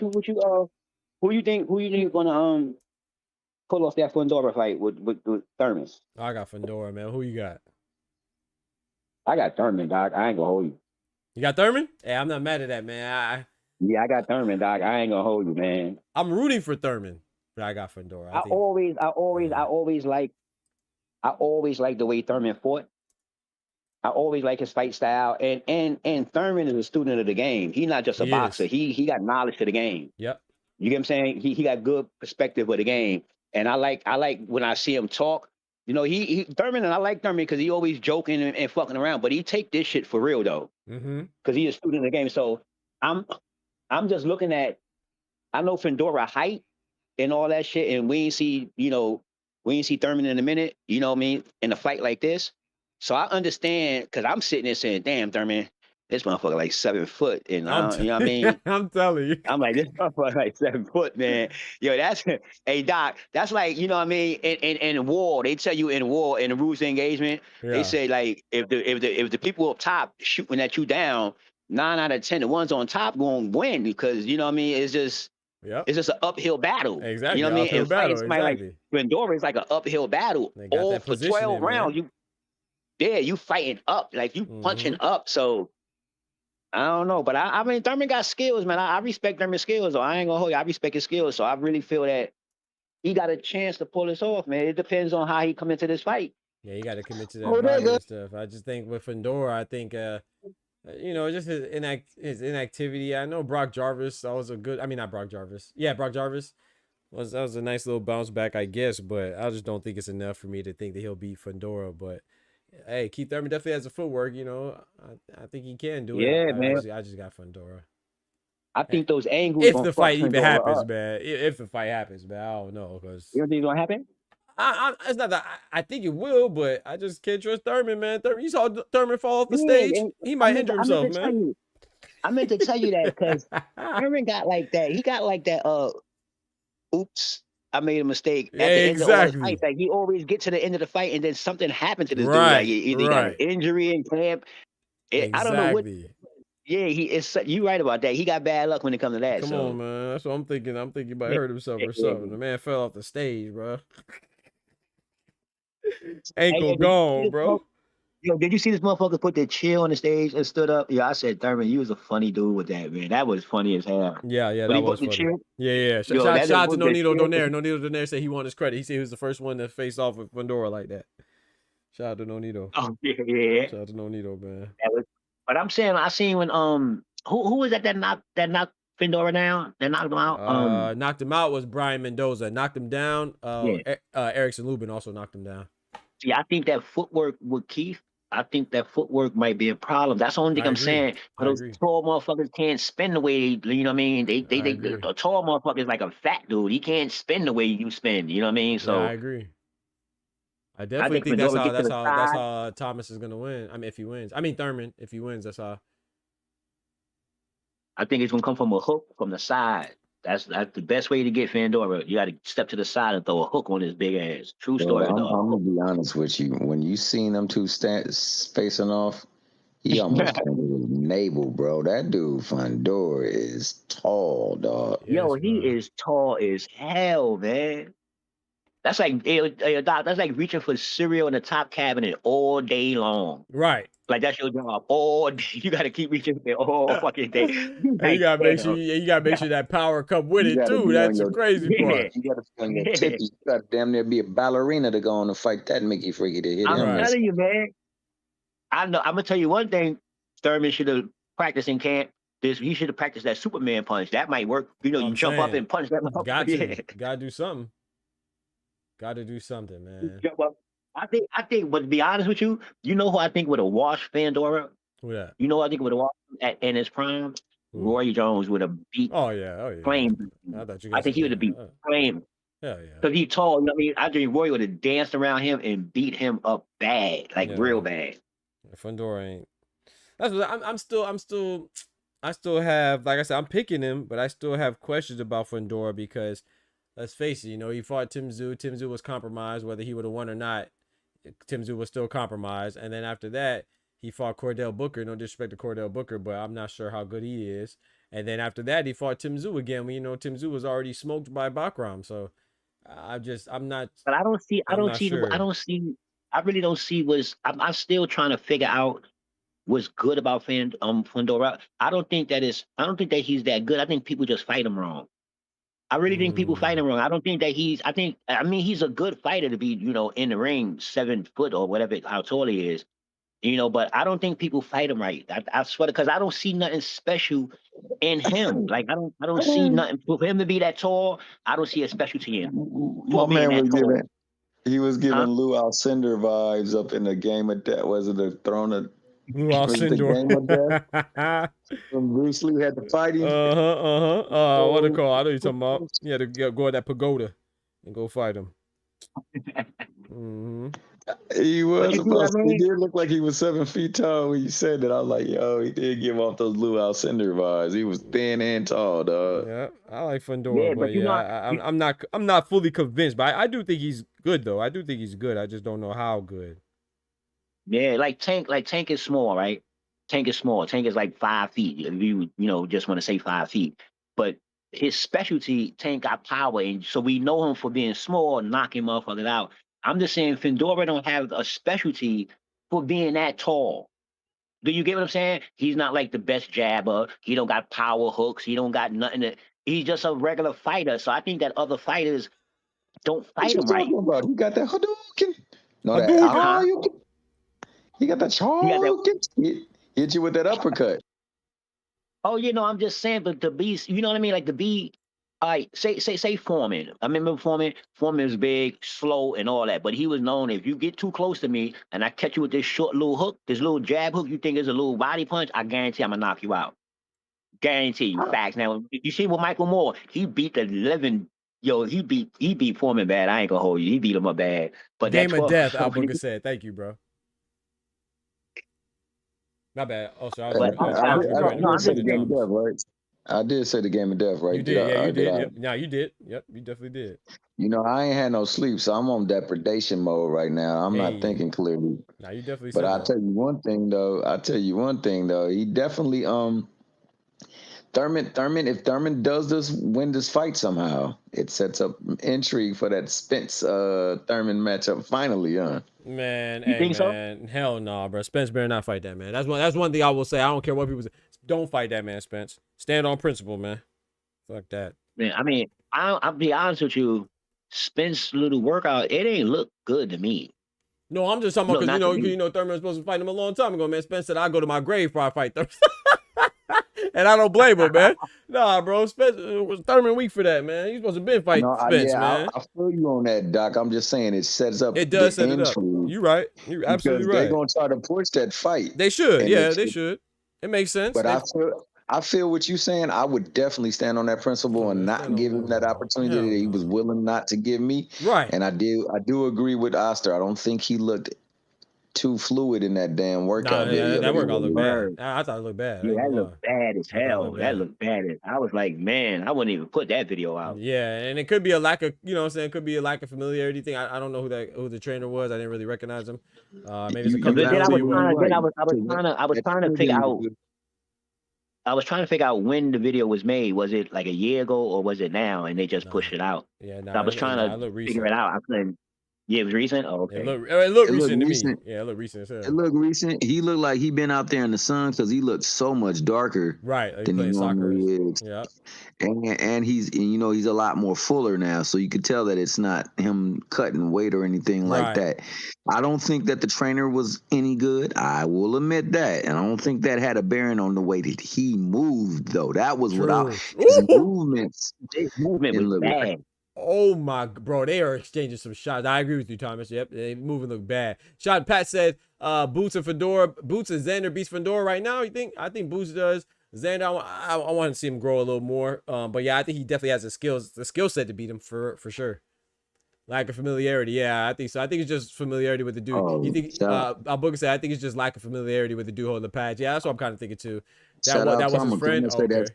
you think gonna pull off that Fundora fight with Thurman? I got Fundora, man. Who you got? I got Thurman, Doc. I ain't gonna hold you. You got Thurman? Hey, I'm not mad at that, man. Yeah, I got Thurman, Doc. I ain't gonna hold you, man. I'm rooting for Thurman, but I got Fundora. I always like the way Thurman fought. I always like his fight style, and Thurman is a student of the game. He's not just a boxer. He got knowledge to the game. Yep. You get what I'm saying? He got good perspective of the game, and I like when I see him talk. He Thurman, and I like Thurman because he always joking and fucking around, but he take this shit for real though. Because he's a student of the game. So I'm just looking at. I know Fundora height and all that shit, and we ain't see Thurman in a minute. You know what I mean? In a fight like this. So I understand because I'm sitting there saying, damn, Thurman, this motherfucker like 7 foot. And you know what I mean? I'm telling you. I'm like, this motherfucker like 7 foot, man. Yo, that's, hey, Doc, that's like, you know what I mean? In war, they tell you in war, in the rules of engagement, they say like, if the people up top shooting at you down, 9 out of 10, the ones on top going to win because, you know what I mean? It's just an uphill battle. Exactly. You know what I mean? Uphill battle, like Fundora is like an uphill battle. All for 12 rounds. You fighting up, like you punching up. So I don't know, but I mean, Thurman got skills, man. I respect Thurman's skills, so I ain't gonna hold you. I respect his skills, so I really feel that he got a chance to pull this off, man. It depends on how he come into this fight. Yeah, you got to commit to that body and stuff. I just think with Fundora, I think just his inactivity. I know Brock Jarvis was a good. I mean, not Brock Jarvis. Yeah, Brock Jarvis was a nice little bounce back, I guess. But I just don't think it's enough for me to think that he'll beat Fundora. But hey, Keith Thurman definitely has the footwork. I think he can do it. Yeah, man. I just got Fundora. I think those angles. If the fight even happens, man. If the fight happens, man, I don't know because you don't think it's gonna happen. It's not that I think it will, but I just can't trust Thurman, man. You saw Thurman fall off the stage. He might injure himself, man. I meant to tell you that because Thurman got like that. He got like that. Oops, I made a mistake. At the end of the fight, like he always get to the end of the fight, and then something happened to this dude. Like either he got an injury in camp. I don't know what. Yeah, you right about that. He got bad luck when it comes to that. Come on, man. That's what I'm thinking. I'm thinking he might hurt himself or something. The man fell off the stage, bro. Ankle gone, bro. Yo, did you see this motherfucker put the chair on the stage and stood up? Yeah, I said, Thurman, you was a funny dude with that, man. That was funny as hell. Yeah, that was funny. Yeah. Shout out to Nonito Donaire. Nonito Donaire said he wanted his credit. He said he was the first one to face off with Fundora like that. Shout out to Nonito. Oh, yeah. Shout out to Nonito, man. But I'm saying, I seen when who was that knocked Fundora down? That knocked him out? Knocked him out was Brian Mendoza. Knocked him down. Erickson Lubin also knocked him down. See, I think that footwork with Keith I think that footwork might be a problem. That's the only thing I I'm agree. saying. I Those agree. tall motherfuckers can't spin the way you know what I mean. I agree. A tall motherfucker is like a fat dude. He can't spin the way you spin. You know what I mean? Yeah, I So agree. I I definitely think think that's Fedora how get to that's the how that's side. how Thomas is gonna win. I mean, if he wins. I mean Thurman, if he wins, that's how. I think it's gonna come from a hook from the side. That's the best way to get Fandora. You got to step to the side and throw a hook on his big ass. True Bro, story, I'm dog. gonna be honest with you. When you seen them two facing off, he almost turned his navel, bro. That dude Fandor is tall, dog. Yo, Yes, he bro. is tall as hell, man. That's like Doc, that's like reaching for cereal in the top cabinet all day long. Right. Like that's your job all day. You got to keep reaching for it all fucking day. You And you like, gotta make sure damn. you gotta make sure that power come with You it gotta too. be on That's the your crazy Yeah, part. you gotta be on your yeah. tippy. You gotta damn near be a ballerina to go on and fight that Mickey Freaky to hit I'm him. Right. telling you, man. I know. I'm gonna tell you one thing. Thurman should have practiced in camp. He should have practiced that Superman punch. That might work. You know, you I'm jump up saying, and punch that motherfucker. got Yeah. to, gotta do something. Gotta do something, man. Jump up. I think, but to be honest with you, you know who I think would have washed Fandora? Who that? You know who I think would have washed in his prime? Who? Roy Jones would have beat Oh yeah, oh yeah. Flame. I thought you I guys think said he would have beat Flame. hell yeah. Because he tall, you know what I mean? I think Roy would have danced around him and beat him up bad, like real Yeah. bad. Fandora ain't. That's what I still have, like I said, I'm picking him, but I still have questions about Fandora because let's face it, you know, he fought Tim Tszyu. Tim Tszyu was compromised, whether he would have won or not. Tim Tszyu was still compromised, and then after that, he fought Cordell Booker. No disrespect to Cordell Booker, but I'm not sure how good he is. And then after that, he fought Tim Tszyu again. When you know Tim Tszyu was already smoked by Bakram, so I'm not. But I don't see, I'm not sure. I really don't see I'm still trying to figure out what's good about Fandora. I don't think that he's that good. I think people just fight him wrong. I really think people fight him wrong. I don't think that I mean, he's a good fighter to be, you know, in the ring, 7 foot or whatever, how tall he is, you know, but I don't think people fight him right. I swear, because I don't see nothing special in him. Like, I don't see nothing for him to be that tall. I don't see a specialty in him. My man was tall. giving Lou Alcindor vibes up in the Game of Death. Was it the Throne of Lou was it the Game of Death? Alcindor. When Bruce Lee had to fight him. What they call? I know you're talking about. You had to go at that pagoda and go fight him. He was you see what I supposed to. mean? He did look like he was 7 feet tall when you said that. I was like, yo, he did give off those Lou Alcindor vibes. He was thin and tall, dog. Yeah, I like Fandora, Yeah, but but you know, I'm not fully convinced. But I do think he's good though. I do think he's good. I just don't know how good. yeah, like Tank is small, right? Tank is small. Tank is like 5 feet. If you know, just want to say 5 feet. But his specialty, Tank got power, and so we know him for being small, knocking motherfuckers out. I'm just saying Fandora don't have a specialty for being that tall. Do you get what I'm saying? He's not like the best jabber. He don't got power hooks. He don't got nothing. He's just a regular fighter. So I think that other fighters don't fight him right. About? He got that Hadouken. No, Hadouken. He got that Hadouken. Hit you with that uppercut. Oh, you know, I'm just saying, but the beast, you know what I mean? Like the B, all right, say Foreman. I remember Foreman. Foreman was big, slow, and all that. But he was known, if you get too close to me and I catch you with this short little hook, this little jab hook, you think is a little body punch, I guarantee I'm gonna knock you out. Guarantee you. Facts. Now, you see with Michael Moore, he beat the living. Yo, he beat Foreman bad. I ain't gonna hold you. He beat him up bad. But Game that's of Death, Al Booker said. Thank you, bro. Not bad. Oh, sorry. I did say the Game of Death, right? You did, yeah, you did. Yep. No, you did. Yep, you definitely did. You know, I ain't had no sleep, so I'm on depredation mode right now. I'm not thinking clearly. No, you definitely. But I'll tell you one thing though. He definitely Thurman. If Thurman does win this fight somehow, it sets up intrigue for that Spence Thurman matchup finally, huh? Man, you think so? Hell no, bro. Spence better not fight that man. That's one thing I will say. I don't care what people say. Don't fight that man, Spence. Stand on principle, man. Fuck that. Man, I mean, I'll be honest with you. Spence little workout, it ain't look good to me. No, I'm just talking about because you know Thurman was supposed to fight him a long time ago, man. Spence said I go to my grave before I fight Thurman. And I don't blame him, man. Nah, bro. Spence was Thurman weak for that, man. He's supposed to be fight Spence, man. I feel you on that, Doc. I'm just saying it sets up It does the set it up. intrigue. You right. You're absolutely Because right. they're gonna try to push that fight. They should. And Yeah, they should. It makes sense. But I feel what you're saying. I would definitely stand on that principle and not give him that opportunity that he was willing not to give me. Right. And I do agree with Oster. I don't think he looked too fluid in that damn workout video. That workout looked bad. I thought it looked bad. Yeah, that looked bad as hell. That looked bad. I was like, man, I wouldn't even put that video out. Yeah, and it could be a lack of, you know what I'm saying? It could be a lack of familiarity thing. I don't know who the trainer was. I didn't really recognize him. Maybe it's a couple I was trying to figure out. I was trying to figure out when the video was made. Was it like a year ago or was it now? And they just pushed it out. Yeah, so I was trying to figure it out. I couldn't. Yeah, it was recent. Oh, okay. It looked recent to me. Yeah, it looked recent as hell. It looked recent. He looked like he been out there in the sun because he looked so much darker. Right, than he normally is. Yeah. And he's he's a lot more fuller now, so you could tell that it's not him cutting weight or anything like that. I don't think that the trainer was any good. I will admit that, and I don't think that had a bearing on the way that he moved, though. That was without his movements. His movement was bad. Oh my, bro, they are exchanging some shots. I agree with you, Thomas. Yep, they moving look bad. Shot Pat said, Boots and Xander beats Fedor right now. You think? I think Boots does. Xander, I want to see him grow a little more. But yeah, I think he definitely has the skill set to beat him for sure. Lack of familiarity, yeah, I think so. I think it's just familiarity with the dude. You think? Booker said, I think it's just lack of familiarity with the dude holding the pads. Yeah, that's what I'm kind of thinking too. That was his friend. Okay.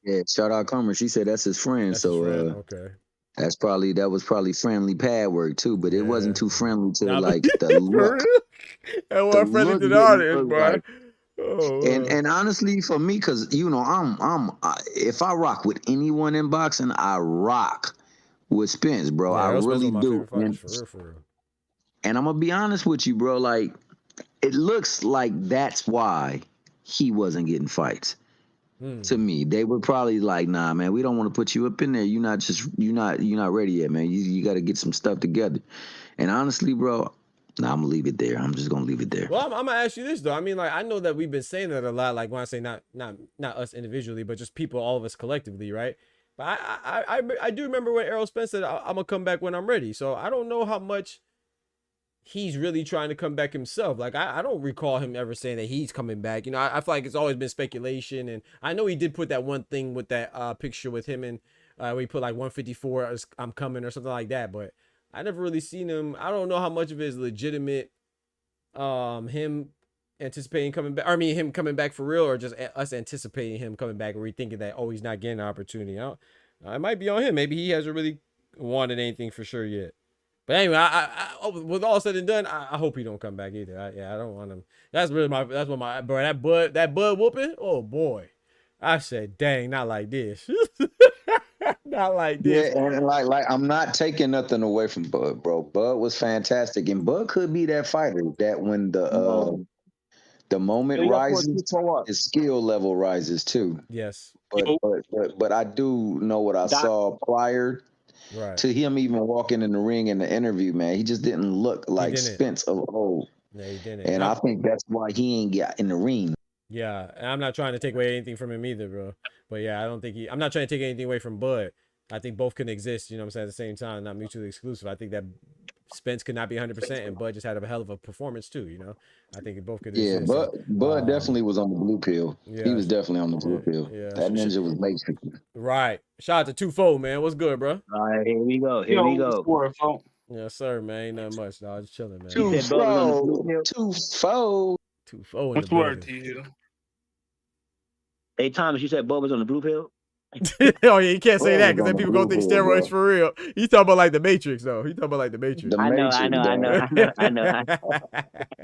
Yeah, shout out Comer. She said that's his friend. That's his friend. Okay. That was probably friendly pad work too, but it wasn't too friendly to like the look. That wasn't friendly to the audience, bro. Like, and honestly, for me, because if I rock with anyone in boxing, I rock with Spence, bro. I really do. And I'm gonna be honest with you, bro. Like, it looks like that's why he wasn't getting fights. To me, they were probably like, nah, man, we don't want to put you up in there. You're not ready yet, man. You got to get some stuff together. And honestly, bro, nah, I'm gonna leave it there. I'm just gonna leave it there. Well, I'm gonna ask you this though. I mean, like, I know that we've been saying that a lot. Like when I say not us individually, but just people, all of us collectively, right? But I do remember when Errol Spence said, I'm gonna come back when I'm ready. So I don't know how much he's really trying to come back himself. Like, I don't recall him ever saying that he's coming back. You know, I feel like it's always been speculation. And I know he did put that one thing with that picture with him and where he put like 154, I'm coming or something like that. But I never really seen him. I don't know how much of it is legitimate, him anticipating coming back. I mean, him coming back for real, or just us anticipating him coming back, or we thinking that, oh, he's not getting an opportunity. It might be on him. Maybe he hasn't really wanted anything for sure yet. But anyway, I with all said and done, I hope he don't come back either. I don't want him. That's what my bro. That bud whooping. Oh boy, I said, dang, not like this. Not like this. Yeah, and like I'm not taking nothing away from Bud, bro. Bud was fantastic, and Bud could be that fighter that when the moment rises, his skill level rises too. Yes, but I do know what I saw prior. Right. To him even walking in the ring in the interview, man, he just didn't look like Spence of old. Yeah, he didn't. And I think that's why he ain't got in the ring. Yeah, and I'm not trying to take away anything from him either, bro. But yeah, I'm not trying to take anything away from Bud. I think both can exist, you know what I'm saying, at the same time, not mutually exclusive. I think that Spence could not be 100%, and Bud just had a hell of a performance too, you know? I think it both could exist. Yeah, Bud definitely was on the blue pill. Yeah, he was definitely on the blue pill. Yeah, that ninja was matrix. Right. Shout out to Twofold, man. What's good, bro? All right, here we go. Yes, sir, man. Ain't nothing much, dog. Just chilling, man. Twofold. What's the word to you? Hey, Thomas, you said Bud was on the blue pill? Oh, yeah, you can't say that because then people gonna think steroids for real. He's talking about like the Matrix, though. He's talking about like the Matrix. I know.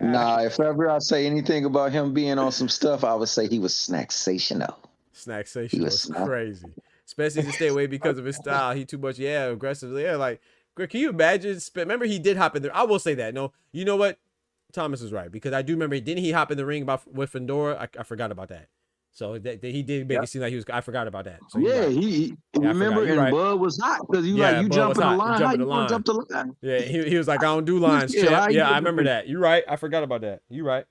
Nah, if ever I say anything about him being on some stuff, I would say he was snacksational. Snacksational is crazy. Especially to stay away because of his style. He too much, aggressively. Yeah, like, can you imagine? Remember, he did hop in there. I will say that. No, you know what? Thomas is right because I do remember. Didn't he hop in the ring with Fedor? I forgot about that. So that he did make it seem like he was. I forgot about that. So he remember, and right. Bud was hot because you jumping the line. How you gonna jump the line? Yeah, he was like, I don't do lines. Yeah, I remember that. You're right. I forgot about that. You're right.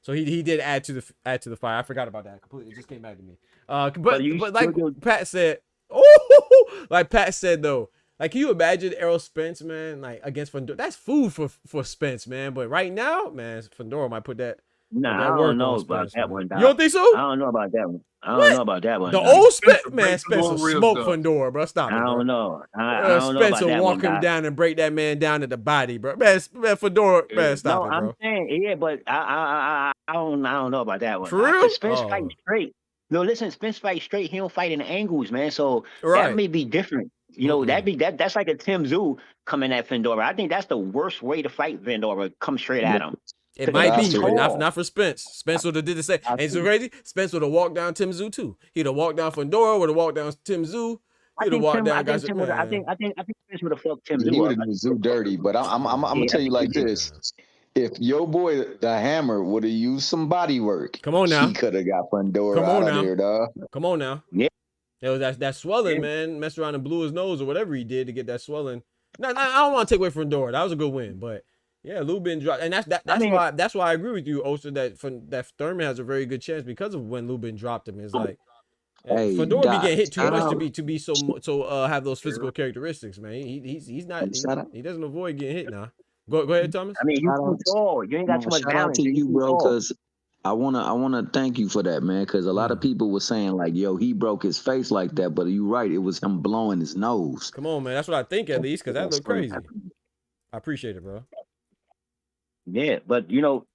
So he did add to the fire. I forgot about that completely. It just came back to me. But But like still Pat said, oh, like Pat said though, like can you imagine Errol Spence, man, like against Fedora? That's food for Spence, man. But right now, man, Fedora might put that. Nah, that I work don't know on about Spence, that man. one, Doc. You don't think so? I don't know about that one. I What? don't know about that one. The Doc. old Spence, Spencer, man, break Spence will Fedora real smoke stuff. Fedora, bro. Stop it, I bro. don't know. I don't know Spence about will that walk one, him Doc. down and break that man down at the body, bro. Man, Fedora, man, stop No, it, I'm bro. saying, yeah, but I don't know about that one. For real? Cause Spence fight Oh, straight. No, listen, Spence fight straight. He don't fight in angles, man. So that right. may be different. You know, that's like a Tim Tszyu coming at Fedora. I think that's the worst way to fight Fedora. Come straight at him. It 'Cause might he's be, but tall. not for Spence. Spence would have did the same. And it's so crazy. Spence would have walked down Tim Tszyu too. He'd have walked down Fedora, would have walked down Tim Tszyu. He'd have walked down guys. I think Spence would have fucked Tim He Tszyu would up. have done Zoo dirty, but I'm gonna tell you like this: if your boy the Hammer would have used some body work, come on now, he could have got Fedora come on out now, of there, dog. Come on now. Yeah. It was that swelling, man. Messed around and blew his nose or whatever he did to get that swelling. No, I don't want to take away from Fedora. That was a good win, but yeah, Lubin dropped, and that's why I agree with you, Oster, that Thurman has a very good chance because of when Lubin dropped him. It's like Fedora be getting hit too much to be so have those physical characteristics, man. He's not he doesn't avoid getting hit now. Go ahead, Thomas. I mean, you too tall. You ain't got too much Shout out balance. to you, bro, tall. because I wanna thank you for that, man. Because a lot of people were saying like, "Yo, he broke his face like that," but you're right. It was him blowing his nose. Come on, man. That's what I think at least, because that looked crazy. I appreciate it, bro. Yeah, but you know,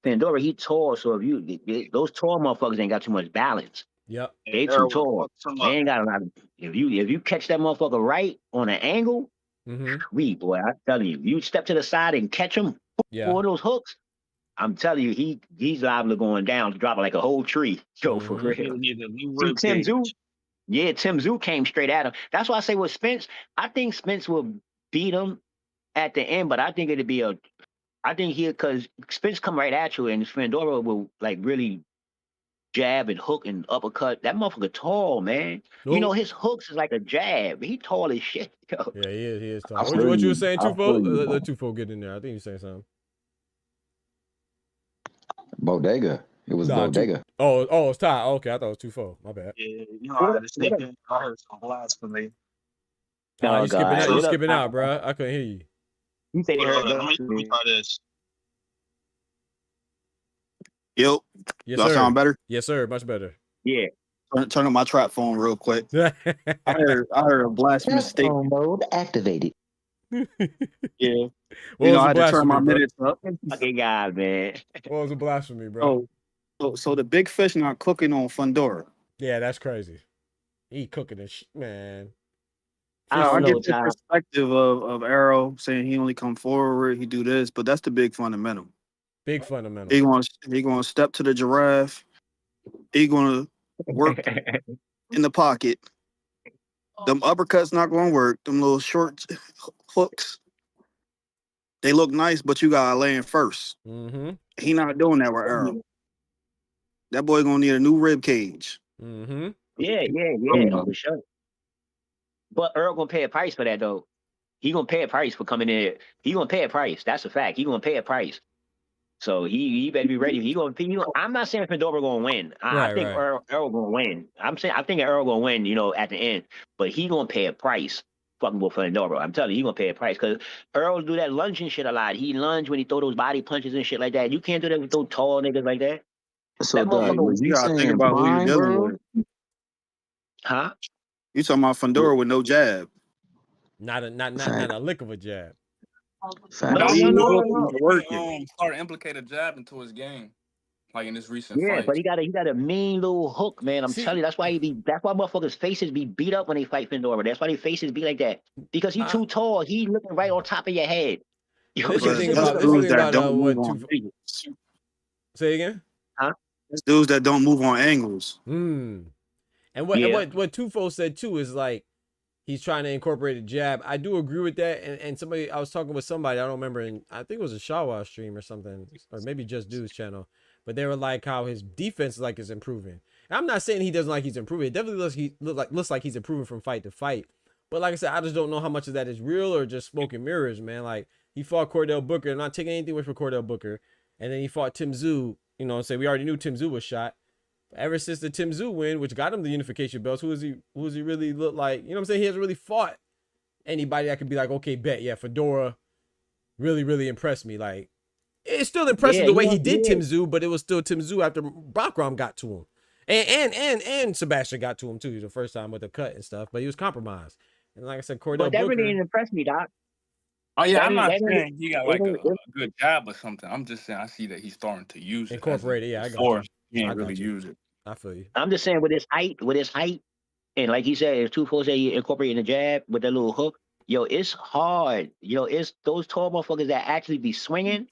Fedora, he tall, so if those tall motherfuckers ain't got too much balance. Yep. They too tall. They ain't got a lot of. If you catch that motherfucker right on an angle, boy, I'm telling you, you step to the side and catch him for those hooks. I'm telling you, he's liable to going down, dropping like a whole tree. Yo, for real. See, Tim Tszyu came straight at him. That's why I say with Spence, I think Spence will beat him at the end, but I think it'd be because Spence come right at you and Fedora will like really jab and hook and uppercut. That motherfucker tall, man. You know, his hooks is like a jab. He tall as shit. Yo. Yeah, he is tall. What you were saying, Tufo? Let Tufo get in there. I think you saying something. Bodega. It was Bodega. Oh, it's Ty. Okay, I thought it was Tufo. My bad. Yeah, you know, I heard some blasphemy. Oh, you skipping out, bro. I couldn't hear you. You say Let me try this. Yo, yes, y'all sir. sound better? Yes, sir. Much better. Yeah. Turn up my trap phone real quick. I heard a blasphemous statement. Mode activated. Yeah. I had to turn my minutes up. Fucking God, man. What was the blasphemy, bro? So the big fish not cooking on Fedora. Yeah, that's crazy. He cooking this man. I get the perspective of Arrow saying he only come forward, he do this, but that's the big fundamental. Big fundamental. He gonna step to the giraffe. He gonna work in the pocket. Them uppercuts not gonna work. Them little short hooks. They look nice, but you gotta land first. He not doing that with Arrow. That boy gonna need a new rib cage. Yeah, for sure. But Earl gonna pay a price for that though. He gonna pay a price for coming in. He gonna pay a price. That's a fact. He gonna pay a price. So he better be ready. I'm not saying Fedora gonna win. I think Earl gonna win. I think Earl gonna win. You know, at the end, but he gonna pay a price. Fucking with Fedora. I'm telling you, he gonna pay a price because Earl do that lunging shit a lot. He lunge when he throw those body punches and shit like that. You can't do that with those tall niggas like that. So you gotta think about who you're dealing with. Huh? You talking about Fedora with no jab? Not a lick of a jab. Start to implicate a jab into his game, like in this recent fight. But he got a mean little hook, man. I'm telling you, that's why motherfuckers' faces be beat up when they fight Fedora. That's why their faces be like that because he too tall. He looking right on top of your head. This thing about what say again? Huh? It's dudes that don't move on angles. And what Tufo said too is like he's trying to incorporate a jab. I do agree with that. And I was talking with somebody, I don't remember, and I think it was a Shawa stream or something, or maybe Just Dude's channel. But they were like how his defense is improving. And I'm not saying he doesn't like he's improving. It definitely looks like he's improving from fight to fight. But like I said, I just don't know how much of that is real or just smoke and mirrors, man. Like he fought Cordell Booker. I'm not taking anything away from Cordell Booker. and then he fought Tim Tszyu. You know, say we already knew Tim Tszyu was shot. But ever since the Tim Tszyu win, which got him the unification belts, who does he really look like? You know what I'm saying? He hasn't really fought anybody that could be like, okay, bet, yeah, Fedora really, really impressed me. Like, it's still impressive the way he did Tim Tszyu, but it was still Tim Tszyu after Bakram got to him. And Sebastian got to him too the first time with the cut and stuff, but he was compromised. And like I said, Cordell But that Booker, really didn't impress me, Doc. Oh yeah, I'm not That didn't- saying he got like a good jab or something. I'm just saying I see that he's starting to use it. incorporate it. Yeah, I got Before, you. he I ain't got really you. use it. I feel you. I'm just saying with his height, and like he said, if 2-4 say you incorporating the jab with that little hook, yo, it's hard. It's those tall motherfuckers that actually be swinging.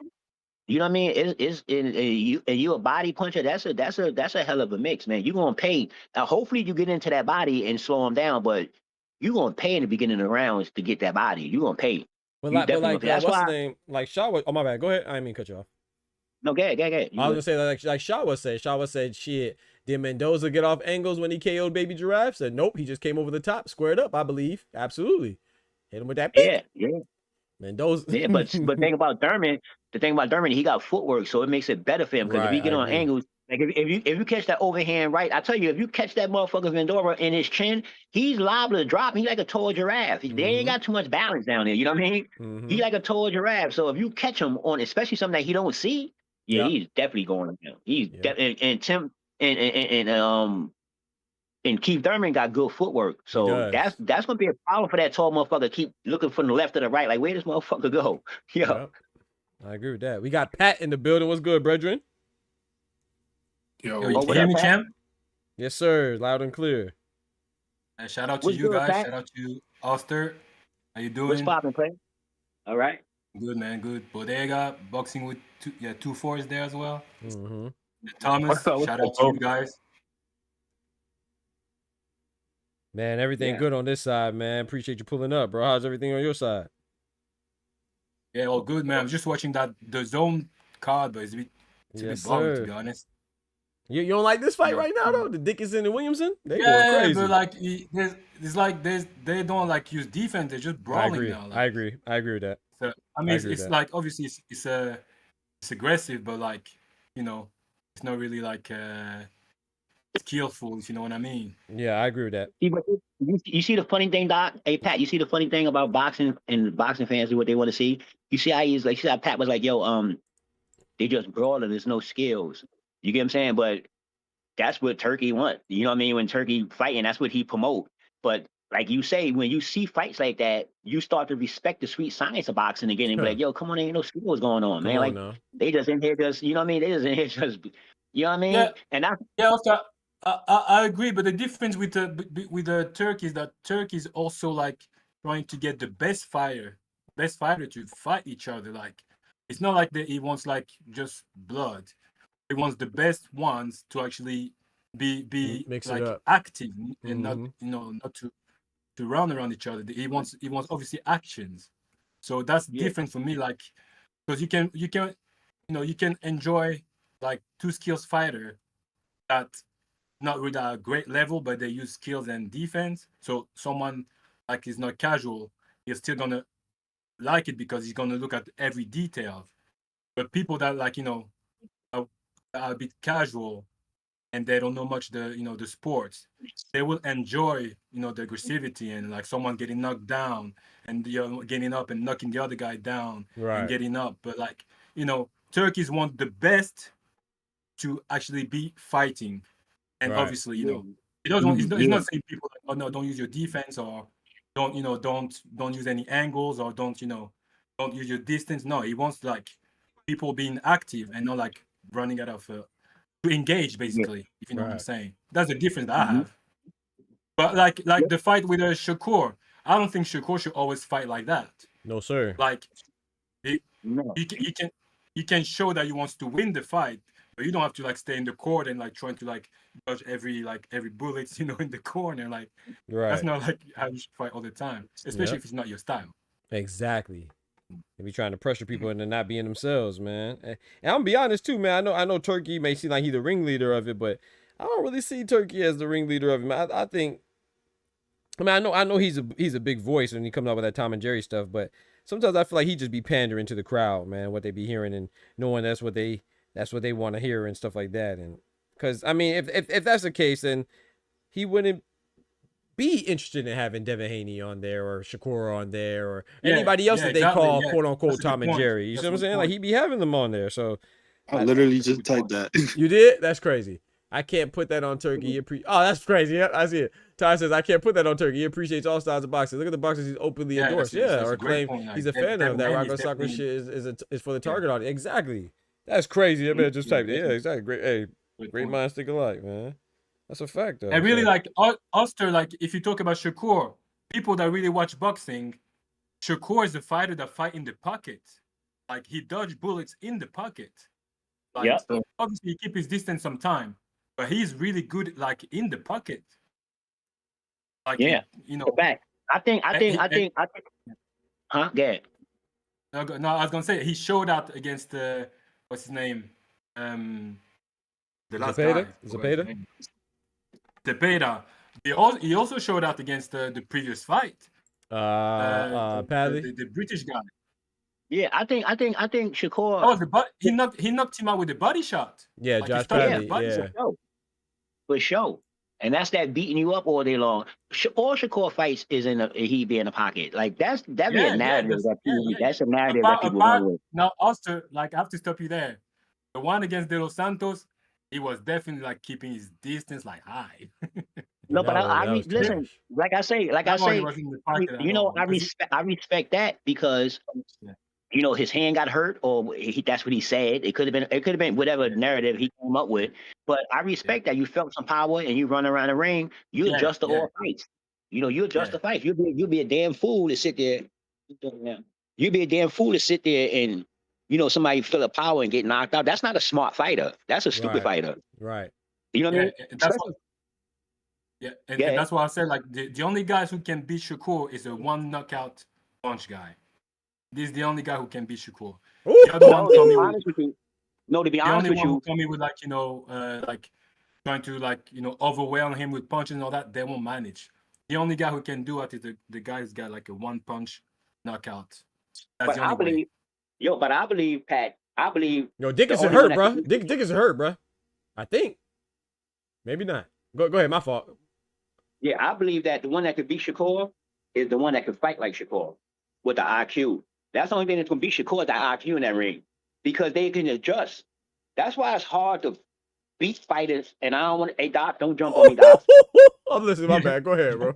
You know what I mean? You a body puncher. That's a hell of a mix, man. You gonna pay. Hopefully you get into that body and slow him down, but you gonna pay in the beginning of the rounds to get that body. You gonna pay. But You like, definitely gonna pay. That's what's why. the name? Like Shaw was, oh my bad. Go ahead. I didn't mean to cut you off. No, go ahead. I was gonna say like Shaw said, shit. Did Mendoza get off angles when he KO'd Baby Giraffe? Said nope. He just came over the top, squared up. I believe absolutely. Hit him with that pick. Yeah. Mendoza. Yeah, but the thing about Thurman, he got footwork, so it makes it better for him because if Right, he get I on agree. angles, like if you catch that overhand right, I tell you, if you catch that motherfucker Vendora in his chin, he's liable to drop. He's like a tall giraffe. They ain't got too much balance down there. You know what I mean? He like a tall giraffe. So if you catch him on, especially something that he don't see, he's definitely going down. And Tim and Keith Thurman got good footwork. So does. that's gonna be a problem for that tall motherfucker. Keep looking from the left to the right, like where this motherfucker go? Yo. Yep. I agree with that. We got Pat in the building. What's good, brethren? Yo, what you up, hear me, Pat? champ? Yes, sir. Loud and clear. Shout out to What's you good, guys. Pat? Shout out to Oster. How you doing? What's poppin', Clay? All right. Good, man. Good. Bodega, boxing with 2-4 is there as well. Mm-hmm. Thomas, What's up, shout out to you guys. Man, everything good on this side, man. Appreciate you pulling up, bro. How's everything on your side? Yeah, all good, man. I'm just watching the zone card, but it's a bit boring, to be honest. You don't like this fight right now, though? The Dickinson and Williamson? They going Yeah, crazy. but like they don't like use defense. They're just brawling now. Like, I agree with that. So I mean, it's like obviously it's aggressive, but like it's not really like skillful. If you know what I mean? Yeah, I agree with that. You see the funny thing, Doc? Hey, Pat, you see the funny thing about boxing and boxing fans do what they want to see? You see how he's like, you see how Pat was like, yo, they just brawling, there's no skills. You get what I'm saying? But that's what Turkey want. You know what I mean? When Turkey fighting, that's what he promote. But like you say, when you see fights like that, you start to respect the sweet science of boxing again and be like, yo, come on, ain't no skills going on, man. Like they just in here just, you know what I mean? They just in here just, you know what I mean? Yeah. And also, I agree, but the difference with the Turkey is that Turkey is also like trying to get the best fighter to fight each other. Like it's not like he wants like just blood. He wants the best ones to actually be like active and not to run around each other. He wants obviously actions. So that's different for me. Like because you can enjoy like two skills fighter that not with a great level, but they use skills and defense. So someone like is not casual, he's still gonna like it because he's gonna look at every detail. But people that like are a bit casual and they don't know much the sports, they will enjoy the aggressivity and like someone getting knocked down and getting up and knocking the other guy down and getting up. But like Turkeys want the best to actually be fighting. And obviously, he doesn't. He's not saying people like, oh no, don't use your defense or don't use any angles or don't use your distance. No, he wants like people being active and not like running out of to engage basically. If you know what I'm saying, that's the difference that I have. But like the fight with Shakur, I don't think Shakur should always fight like that. No, sir. Like he can show that he wants to win the fight. But you don't have to like stay in the court and like trying to like dodge every bullet in the corner. Like that's not like how you should fight all the time, especially if it's not your style. Exactly. They be trying to pressure people into not being themselves, man. And I'm gonna be honest too, man. I know Turkey may seem like he's the ringleader of it, but I don't really see Turkey as the ringleader of it. I think. I mean, I know he's a big voice when he comes out with that Tom and Jerry stuff, but sometimes I feel like he just be pandering to the crowd, man, what they be hearing and knowing that's what they want to hear and stuff like that. And because I mean, if that's the case, then he wouldn't be interested in having Devin Haney on there or Shakur on there or anybody else that they call quote unquote Tom and Jerry. You see what I'm saying? Like he be having them on there. So I literally just typed that. you did? That's crazy. I can't put that on Turkey. Oh, that's crazy. Yeah, I see it. Ty says, I can't put that on Turkey. He appreciates all styles of boxing. Look at the boxers he's openly endorsed. Yeah, or claim he's a fan of. That Rocco Soccer shit is for the target audience. Exactly. That's crazy. I mean, just typed it. Yeah, exactly. Great. Hey, great minds think alike, man. That's a fact, though. And really, like, Oster, like, if you talk about Shakur, people that really watch boxing, Shakur is a fighter that fight in the pocket. Like, he dodge bullets in the pocket. Like, so obviously, he keep his distance some time. But he's really good, like, in the pocket. Like, yeah, you know. Back. I think. Huh? Go ahead. No, I was gonna say he showed out against what's his name? The last guy. Zepeda. He also showed out against the previous fight. Padley, the British guy. Yeah, I think Shakur. Oh, he knocked him out with a body shot. Yeah, like Josh Padley. Yeah, for sure. And that's that beating you up all day long. All Shakur fights is he be in the pocket. Like that's be a narrative that's a narrative that people run with. Now, also, like I have to stop you there. The one against De Los Santos, he was definitely like keeping his distance like high. No, but I listen. Like I say, you know, I respect that because you know his hand got hurt, or that's what he said. It could have been whatever narrative he came up with. But I respect that you felt some power and you run around the ring. You adjust to all fights. You know, you adjust the fights. You'll be a damn fool to sit there. You'd be a damn fool to sit there and you know somebody feel a power and get knocked out. That's not a smart fighter. That's a stupid fighter. Right. You know what I mean? And that's why I said like the only guys who can beat Shakur is a one knockout punch guy. This is the only guy who can beat Shakur. The other one told me to be honest with you, told me with like like trying to like overwhelm him with punches and all that. They won't manage. The only guy who can do it is the guy who's got like a one punch knockout. That's the only way. But I believe Pat. Dickinson hurt, bro. Dickinson hurt, bro. I think. Maybe not. Go ahead. My fault. Yeah, I believe that the one that could beat Shakur is the one that could fight like Shakur with the IQ. That's the only thing that's going to beat Shakur is the IQ in that ring because they can adjust. That's why it's hard to beat fighters. And I don't want to. Hey, Doc, don't jump on me, Doc. I'm listening. My bad. Go ahead, bro.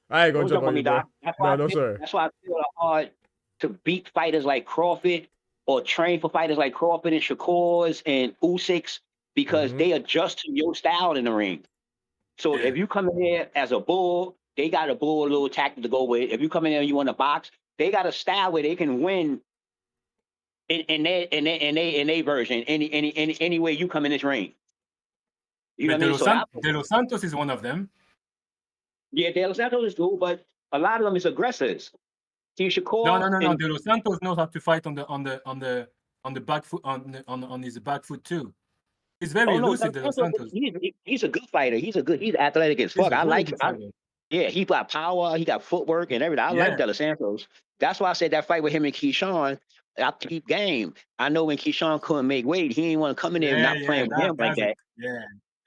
I ain't going to jump on you, Doc. No, sir. That's why I feel it's hard to beat fighters like Crawford or train for fighters like Crawford and Shakur's and Usyk's because they adjust to your style in the ring. So if you come in here as a bull, they got a bull little tactic to go with. If you come in there and you want to box, they got a style where they can win in their version any way you come in this ring. You know what I mean? De Los Santos is one of them. Yeah, De Los Santos is cool, but a lot of them is aggressors. See, Shakur. No. De Los Santos knows how to fight on the back foot on his back foot too. He's very elusive, De Los Santos. He's a good fighter. He's athletic as fuck. I like him. Yeah, he got power. He got footwork and everything. I like De Los Santos. That's why I said that fight with him and Keyshawn, I keep game. I know when Keyshawn couldn't make weight, he didn't want to come in there and not playing with him like that. Yeah.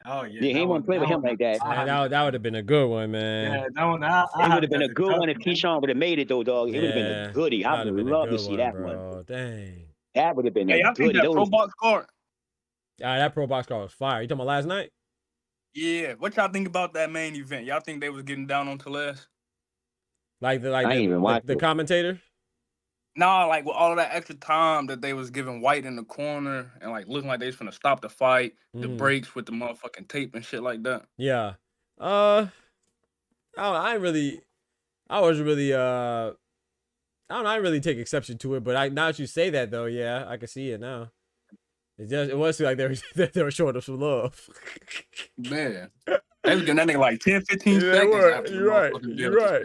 Oh, yeah. Yeah, he didn't want to play with him like that. Man, that would have been a good one, man. Yeah, that one. It would have been a good one if Keyshawn would have made it, though, dog. It would have been a goodie. I would love to see that one. Dang. That would have been a goodie. That pro box card. That pro box card was fire. You talking about last night? Yeah. What y'all think about that main event? Y'all think they was getting down on Tellez? The commentator? Nah, like with all of that extra time that they was giving White in the corner and like looking like they was finna stop the fight, the breaks with the motherfucking tape and shit like that. Yeah. I didn't really take exception to it, but now that you say that though, yeah, I can see it now. It was like they were showing us some love. Man. They was giving that nigga like 10, 15 seconds. You're right.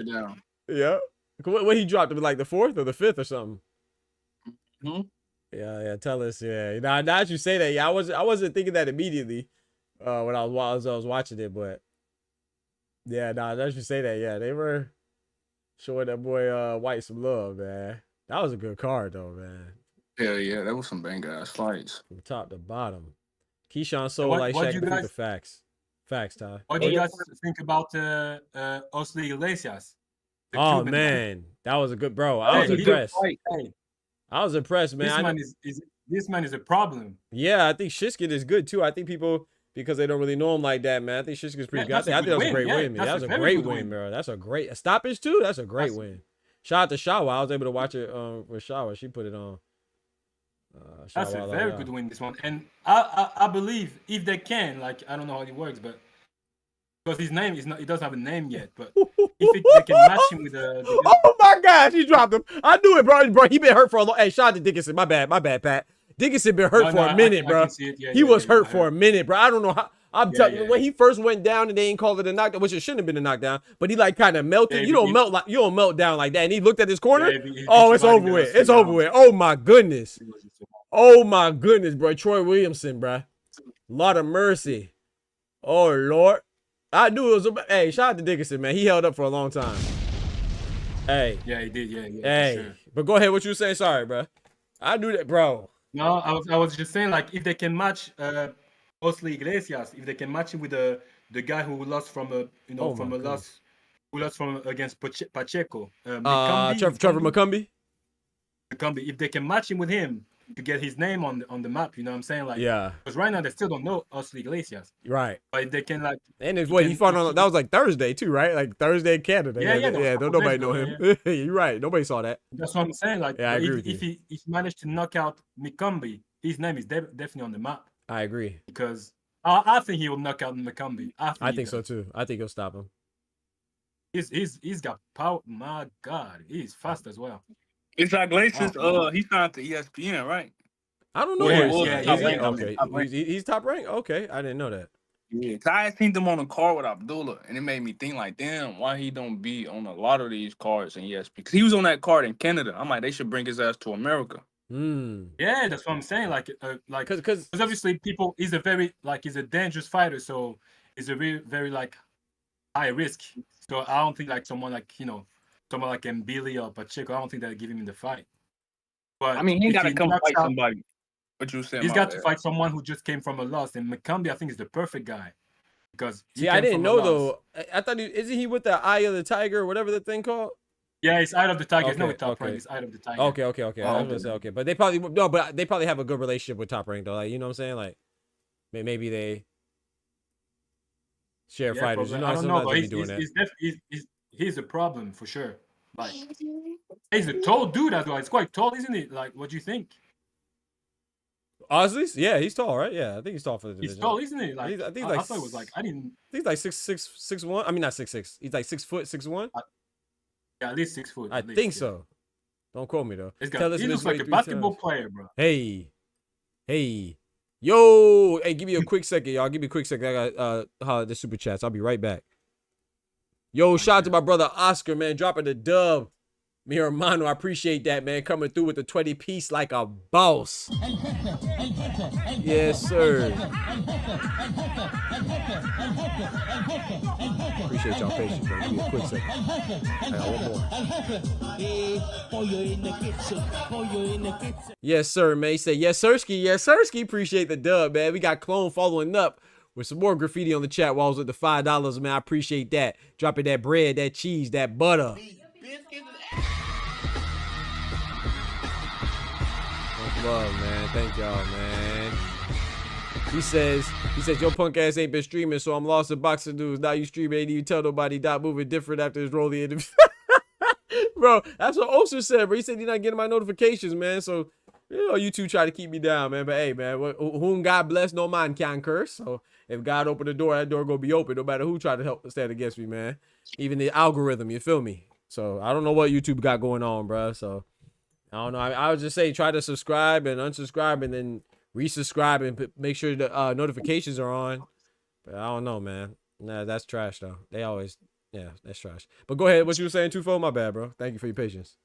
Yeah. What he dropped him like the 4th or the 5th or something. Yeah. Tell us. Yeah. Now that you say that, yeah, I wasn't thinking that immediately when I was watching it, but yeah, now that you say that, yeah, they were showing that boy White some love, man. That was a good card though, man. Hell yeah, that was some bang ass fights. From top to bottom. Keyshawn sold What- like what Shaq you the guys- Freaker. Facts. Facts, Ty. What do you guys think about Osli Iglesias? The Oh Cuban man, that was a good bro. I was Hey, he- impressed. hey, I was impressed, man. This man is a problem. Yeah, I think Shishkin is good too. I think people, because they don't really know him like that, man. I think Shishkin's pretty Yeah, good. I that's think a that was a good great win. win, Yeah, man. that's That was a a very great good win, win. bro. That's a great stoppage too. That's a great win. Shout out to Shawa. I was able to watch it with Shawa. She put it on. That's a Shawa very good win, this one. And I believe if they can, like, I don't know how it works, but because his name is not, he doesn't have a name yet, but if they can match him with the Oh my gosh, he dropped him. I knew it, bro. Bro, he been hurt for a long. Hey, shout out to Dickinson. My bad, Pat. Dickinson been hurt for a minute, I bro. can see it. Yeah, He yeah, was yeah, hurt I for a heard. minute, bro. I don't know how. I'm Yeah, telling you, yeah. when he first went down and they ain't called it a knockdown, which it shouldn't have been a knockdown, but he like kind of melted. Yeah, you don't he- melt like you don't melt down like that. And he looked at his corner. Yeah, he- Oh, his it's body over got with. us It's down. over with. Oh my goodness. Oh my goodness, bro. Troy Williamson, bro. Lot of mercy. Oh Lord. I knew it was. Hey, shout out to Dickinson, man. He held up for a long time. Hey. Yeah, he did. Yeah, Hey. for sure. But go ahead. What you saying? Sorry, bro. I knew that, bro. No, I was just saying, like, if they can match Osli Iglesias, if they can match him with the guy who lost from a Oh from my a loss, who lost from against Pacheco, Trevor McCumbee. Macombi, if they can match him with him to get his name on the map, you know what I'm saying? Like, Yeah. because right now they still don't know Osli Iglesias, Right. but if they can, like, And it's what he fought on. That was like Thursday too, right? Like Thursday in Canada. Yeah, that was a Don't couple nobody days know ago, him. You're right. Nobody saw that. that's what I'm saying. Like, Yeah, I agree if, with you. if he managed to knock out Macombi, his name is definitely on the map I agree. because I think he will knock out Macombi. I think so too. I think he'll stop him. He's got power. My God, he's fast as well. It's like Iglesias. Wow. He signed to ESPN, right? I don't know. Yeah, where yeah, he's yeah, at. yeah. Okay. Top rank. He's top rank. Okay, I didn't know that. Yeah, 'cause I had seen them on the card with Abdullah, and it made me think like, damn, why he don't be on a lot of these cards in ESPN? Because he was on that card in Canada. I'm like, they should bring his ass to America. Yeah, that's what I'm saying. Like, because obviously he's a dangerous fighter, so he's a very like high risk. So I don't think like someone like Mbili or Pacheco, I don't think they'll give him in the fight. But I mean, he if got to come knocks fight out- somebody. What you saying? He's my got to bad. fight someone who just came from a loss, and Macombi I think is the perfect guy because he See, I came didn't from a know loss. though. I thought isn't he with the Eye of the Tiger or whatever the thing called? Yeah, it's Eye of the Tiger. It's not Okay, with Top okay. Rank. It's Eye of the Tiger. Okay. Oh, I was gonna say okay, but they probably have a good relationship with Top Rank though. Like you know what I'm saying? Like maybe they share Yeah, fighters. You probably. know, I don't know, sometimes but they be doing that. he's a problem for sure. Like, he's a tall dude as well. He's quite tall, isn't he? Like, what do you think? Osley's? Yeah, he's tall, right? Yeah, I think he's tall for the division. He's tall, isn't he? Like, I think I thought it was like I didn't. I think he's like 6'1". I mean, not 6'6". He's like 6 foot 6'1". Yeah, at least 6 foot. I at least, think yeah. so. Don't quote me though. He Tell us looks this like way a 3 basketball times. player, bro. Hey, yo, hey, give me a quick second, y'all. Give me a quick second. I got holler at the super chats. I'll be right back. Yo, shout out to my brother Oscar, man, dropping the dub. Mi hermano, I appreciate that, man. Coming through with the 20 piece like a boss. Yes, sir. Appreciate y'all patience, man. Give me a quick second. I got one more. Yes, sir, man. He said, yes, sirski. Yes, sirski. Appreciate the dub, man. We got Clone following up with some more graffiti on the chat while I was at the $5, man. I appreciate that. Dropping that bread, that cheese, that butter. Much love, man. Thank y'all, man. He says, your punk ass ain't been streaming, so I'm lost in boxing news. Now you streaming, ain't even tell nobody. Dot moving different after his rolling interview. Bro, that's what Oster said, bro. He said he's not getting my notifications, man. So, you know, you two try to keep me down, man. But hey, man, whom God bless, no man can curse. So if God opened the door, that door gonna be open, no matter who try to help stand against me, man. Even the algorithm, you feel me? So I don't know what YouTube got going on, bro. So I don't know. I would just say try to subscribe and unsubscribe and then resubscribe and make sure the notifications are on. But I don't know, man. Nah, that's trash though. They always, yeah, that's trash. But go ahead. What you were saying, Tufo? My bad, bro. Thank you for your patience.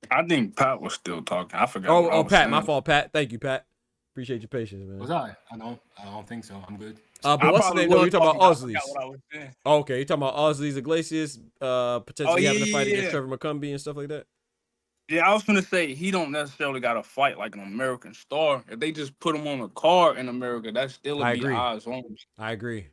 I think Pat was still talking. I forgot. Oh, what I was Pat, saying. my fault, Pat. Thank you, Pat. Appreciate your patience, man. Was I? I don't think so. I'm good. But I what's the probably name? No, was you're talking about talking, I Osley's. forgot what I was saying. Okay, you're talking about Osley's Iglesias, potentially Oh, yeah, having a fight yeah, against yeah. Trevor McCumbee and stuff like that. Yeah, I was gonna say he don't necessarily got to fight like an American star. If they just put him on a card in America, that still would I be agree. eyes on. I agree.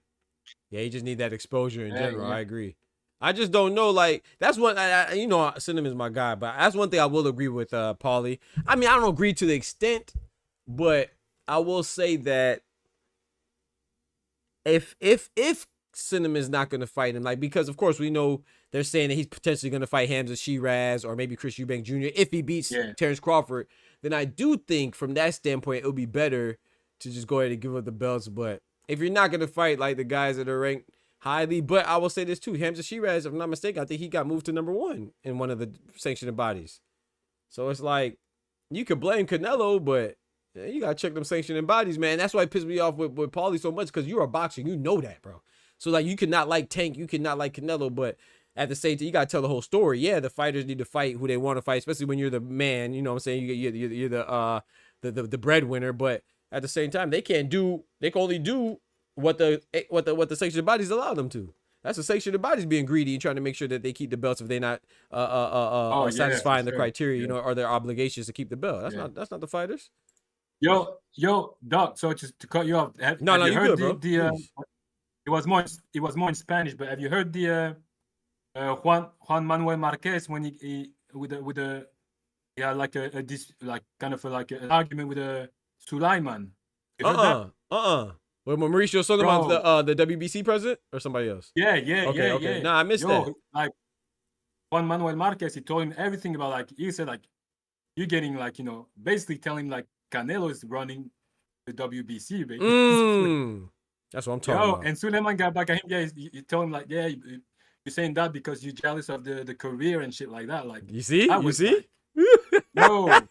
Yeah, he just need that exposure in Yeah, general. yeah. I agree. I just don't know. Like that's one. You know, Cinnamon's my guy, but that's one thing I will agree with Paulie. I mean, I don't agree to the extent, but I will say that if Cinnamon's not going to fight him, like because of course we know they're saying that he's potentially going to fight Hamza Shiraz or maybe Chris Eubank Jr. if he beats Terence Crawford, then I do think from that standpoint it would be better to just go ahead and give up the belts. But if you're not going to fight like the guys that are ranked highly, but I will say this too, Hamza Shiraz, if I'm not mistaken, I think he got moved to #1 in one of the sanctioning bodies. So it's like you could blame Canelo, but you gotta check them sanctioning bodies, man. That's why it pissed me off with Paulie so much because you're a boxer, you know that, bro. So like you could not like Tank, you could not like Canelo, but at the same time you gotta tell the whole story. Yeah, the fighters need to fight who they want to fight, especially when you're the man. You know what I'm saying? You're the breadwinner, but at the same time they can only do what the sanctioning bodies allow them to. That's the sanctioning bodies being greedy and trying to make sure that they keep the belts if they're not satisfying the criteria, you know, or their obligations to keep the belt. That's not the fighters. Yo, Doc. So just to cut you off, have you heard good, bro. It was more in Spanish, but have you heard the Juan Manuel Marquez when he had like an argument with Sulaiman? With Mauricio Sulaiman's the WBC president or somebody else? Yeah. Okay. Nah, I missed that. Like Juan Manuel Marquez, he told him everything about like he said like you're getting like, you know, basically telling him like Canelo is running the WBC, basically. That's what I'm talking about. And Sulaiman got back at him. Yeah, you told him like, yeah, you're saying that because you're jealous of the career and shit like that. Like you see? Like, no. I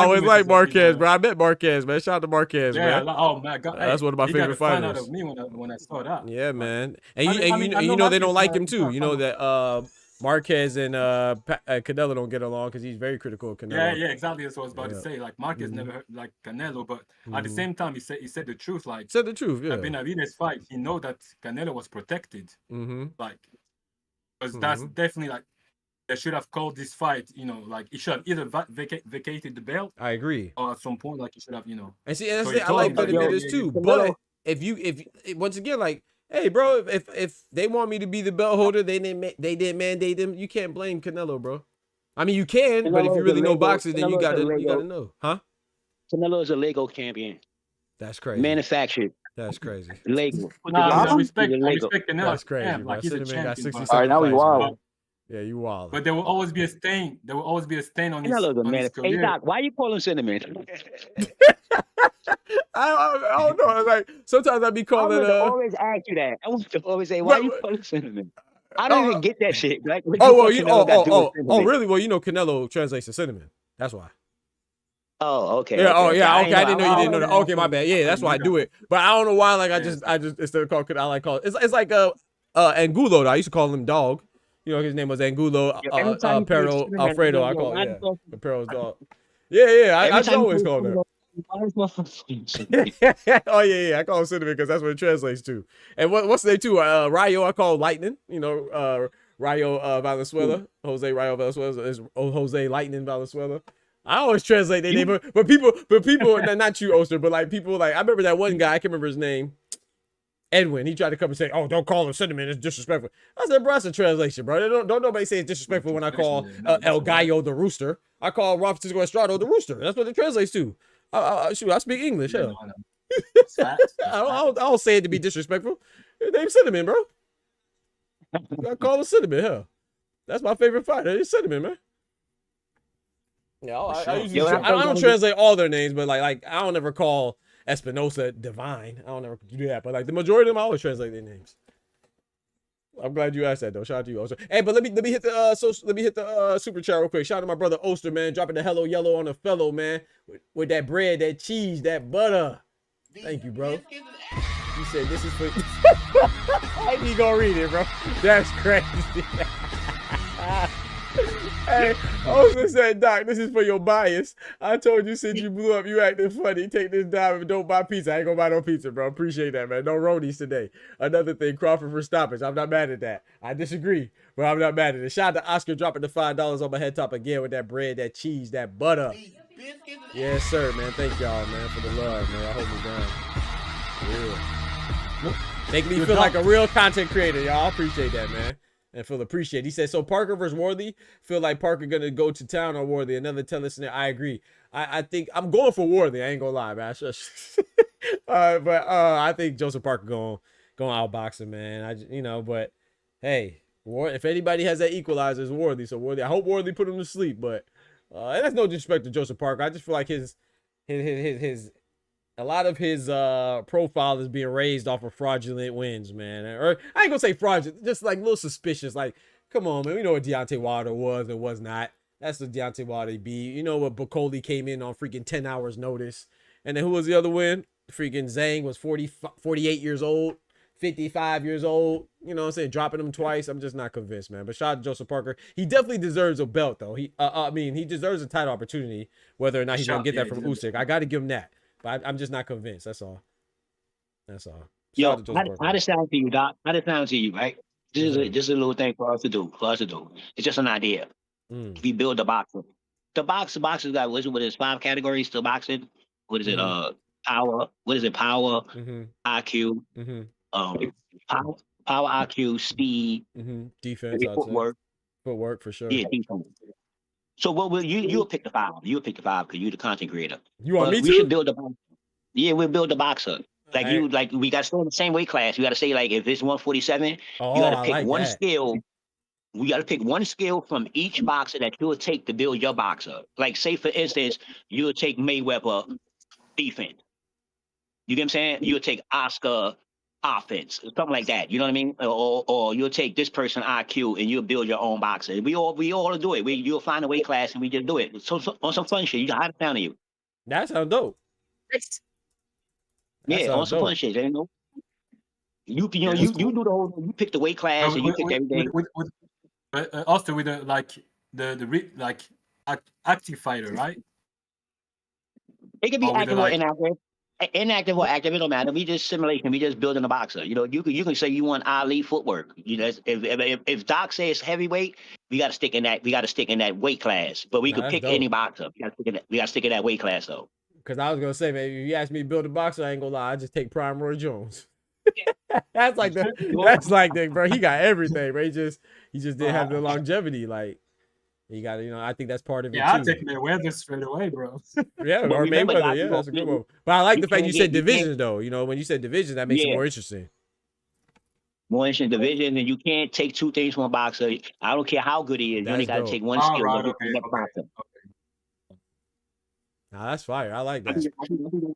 always like Marquez, bro. I met Marquez, man. Shout out to Marquez, man. Oh my God, that's one of my favorite fighters. Out of me when I saw that. Yeah, man. And you know they don't like him too. You know that Marquez and Canelo don't get along because he's very critical of Canelo. Yeah, exactly. That's what I was about to say. Like Marquez never heard like Canelo, but at the same time, he said the truth. Like said the truth. Yeah. Benavidez fight, he know that Canelo was protected. Like, because that's definitely like they should have called this fight. You know, like he should have either vacated the belt. I agree. Or at some point, like he should have, you know. And see, and I like Benavidez too. But if once again, like. Hey, bro, if they want me to be the belt holder, they didn't mandate them. You can't blame Canelo, bro. I mean, you can, but if you really know boxing, then you gotta know, huh? Canelo is a Lego champion. That's crazy. Manufactured. That's crazy. Lego. I respect Canelo. That's crazy. Yeah, like he's a champion. All right, now we wild. Yeah, you wild. But there will always be a stain. There will always be a stain on his career. Hey, Doc, why you calling Cinnamon? I don't know. Like sometimes I be calling. I always ask you that. I want to always say, why you calling Cinnamon? I don't even get that shit. Like, really? Well, you know, Canelo translates to cinnamon. That's why. Oh, okay. Yeah. Okay. Okay. I didn't know you didn't know that. Okay, my bad. Yeah, that's why I do it. But I don't know why. Like I just instead of calling, I like call it. It's like Angulo. I used to call him Dog. You know, his name was Angulo Pero Alfredo. I call it. Yeah, Pero's dog. Yeah. I always call him. Oh yeah, I call him cinnamon because that's what it translates to. And what's the name too? Rayo, I call lightning. You know, Rayo Valenzuela, Jose Rayo Valenzuela is Jose Lightning Valenzuela. I always translate their name, but people, not you, Oster, but like people, like I remember that one guy. I can't remember his name. Edwin, he tried to come and say, "Oh, don't call him cinnamon. It's disrespectful." I said, "Bro, that's a translation, bro. Don't nobody say it's disrespectful when I call El Gallo the rooster. I call Juan Francisco Estrado the rooster. That's what it translates to. Shoot, I speak English. Hell. I don't say it to be disrespectful. His name's Cinnamon, bro. I call him Cinnamon. Hell, that's my favorite fighter. It's Cinnamon, man. Yeah, I don't translate all their names, but like I don't ever call Espinosa Divine. I don't ever do that, but like the majority of them, I always translate their names. I'm glad you asked that though. Shout out to you, Oster. Hey, but let me hit the super chat real quick. Shout out to my brother Oster, man, dropping the hello yellow on the fellow, man, with that bread, that cheese, that butter. Thank you, bro. You said this is for. How you gonna read it, bro? That's crazy. Hey, I was gonna say, Doc, this is for your bias. I told you since you blew up, you acting funny. Take this dime and don't buy pizza. I ain't gonna buy no pizza, bro. Appreciate that, man. No roadies today. Another thing, Crawford for stoppage. I'm not mad at that. I disagree, but I'm not mad at it. Shout out to Oscar dropping the $5 on my head top again with that bread, that cheese, that butter. Yes, sir, man. Thank y'all, man, for the love, man. I hold me down. Real. Make me feel like a real content creator, y'all. I appreciate that, man. And feel appreciated. He said, so Parker versus Worthy. Feel like Parker gonna go to town on Worthy. Another listener. I agree. I think I'm going for Worthy. I ain't gonna lie, man. But I think Joseph Parker going outbox him, man. But hey, if anybody has that equalizer, it's Worthy. So Worthy, I hope Worthy put him to sleep. But that's no disrespect to Joseph Parker. I just feel like his a lot of his profile is being raised off of fraudulent wins, man. Or I ain't gonna say fraudulent, just like a little suspicious. Like, come on, man. We know what Deontay Wilder was and was not. That's the Deontay Wilder be. You know what Bacoli came in on freaking 10 hours notice. And then who was the other win? Freaking Zhang was 48 years old, 55 years old. You know what I'm saying? Dropping him twice. I'm just not convinced, man. But shout out to Joseph Parker. He definitely deserves a belt, though. He deserves a title opportunity, whether or not he's gonna get that from Usyk. I gotta give him that. But I'm just not convinced. That's all. Yo, how does sound to you, Doc? How does sound to you, right? This is a little thing for us to do. It's just an idea. We build the boxing. The boxers got what is 5 categories to boxing? What is it? Power. What is it? Power, IQ, power, IQ, speed, defense, footwork for sure. Yeah, defense. So what will you'll pick the 5. You'll pick the 5 because you're the content creator. You want me to? We should build the box. Yeah, we'll build the boxer. Like we got to stay in the same weight class. You got to say like if it's 147, you got to pick one skill. We got to pick one skill from each boxer that you'll take to build your boxer. Like say for instance, you'll take Mayweather defense. You get what I'm saying? You'll take Oscar offense, something like that. You know what I mean? Or you'll take this person IQ and you'll build your own boxer. We all do it. You'll find a weight class and we just do it. So on some fun shit. How to sound to you? That sounds dope. On some fun shit. You know, you do the whole. You pick the weight class and you pick everything. Also with the active fighter, right? It could be active or inactive. Inactive or active, it don't matter. We just simulation. We just building a boxer. You know, you can say you want Ali footwork. You know, if Doc says heavyweight, we got to stick in that. We got to stick in that weight class. But we could pick any boxer. We got to stick in that weight class though. Because I was gonna say, man, if you ask me to build a boxer, I ain't gonna lie. I just take Prime Roy Jones. That's like the bro. He got everything, bro. He just didn't have the longevity. Like you got to, I think that's part of it. Yeah, I'll take Mayweather straight away, bro. Yeah, or Mayweather. Yeah, that's a good one. But I like the fact you said divisions, though. You know, when you said divisions, that makes it more interesting. More interesting division, and you can't take 2 things from a boxer. I don't care how good he is. You only got to take one skill. Okay. Nah, that's fire. I like that.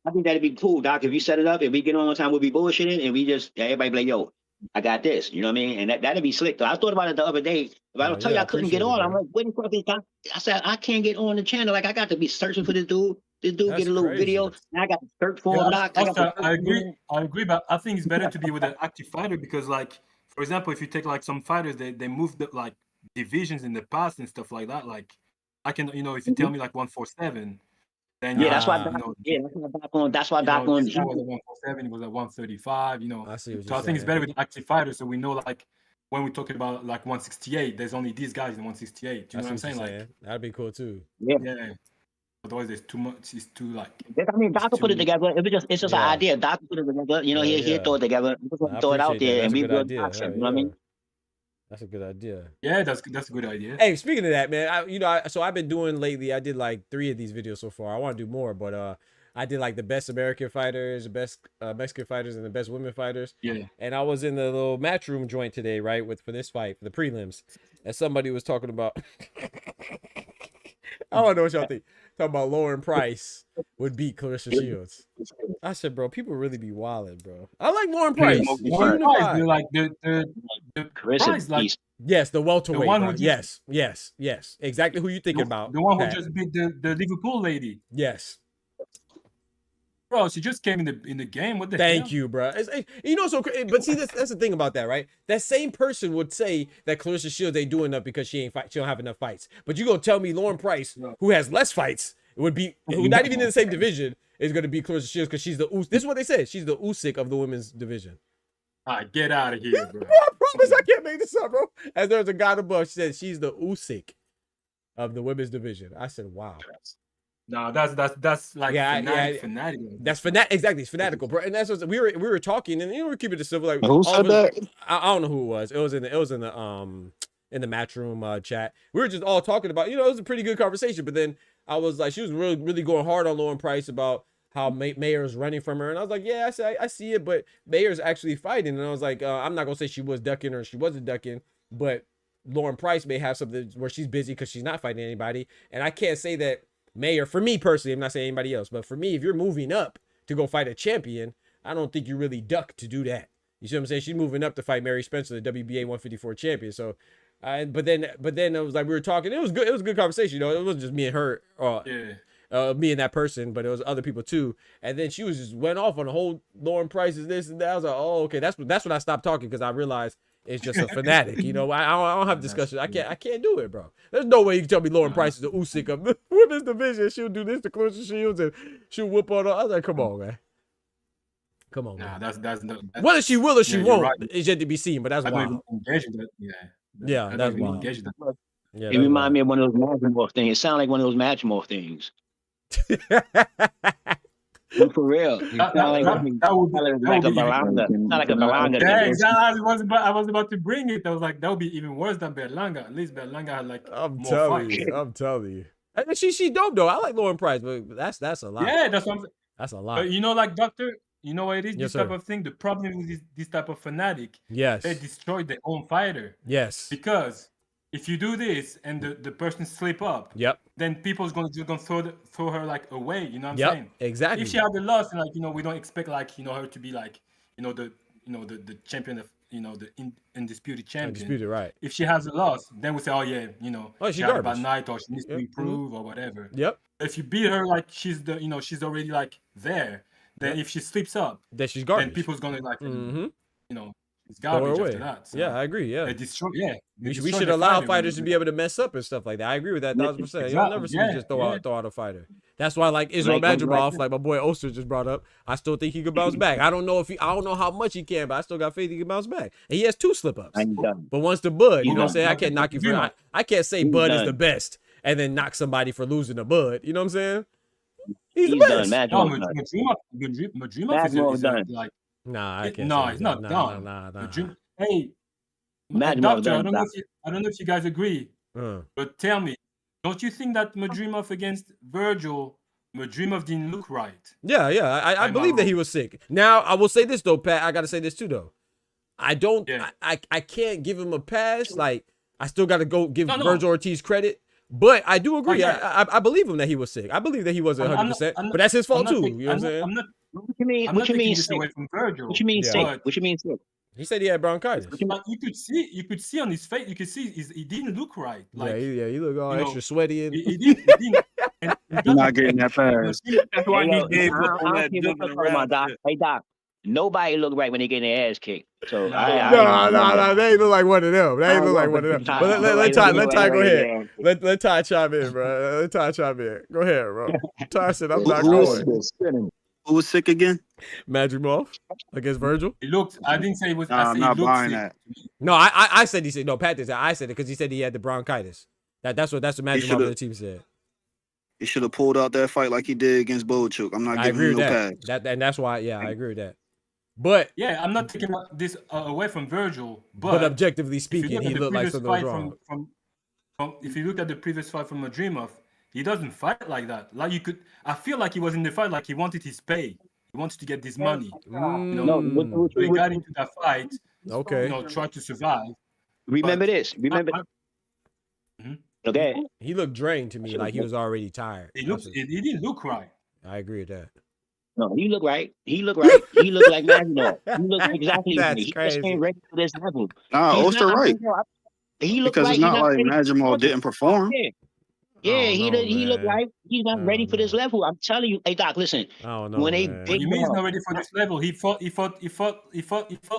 I think that'd be cool, Doc. If you set it up, if we get on time, we'll be bullshitting, and we just everybody be like, "Yo, I got this." You know what I mean? And that'd be slick. Though I thought about it the other day. If I don't tell you I couldn't get on, I'm like, "What the fuck is that?" I said, "I can't get on the channel. Like I got to be searching for this dude. This dude get a little video, and I got to search for him." Doc. I agree, but I think it's better to be with an active fighter because, like, for example, if you take like some fighters, they moved like divisions in the past and stuff like that. Like, I can, if you tell me like 147. Then, that's why. That's why Doc on. He was at 147. He was at 135. I see. So I think it's better with active fighters. So we know, like, when we're talking about like 168, there's only these guys in 168. Do you know what I'm saying? Like, that'd be cool too. Yeah. Otherwise, there's too much. It's too like. I mean, Doc put it together. It's just an idea. Doc put it together. He throw it together. Throw it out there, and we build boxing. You know what I mean? That's a good idea. Yeah, that's a good idea. Hey, speaking of that, man, so I've been doing lately. I did like 3 of these videos so far. I want to do more, but I did like the best American fighters, the best Mexican fighters, and the best women fighters. Yeah. And I was in the little matchroom joint today, right, for this fight, for the prelims, and somebody was talking about. I don't know what y'all think. Talking about Lauren Price would beat Clarissa Shields. I said, bro, people really be wilding, bro. I like Lauren Price. Lauren Price, like the Clarissa, like, yes, the welterweight. Yes, exactly who you thinking about. The one who just beat the Liverpool lady. Yes. Bro, she just came in the game. What the Thank hell? you, bro. You know, but see, that's the thing about that, right? That same person would say that Clarissa Shields ain't doing enough because she don't have enough fights. But you gonna tell me Lauren Price, who has less fights, who not even in the same division, is gonna be Clarissa Shields because she's the This is what they said. She's the Usyk of the women's division. All right, get out of here, bro. Bro, I promise I can't make this up, bro. As there's a guy above, she said she's the Usyk of the women's division. I said, wow. No, that's like fanatic. That's exactly. It's fanatical, bro. And that's what we were talking, and we're keeping it civil. Like, Who said that? I don't know who it was. It was in the matchroom chat. We were just all talking about. It was a pretty good conversation. But then I was like, she was really going hard on Lauren Price about how Mayer's running from her, and I was like, yeah, I see it, but Mayer's actually fighting, and I was like, I'm not gonna say she was ducking or she wasn't ducking, but Lauren Price may have something where she's busy because she's not fighting anybody, and I can't say that. Mayer, for me personally, I'm not saying anybody else, but for me, if you're moving up to go fight a champion, I don't think you really duck to do that. You see what I'm saying? She's moving up to fight Mary Spencer, the WBA 154 champion. So, but then it was like we were talking. It was good. It was a good conversation. It wasn't just me and her, me and that person, but it was other people too. And then she was just went off on the whole Lauren Price is this and that. I was like, oh, okay, that's when I stopped talking because I realized. It's just a fanatic, I don't have discussions. I can't do it, bro. There's no way you can tell me Lauren Price is the Usyk of the women's division. She'll do this to Clarissa Shields and she'll whoop on her. I was like, come on, man. Come on, man. That's whether she will or she won't right. is yet to be seen. But that's wild. That's wild. Yeah, it reminds me of one of those Matchmorph things. It sounds like one of those Matchmorph things. For real. That would be like a Berlanga. Not like a Berlanga. Yeah, I was about to bring it. I was like, that would be even worse than Berlanga. At least Berlanga had like I'm more fights. I'm telling you. And she dope though. I like Lauren Price, but that's a lot. Yeah, that's what I'm saying. That's a lot. But like Doctor, you know what it is? Yes, this type of thing. The problem with this type of fanatic. Yes. They destroy their own fighter. Yes. Because if you do this and the person slip up, then people's gonna throw her like away. You know what I'm saying? Exactly. If she had the loss, and we don't expect her to be like the champion of the undisputed champion. Undisputed, right? If she has a loss, then we say, oh yeah, she had a garbage. bad night or she needs to improve or whatever. Yep. If you beat her like she's she's already like there, then if she slips up, then she's garbage. Then people's gonna like it's Throw her garbage away. after that. So I agree. Yeah. they destroy We should allow fighters to be able to mess up and stuff like that. I agree with that 1,000%. You'll never see me just throw out a fighter. That's why, like Israel Madrimov, like my boy Oster just brought up, I still think he could bounce back. I don't know how much he can, but I still got faith he can bounce back. And he has 2 slip-ups. But once the Bud, you know what I'm saying? I can't knock you for I can't say Bud is the best and then knock somebody for losing a Bud. You know what I'm saying? He's the best. Madrimov is like. Nah, I can't. No, it's not done. Nah. Hey, Doctor, I don't know if you guys agree, but tell me, don't you think that Madrimov against Virgil, Madrimov didn't look right? Yeah. I believe that he was sick. Now I will say this though, Pat. I gotta say this too though. I don't. Yeah. I can't give him a pass. Like I still got to go give Virgil Ortiz credit. But I do agree. I believe him that he was sick. I believe that he wasn't 100%. But that's his fault too. You know what I'm saying? What you mean sick? From Virgil. What you mean sick? What you mean sick? He said he had bronchitis. You could see on his face. You could see he didn't look right. Like, he looked all extra sweaty and. He didn't. You're not getting that pass. That's why he gave up on that jumping. Hey Doc, nobody look right when they get their ass kicked. So no, they ain't look like one of them. They ain't look like one of them. But let Ty go ahead. Let Ty chime in, bro. Let Ty chime in. Go ahead, bro. Ty said I'm not going. Who was sick again? Madrimov against Virgil. He looked. I didn't say it was. I'm not buying that. No, I said he said no. Pat did that. I said it because he said he had the bronchitis. That's what Madrimov on the team said. He should have pulled out that fight like he did against Bochuk. I'm not giving him no pass. And that's why. Yeah, I agree with that. But I'm not taking this away from Virgil. But objectively speaking, he looked like something was wrong. If you look at the previous fight from Madrimov, he doesn't fight like that. Like I feel like he was in the fight like he wanted his pay. He wanted to get this money. So he got into that fight. Okay. Try to survive. Remember this. Okay. He looked drained to me, like he was already tired. He didn't look right. I agree with that. No, he looked right. He looked right. He looked like Maginot. He looked exactly like me. He crazy. just ain't ready for this level. Nah, Oster right. He looked because right. it's not like Maginot didn't perform. Yeah, don't he know, he looked man. like he's not I ready don't for this know. level. I'm telling you, hey Doc, listen. I don't know, When they man. What big do you mean he's him not up, ready for this level? He fought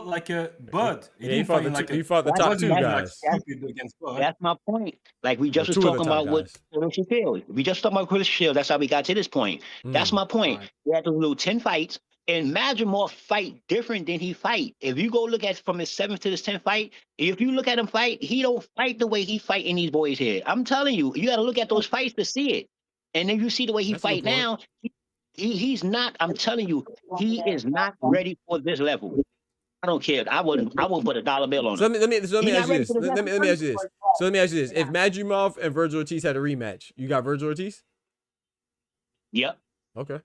like a Bud. He Yeah, he didn't fought fight in like he a. fought the that's He top wasn't two moving that's like guys. that's stupid against Bud. that's my point. Like we Or just was two of the talking top about what guys. Christian Shields. We just talking about Christian Shields. That's how we got to this point. That's my point. Right. We had to lose 10 fights. And Madrimov fight different than he fight. If you go look at from his 7th to his 10th fight, if you look at him fight, he don't fight the way he fight in these boys here. I'm telling you, you got to look at those fights to see it. And then you see the way he That's a good fight point. now. He's not. I'm telling you, he is not ready for this level. I don't care. I wouldn't put a dollar bill on So him. let me He's ask not you ready this. for this Let level. me ask you this. So let me ask you this. If Madrimov and Virgil Ortiz had a rematch, you got Virgil Ortiz? Yep. Okay.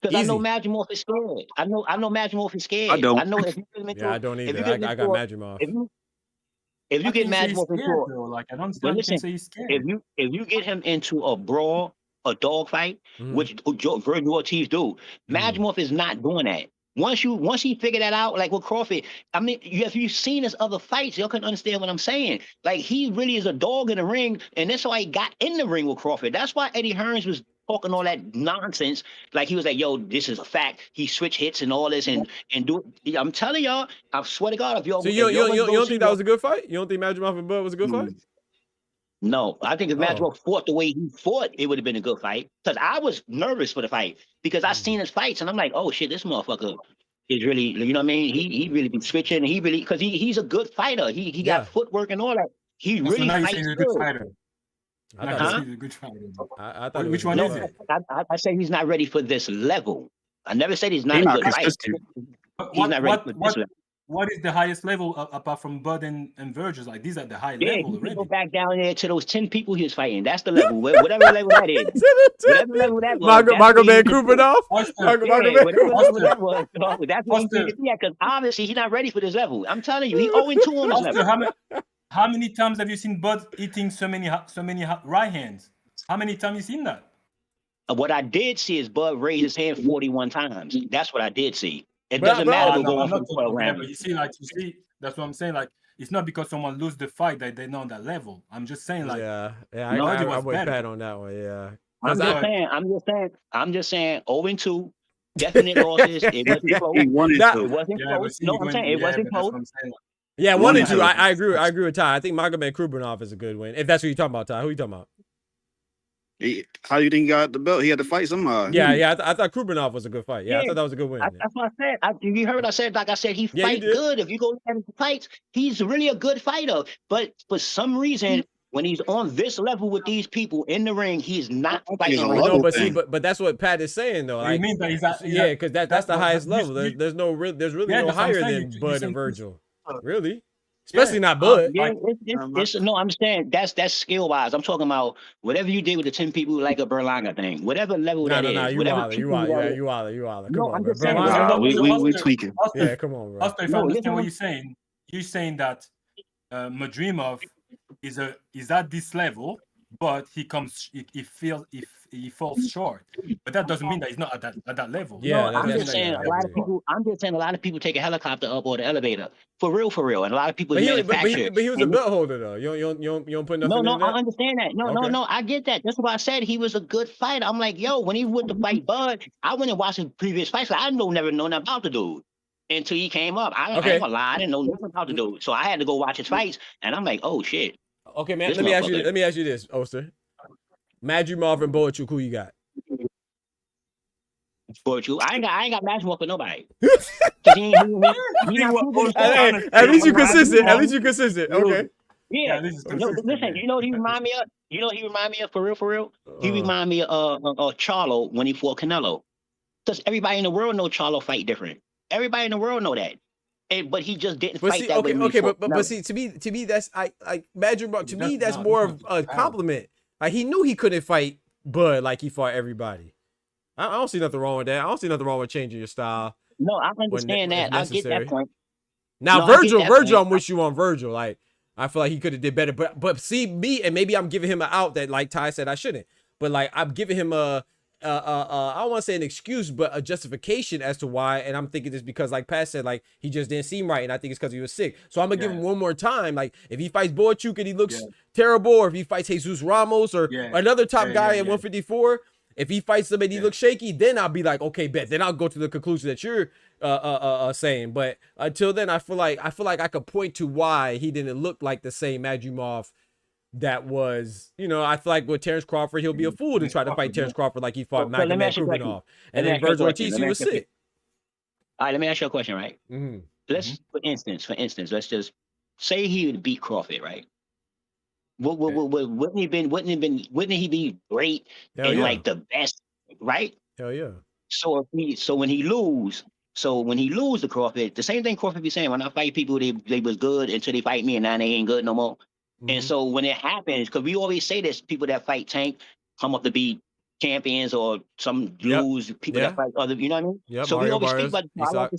Because I know Easy. Madrimov is scared. I know Madrimov is scared. I don't. I know if you get him into Yeah, I don't if either. you get him I got into Madrimov. if you How get can you say he's Madrimov into scared though? Like I don't see but how you can listen, say he's scared. if you get him into a brawl, a dog fight, which Virgil Ortiz do, Madrimov is not doing that. Once he figured that out, like with Crawford, I mean, if you've seen his other fights, y'all can understand what I'm saying. Like he really is a dog in the ring, and that's why he got in the ring with Crawford. That's why Eddie Hearns was talking all that nonsense. Like he was like, "Yo, this is a fact." He switch hits and all this, and do. I'm telling y'all, I swear to God, if y'all So you went to go don't see think that was a good fight? You don't think Madrimov and Bud was a good fight? No, I think if Madrimov fought the way he fought, it would have been a good fight. Because I was nervous for the fight because I seen his fights and I'm like, oh shit, this motherfucker is really, you know what I mean? He really been switching. And he really because he's a good fighter. He got footwork and all that. He So really now you say he's fights a good good. fighter. I Now thought he's a good fighter. I thought it was Which a one good is fight. it? I say he's not ready for this level. I never said he's He not a not good fighter. consistent. He's not ready for this level. What is the highest level apart from Bud and Virgil? Like these are the high Yeah, level he can already. go back down there to those 10 people he was fighting. That's the level. Whatever level that is. Whatever level that was. Magomed Krupinov? Whatever level that was. That's what he needed to be at. Because obviously he's not ready for this level. I'm telling you, he 0-2 on this level. How many times have you seen Bud eating so many right hands? How many times have you seen that? What I did see is Bud raise his hand 41 times. That's what I did see. It doesn't matter No, going I'm not from 12 talking about that, rounds. but you see, that's what I'm saying. Like, it's not because someone lose the fight that they're not on that level. I'm just saying, like, I went bad on that one. Yeah, I'm just saying 0-2, definite losses. It wasn't close. It wasn't close. No, I'm saying it wasn't close. Yeah, 1 and 2. I agree with Ty. I think Magomed Krupinov is a good win. If that's what you're talking about, Ty. Who you talking about? How you think he got the belt? He had to fight somebody. Yeah. I thought Krupinov was a good fight. Yeah, I thought that was a good win. That's what I said. You heard what I said. Like I said, he fight good. If you go at his fights, he's really a good fighter. But for some reason, when he's on this level with these people in the ring, he's not fighting. No, but that's what Pat is saying though. Like, you mean that because that's the highest level. There's really no higher than Bud and Virgil, really. Especially not Bud. No, I'm saying that's skill wise. I'm talking about whatever you did with the 10 people like a Berlanga thing. Whatever level that is. You wilder. Come on, I'm bro. just saying. We tweaking. Yeah, come on, bro. If I understand what you're saying that Madrimov is at this level, but he falls short. But that doesn't mean that he's not at that level. Yeah, I'm just saying a lot of people take a helicopter up or the elevator. For real. And a lot of people But he was a belt holder though. You don't put nothing in that? I understand that. No, I get that. That's why I said he was a good fighter. I'm like, yo, when he went to fight Bud, I went and watched his previous fights. I never know nothing about the dude until he came up. I ain't gonna lie, I didn't know nothing about the dude. So I had to go watch his fights, and I'm like, oh shit. Okay, man. Let me ask you this, Oster. Madrimov and Boachuk, who you got? Boachuk, I ain't got Madrimov for nobody. At least you consistent. Okay. Yeah. Listen, you know what he remind me of? For real. He remind me of Charlo when he fought Canelo. Because everybody in the world know Charlo fight different. Everybody in the world know that. But he just didn't fight that way. But see, to me that's Madrimov. To me, that's more of a compliment. Like he knew he couldn't fight Bud like he fought everybody. I don't see nothing wrong with that. I don't see nothing wrong with changing your style. No, I understand that. I get that point. Now, Virgil, I'm with you on Virgil. Like, I feel like he could have did better. But see me, and maybe I'm giving him an out that, like Ty said, I shouldn't. But like, I'm giving him a I don't want to say an excuse, but a justification as to why. And I'm thinking this because, like Pat said, like he just didn't seem right, and I think it's because he was sick. So I'm gonna give him one more time. Like if he fights Boachuk and he looks terrible, or if he fights Jesus Ramos or another top guy at 154, if he fights them and he looks shaky, then I'll be like, okay, bet. Then I'll go to the conclusion that you're saying. But until then, I feel like I could point to why he didn't look like the same Madrimov that was, you know. I feel like with Terence Crawford, he'll be a fool to try to fight Terence Crawford like he fought Magomed Kubanov. And then Virgil Ortiz, he was sick. All right, let me ask you a question, right? Let's, for instance, let's just say he would beat Crawford, right? Wouldn't he be great and like the best, right? Hell yeah. So when he lose to Crawford, the same thing Crawford be saying, when I fight people, they was good until they fight me and now they ain't good no more. And so when it happens, because we always say this, people that fight Tank come up to be champions, or some lose, people that fight other, you know what I mean? So Mario we always Barrios, speak about, I like to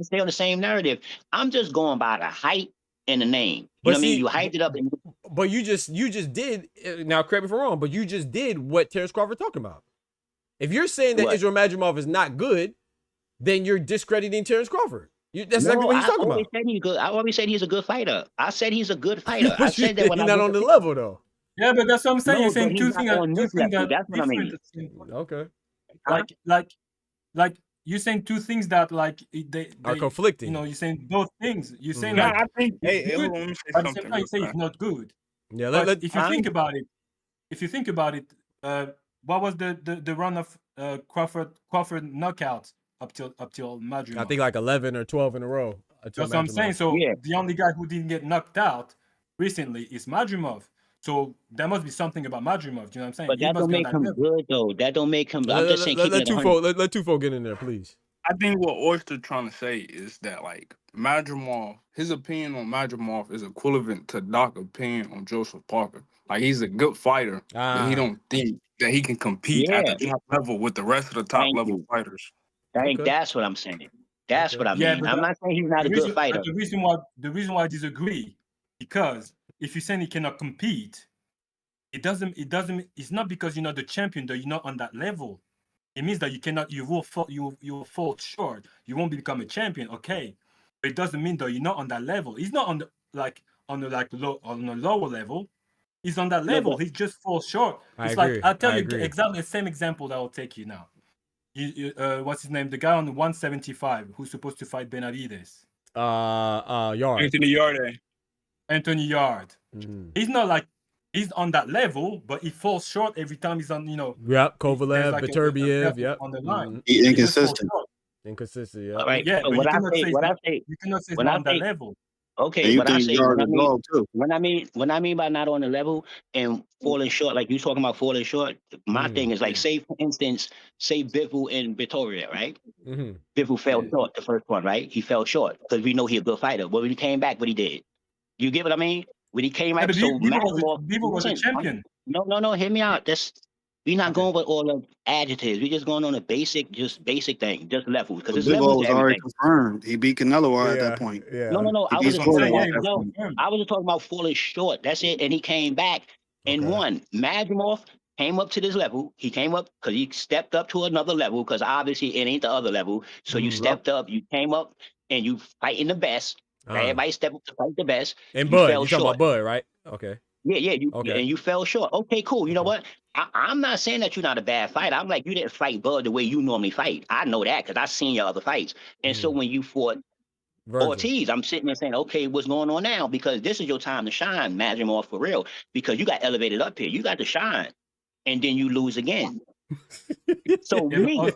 stay on the same narrative. I'm just going by the hype and the name. You know what I mean? You hyped it up. But you just did, now correct me if I'm wrong, but you just did what Terence Crawford talking about. If you're saying that Israel Madrimov is not good, then you're discrediting Terence Crawford. That's exactly what he's talking about. I always said he's a good fighter. I said he's a good fighter. I said that when he's not on the level though. Yeah, but that's what I'm saying. No, you're saying but two he's things not on this level. that That's what I mean. Okay. Like you're saying two things that like they are conflicting. You know, you're saying both things. You're saying Yeah, like I think. Hey, good, let me say but at the same something. time, you say it's not good. Yeah, But if you think about it, what was the run of Crawford knockouts up till Madrimov? I think like 11 or 12 in a row. That's what I'm saying. So the only guy who didn't get knocked out recently is Madrimov. So there must be something about Madrimov. Do you know what I'm saying? But that don't make him good though. That don't make him. I'm just saying. Let Tufo get in there, please. I think what Oyster trying to say is that like Madrimov, his opinion on Madrimov is equivalent to Doc's opinion on Joseph Parker. Like he's a good fighter, but he don't think that he can compete at the top level with the rest of the top level fighters. That's what I'm saying. That's what I mean. I'm not saying he's not a good fighter. The reason why I disagree, because if you're saying he cannot compete, it's not because you're not the champion that you're not on that level. It means that you will fall short. You won't become a champion, okay? But it doesn't mean that you're not on that level. He's not on a lower level. He's on that level. He just falls short. I'll tell you exactly the same example that I'll take you now. What's his name? The guy on the 175 who's supposed to fight Benavides. Yard. Anthony Yard. He's not like he's on that level, but he falls short every time he's on. Yep. Kovalev, Beterbiev. Yep. On the line. Inconsistent. Inconsistent. Yeah. All right. Yeah. But you cannot say he's not on that level. Okay, what I say, when I mean by not on the level and falling short, like you talking about falling short, my thing is like, say for instance, say Bivol and Vittoria, right? Bivol fell short the first one, right? He fell short because we know he's a good fighter. But when he came back, what he did, you get what I mean? When he came back, Bivol was a champion. No, hear me out. We're not going with all the adjectives. We're just going on a basic thing, just levels. Because it's levels was already confirmed. He beat Canelo at that point. Yeah. No. I was just talking about falling short. That's it. And he came back and won. Madrimov came up to this level. He came up because he stepped up to another level because obviously it ain't the other level. So you stepped up, you came up, and you fighting the best. Everybody step up to fight the best. And Bud, you talking about Bud, right? Okay. Yeah. And you fell short. Okay, cool. You know what? I'm not saying that you're not a bad fighter. I'm like, you didn't fight Bud the way you normally fight. I know that because I've seen your other fights. And so when you fought Ortiz, I'm sitting there saying, okay, what's going on now? Because this is your time to shine, Madrimov, for real. Because you got elevated up here. You got to shine. And then you lose again. So just me.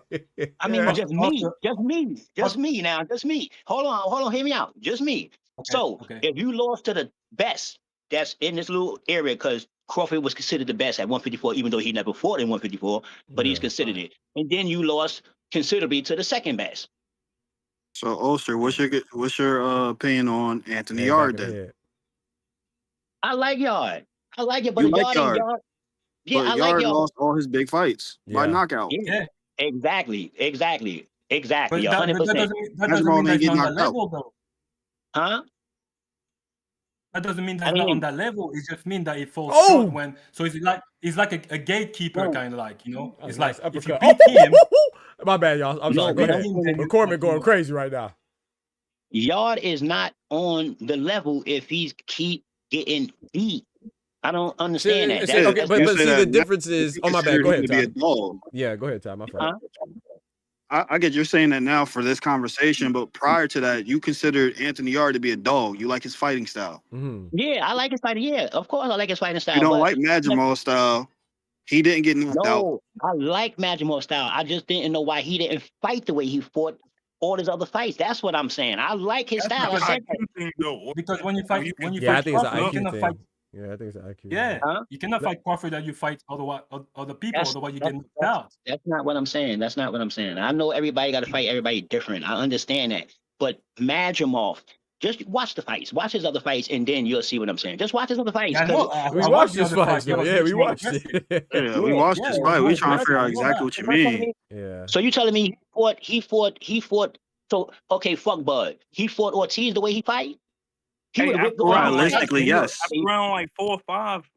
Hold on, hear me out. Just me. If you lost to the best that's in this little area, because Crawford was considered the best at 154, even though he never fought in 154, but he's considered it. And then you lost considerably to the second best. So, Ulster, what's your opinion on Anthony Yard then? I like Yard. But you like Yard. Yeah, but Yard lost all his big fights by knockout. Yeah, exactly. But 100%. that doesn't mean that he's on the level, though. Huh? That doesn't mean I that's not on mean, that level. It just means that it falls Oh! short when. So it's like a gatekeeper no, kind of like, you know. That was It's a nice like if you uppercut. beat him, My bad, y'all. I'm sorry. no, Go what beat I'm ahead. him, then saying, you McCormick going know. crazy right now. Yard is not on the level if he's keep getting beat. I don't understand that. See, Yeah, okay, you but say see, the that now difference is. you Oh, my bad. consider Go him ahead, to be a Tommy. dog. Yeah, go ahead, Tommy. My fault. I get you're saying that now for this conversation, but prior to that, you considered Anthony Yarde to be a dog. You like his fighting style. Yeah, I like his fighting. Yeah, of course I like his fighting You style. don't But like Madrimov style. He didn't get knocked out. no, I like Madrimov style. I just didn't know why he didn't fight the way he fought all his other fights. That's what I'm saying. I like his That's style. I because said that. IQ thing though. because when you When fight can Yeah, I fight think it's an Crawford, you IQ cannot thing. fight. Yeah, I think it's an IQ. Yeah, Huh? you cannot fight Crawford that you fight other people, That's otherwise you that's get knocked that's out. that's not what I'm saying. That's not what I'm saying. I know everybody got to fight everybody different. I understand that. But Madrimov, just watch the fights. Watch his other fights, and then you'll see what I'm saying. Just watch his other fights, Yeah, I because know. I We watched watched the his other fights, fight. It though. was Yeah, we much more watched aggressive. it. Yeah, we yeah. watched Yeah, this it was fight. more We trying to figure aggressive. out I know exactly that. what you Am I telling mean. you? Yeah. So you telling me he fought? So okay, fuck Bud. He fought Ortiz the way he fight. He Hey, would have ripped after Ortiz round like ass. Realistically, yes. after round like 4 or 5,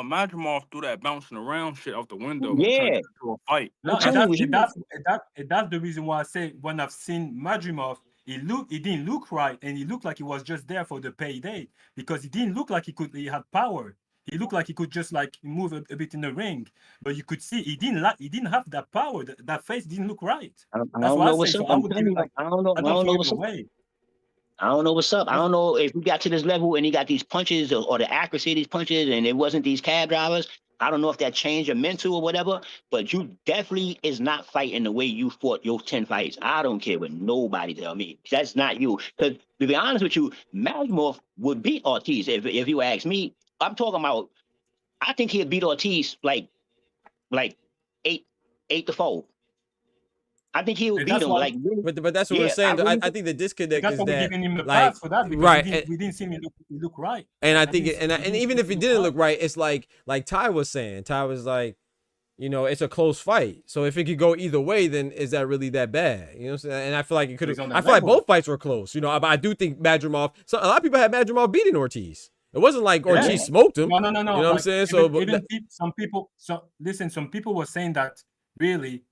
Madrimov threw that bouncing around shit out the window and turned Yeah, it into a fight. No, I'm and telling that's you, he and was. that's and that and that's the reason why I say when I've seen Madrimov, he didn't look right, and he looked like he was just there for the payday because he didn't look like he had power. He looked like he could just like move a bit in the ring, but you could see he didn't have that power. That face didn't look right. I That's don't what I know say. what's So up. I I'm would give telling it you, like I don't know. I I don't don't throw know him what's up. away. I don't know what's up. I don't know if we got to this level and he got these punches or the accuracy of these punches and it wasn't these cab drivers. I don't know if that changed your mental or whatever, but you definitely is not fighting the way you fought your 10 fights. I don't care what nobody tell me. That's not you. Because to be honest with you, Madrimov would beat Ortiz if you ask me. I'm talking about, I think he'd beat Ortiz like 8-4. I think he would And beat that's him. why Like, really, But that's what we're yeah, I saying. really I think the disconnect that's is why we're that, giving him a like, pass for that because right, we didn't see him look right. and I I think, didn't and we didn't even see if him it look didn't right. look right, it's like Ty was saying. Ty was like, it's a close fight. So if it could go either way, then is that really that bad? You know what I'm saying? And I feel like it could He's have. on I that feel like level. both fights were close. But I do think Madrimov. So a lot of people had Madrimov beating Ortiz. It wasn't like Yeah. Ortiz smoked him. No. You know what I'm Like saying? So some people. So listen, some people were saying that really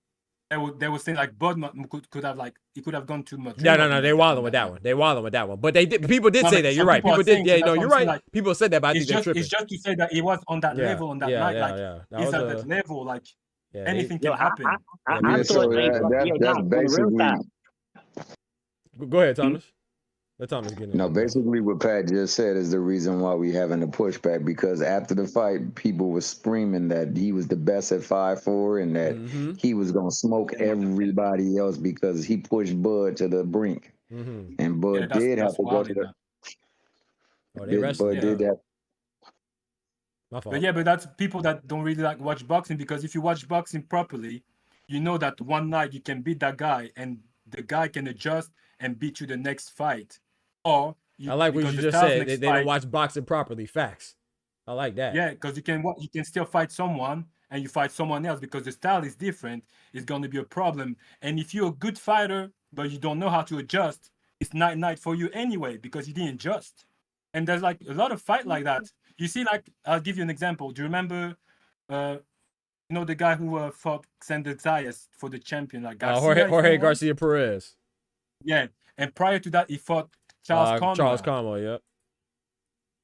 they were saying like Bud could have like he could have gone too much. no, they wilding with that one. They wilding with that one. But people did No, say but that. You're some right. people are People did. saying so. Yeah, That's no, what you're I'm saying. right. Like People said that, but I think they're tripping. it's just to say that he was on that level on that night. Like he's at that level. Like anything yo, can happen. I Yeah, so thought like, that's nah, on the real basically side. Go ahead, Thomas. Let Thomas get in. no. there. Basically, what Pat just said is the reason why we having a pushback, because after the fight, people were screaming that he was the best at 5'4" and that he was gonna smoke everybody else because he pushed Bud to the brink, and Bud did have to go to the. They wrestled. Bud did that. My fault. But yeah, but that's people that don't really like watch boxing, because if you watch boxing properly, you know that one night you can beat that guy and the guy can adjust and beat you the next fight. Or I like what because you the just style's said. next They don't fight- watch boxing properly. Facts. I like that. Yeah, because you can still fight someone and you fight someone else because the style is different. It's going to be a problem. And if you're a good fighter but you don't know how to adjust, it's night for you anyway because you didn't adjust. And there's like a lot of fight like that. You see, like I'll give you an example. Do you remember, the guy who fought Xander Zayas for the champion, like Garcia, Jorge Garcia Perez. Yeah, and prior to that, he fought Charles Conway. Charles Conway, yep.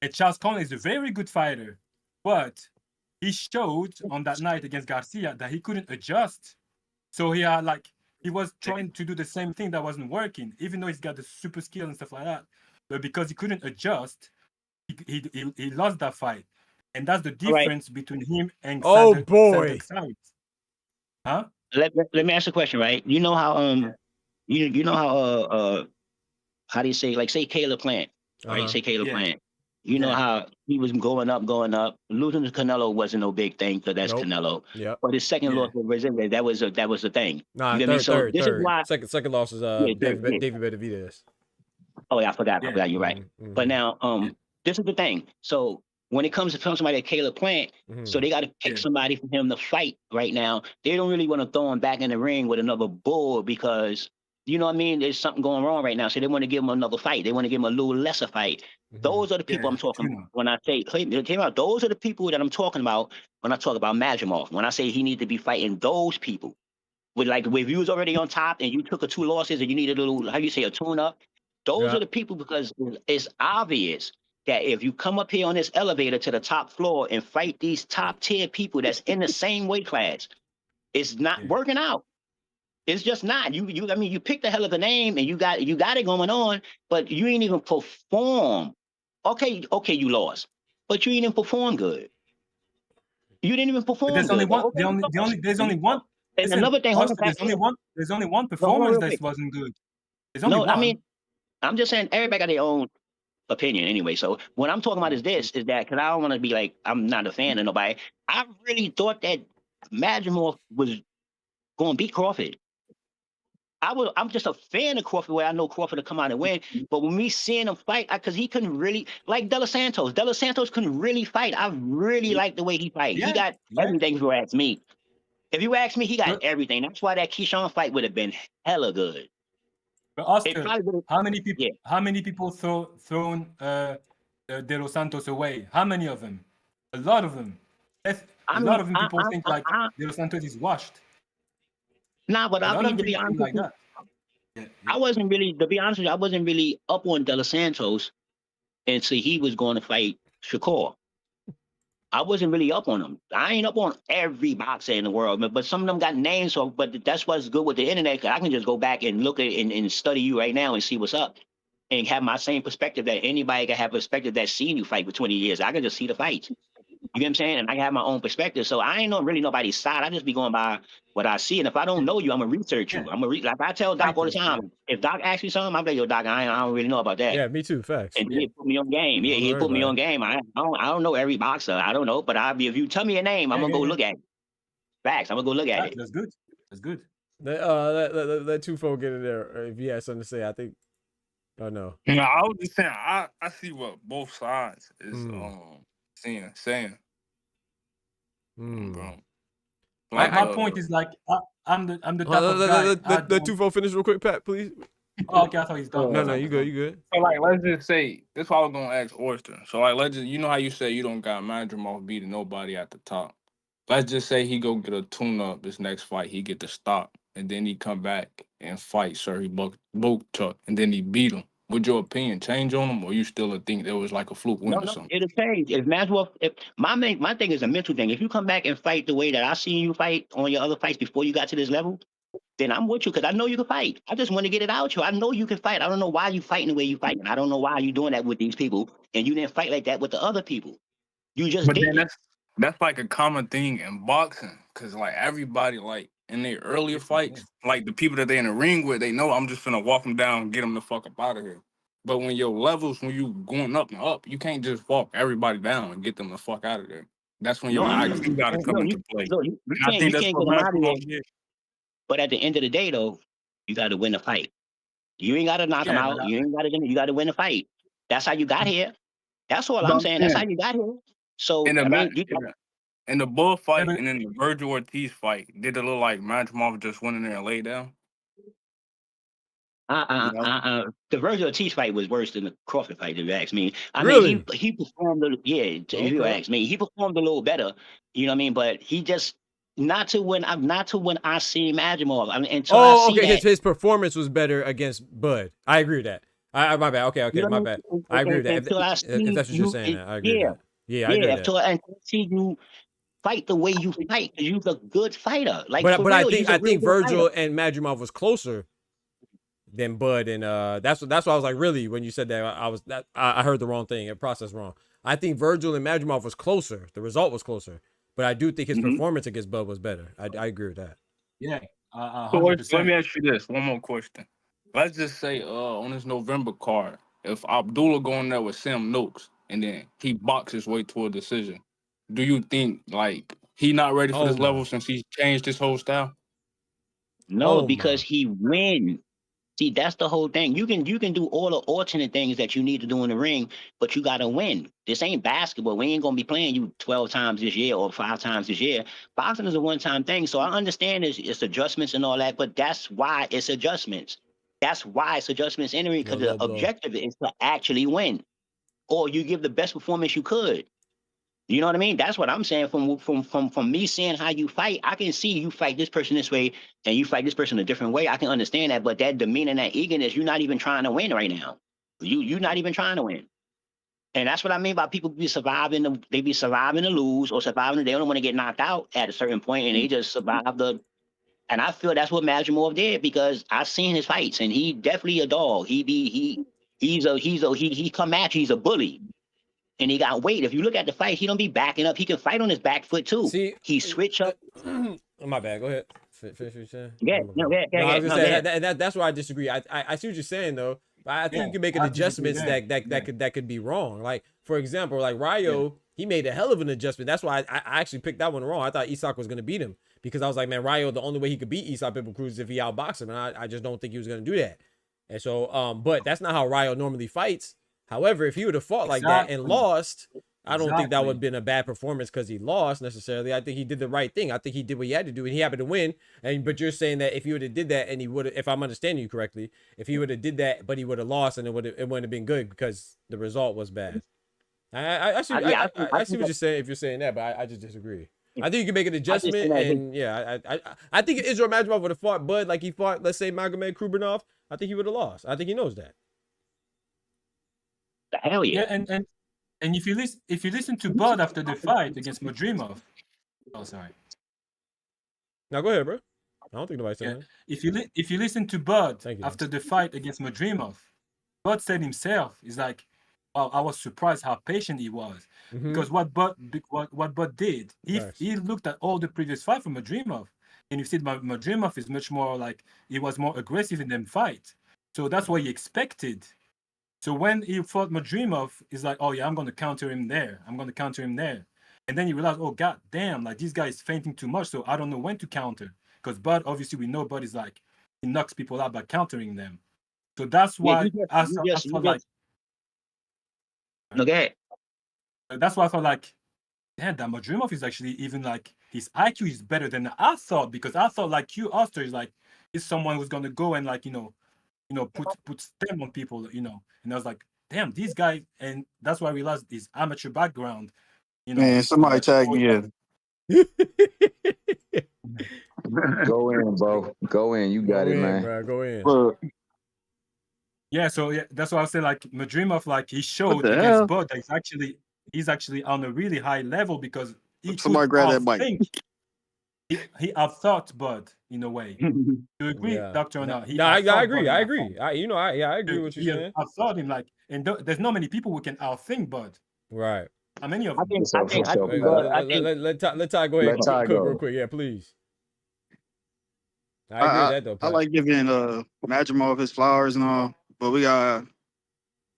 And Charles Conway is a very good fighter, but he showed on that night against Garcia that he couldn't adjust. So he was trying to do the same thing that wasn't working, even though he's got the super skill and stuff like that. But because he couldn't adjust, he lost that fight. And that's the difference between him and Oh boy. Huh? Let me ask you a question, right? You know how you know how do you say, like, say Caleb Plant, right? Say Caleb Plant. You know how he was going up. Losing to Canelo wasn't no big thing because that's Canelo. Yeah. But his second loss to Brazil, that was the thing. Nah, you get me? So this third. is why Second loss is David Benavidez. Oh yeah, I forgot. You're right. But now, this is the thing. So when it comes to somebody like Caleb Plant, so they got to pick somebody for him to fight right now. They don't really want to throw him back in the ring with another bull because you know what I mean, there's something going wrong right now. So they want to give him another fight. They want to give him a little lesser fight. Those are the people I'm talking about when I say, hey, those are the people that I'm talking about when I talk about Majimov. When I say he needs to be fighting those people. With like if you was already on top and you took a 2 losses and you needed a little, how you say, a tune up, those are the people, because it's obvious that if you come up here on this elevator to the top floor and fight these top tier people that's in the same weight class, it's not working out. It's just not. I mean, you picked a hell of a name and you got it going on, but you ain't even perform. Okay, you lost, but you ain't even perform good. You didn't even perform There's good. only one. Okay, There's only one. And Listen, another thing, hold on, There's only one hold on performance real that quick. wasn't good. There's only No, one. I mean, I'm just saying everybody got their own opinion anyway. So what I'm talking about is that because I don't want to be like I'm not a fan of nobody. I really thought that Majimov was going to beat Crawford. I'm just a fan of Crawford, where I know Crawford to come out and win. But when me seeing him fight, because he couldn't really, like De Los Santos. De Los Santos couldn't really fight. I really like the way he fight. He got everything. If you ask me, he got everything. That's why that Keyshawn fight would have been hella good. But Oscar, how many people thrown De Los Santos away? How many of them? A lot of them. A lot of them people think like De Los Santos is washed. Nah, but I mean, to be honest, like that. I wasn't really, to be honest with you, I wasn't really up on De Los Santos until he was going to fight Shakur. I wasn't really up on him. I ain't up on every boxer in the world, but some of them got names. So, but that's what's good with the internet. 'Cause I can just go back and look at and study you right now and see what's up, and have my same perspective that anybody can have perspective that's seen you fight for 20 years. I can just see the fights. You get what I'm saying? And I have my own perspective. So I ain't really nobody's side. I just be going by what I see. And if I don't know you, I'm gonna research you. I'm gonna like I tell Doc all the time. If Doc asks me something, I'm like, yo, Doc, I don't really know about that. Yeah, me too. Facts. And he'll put me on game. Yeah, he'll put me on game. I don't know every boxer. I don't know, but if you tell me a name, I'm gonna go look at it. Facts. I'm gonna go look at it. That's good. That's good. Let Tufo get in there if he has something to say. I think. Oh no. You know, I was just saying. I see what both sides is saying. Bro. Like, my point is like I'm the type of guy. Let Tufo finish real quick, Pat, please. Oh, okay, I thought he's done. No, you good. So like, let's just say that's why I was gonna ask Oyster. So like, let's just, you know how you say you don't got Majimov beating nobody at the top. Let's just say he go get a tune-up this next fight, he get the stop, and then he come back and fight Sergey Bokchuk, and then he beat him. Would your opinion change on him, or you still think there was like a fluke win or something? It'll change. If Majimov, my thing is a mental thing. If you come back and fight the way that I seen you fight on your other fights before you got to this level, then I'm with you, because I know you can fight. I just want to get it out you. I know you can fight. I don't know why you fighting the way you fighting. I don't know why you doing that with these people, and you didn't fight like that with the other people. You just did. Then that's like a common thing in boxing, because like everybody like in their earlier fights, like the people that they in the ring with, they know I'm just finna walk them down and get them the fuck up out of here. But when your levels, when you going up and up, you can't just walk everybody down and get them the fuck out of there. That's when your IQ got to come into play. You can't get them out of there. But at the end of the day, though, you got to win the fight. You ain't got to knock them out. You ain't got to. You got to win the fight. That's how you got here. That's all I'm saying. That's how you got here. So in the Bull fight and in the Virgil Ortiz fight, did it look like Majimov just went in there and laid down? The Virgil Ortiz fight was worse than the Crawford fight, if you ask me. I Really? mean, he performed if you ask me, he performed a little better. You know what I mean? But he just not to when I see Majimov. I mean, until I see that, his performance was better against Bud. I agree with that. My bad. Okay, you know my bad. I agree with that. If that's what you're saying, I agree with that. Yeah, I agree with that. Until I see you fight the way you fight, because you're a good fighter. Like, but I think Virgil and Majimov was closer than Bud, and that's why I was like, really, when you said that, I heard the wrong thing and processed wrong. I think Virgil and Majimov was closer. The result was closer, but I do think his performance against Bud was better. I agree with that. Yeah. So let me ask you this one more question. Let's just say on this November card, if Abdullah going there with Sam Noakes and then he boxes his way to a decision, do you think like he not ready for this level since he's changed his whole style? No, because he win. See, that's the whole thing. You can do all the alternate things that you need to do in the ring, but you gotta win. This ain't basketball. We ain't gonna be playing you 12 times this year or 5 times this year. Boxing is a one-time thing. So I understand it's adjustments and all that, but that's why it's adjustments. That's why it's adjustments entering, Yo, because low the blow. objective is to actually win, or you give the best performance you could. You know what I mean? That's what I'm saying. From me seeing how you fight, I can see you fight this person this way and you fight this person a different way. I can understand that, but that demeanor and that eagerness, you're not even trying to win right now. You're not even trying to win. And that's what I mean by people be surviving. They be surviving to lose or surviving. They don't want to get knocked out at a certain point, and they just survive the. And I feel that's what Majimov did, because I've seen his fights, and he definitely a dog. He come at you. He's a bully, and he got weight. If you look at the fight, he don't be backing up. He can fight on his back foot too. See, he switch up. My bad. Go ahead. Finish what you're saying. Yeah, No, I was gonna say that's where I disagree. I see what you're saying though, but I think you can make an adjustments that could be wrong. Like for example, like Rayo, he made a hell of an adjustment. That's why I actually picked that one wrong. I thought Isak was gonna beat him, because I was like, man, Rayo, the only way he could beat Isak Pitbull Cruz is if he outboxed him, and I just don't think he was gonna do that. And so, but that's not how Rayo normally fights. However, if he would have fought like that and lost, I don't think that would have been a bad performance because he lost necessarily. I think he did the right thing. I think he did what he had to do, and he happened to win. But you're saying that if he would have did that and he would have, if I'm understanding you correctly, if he would have did that but he would have lost, and it wouldn't have been good because the result was bad. I see what you're saying if you're saying that, but I just disagree. I think you can make an adjustment, and yeah, I think Israel Majimov would have fought Bud like he fought, let's say, Magomed Krubinov. I think he would have lost. I think he knows that. The hell yeah. And if you listen to Bud after the fight against Madrimov, oh sorry. Now go ahead, bro. I don't think nobody's saying that. If you listen to Bud after the fight against Madrimov, Bud said himself, he's like, "Wow, I was surprised how patient he was." Because what Bud did, he looked at all the previous fight from Madrimov, and you see Madrimov is much more like, he was more aggressive in them fight. So that's what he expected. So when he fought Madrimov, he's like, oh yeah, I'm going to counter him there. I'm going to counter him there. And then you realize, oh god damn, like this guy is fainting too much, so I don't know when to counter. Because Bud, obviously we know Bud is like, he knocks people out by countering them. So that's why I felt like, okay. That's why I felt like, damn, that Madrimov is actually even like, his IQ is better than I thought, because I thought like you, Oster, is like, is someone who's going to go and like, put stem on people, And I was like, damn, these guys, and that's why I realized his amateur background, Man, somebody tag me in. Go in, bro. Go in. You got it, man. Bro, go in. Look, yeah, so yeah, that's why I say like Madrimov, like he showed the against hell? Bud that he's actually on a really high level, because Somebody grab that mic. He outthought Bud in a way. You agree, Doctor, or not? I agree. I agree. I agree with what you're saying. I thought him like, and there's not many people who can outthink Bud. Right. How many of them? Let Ty go ahead. Cook real quick. Yeah, please. I agree with that though. I like giving Majimov his flowers and all, but we got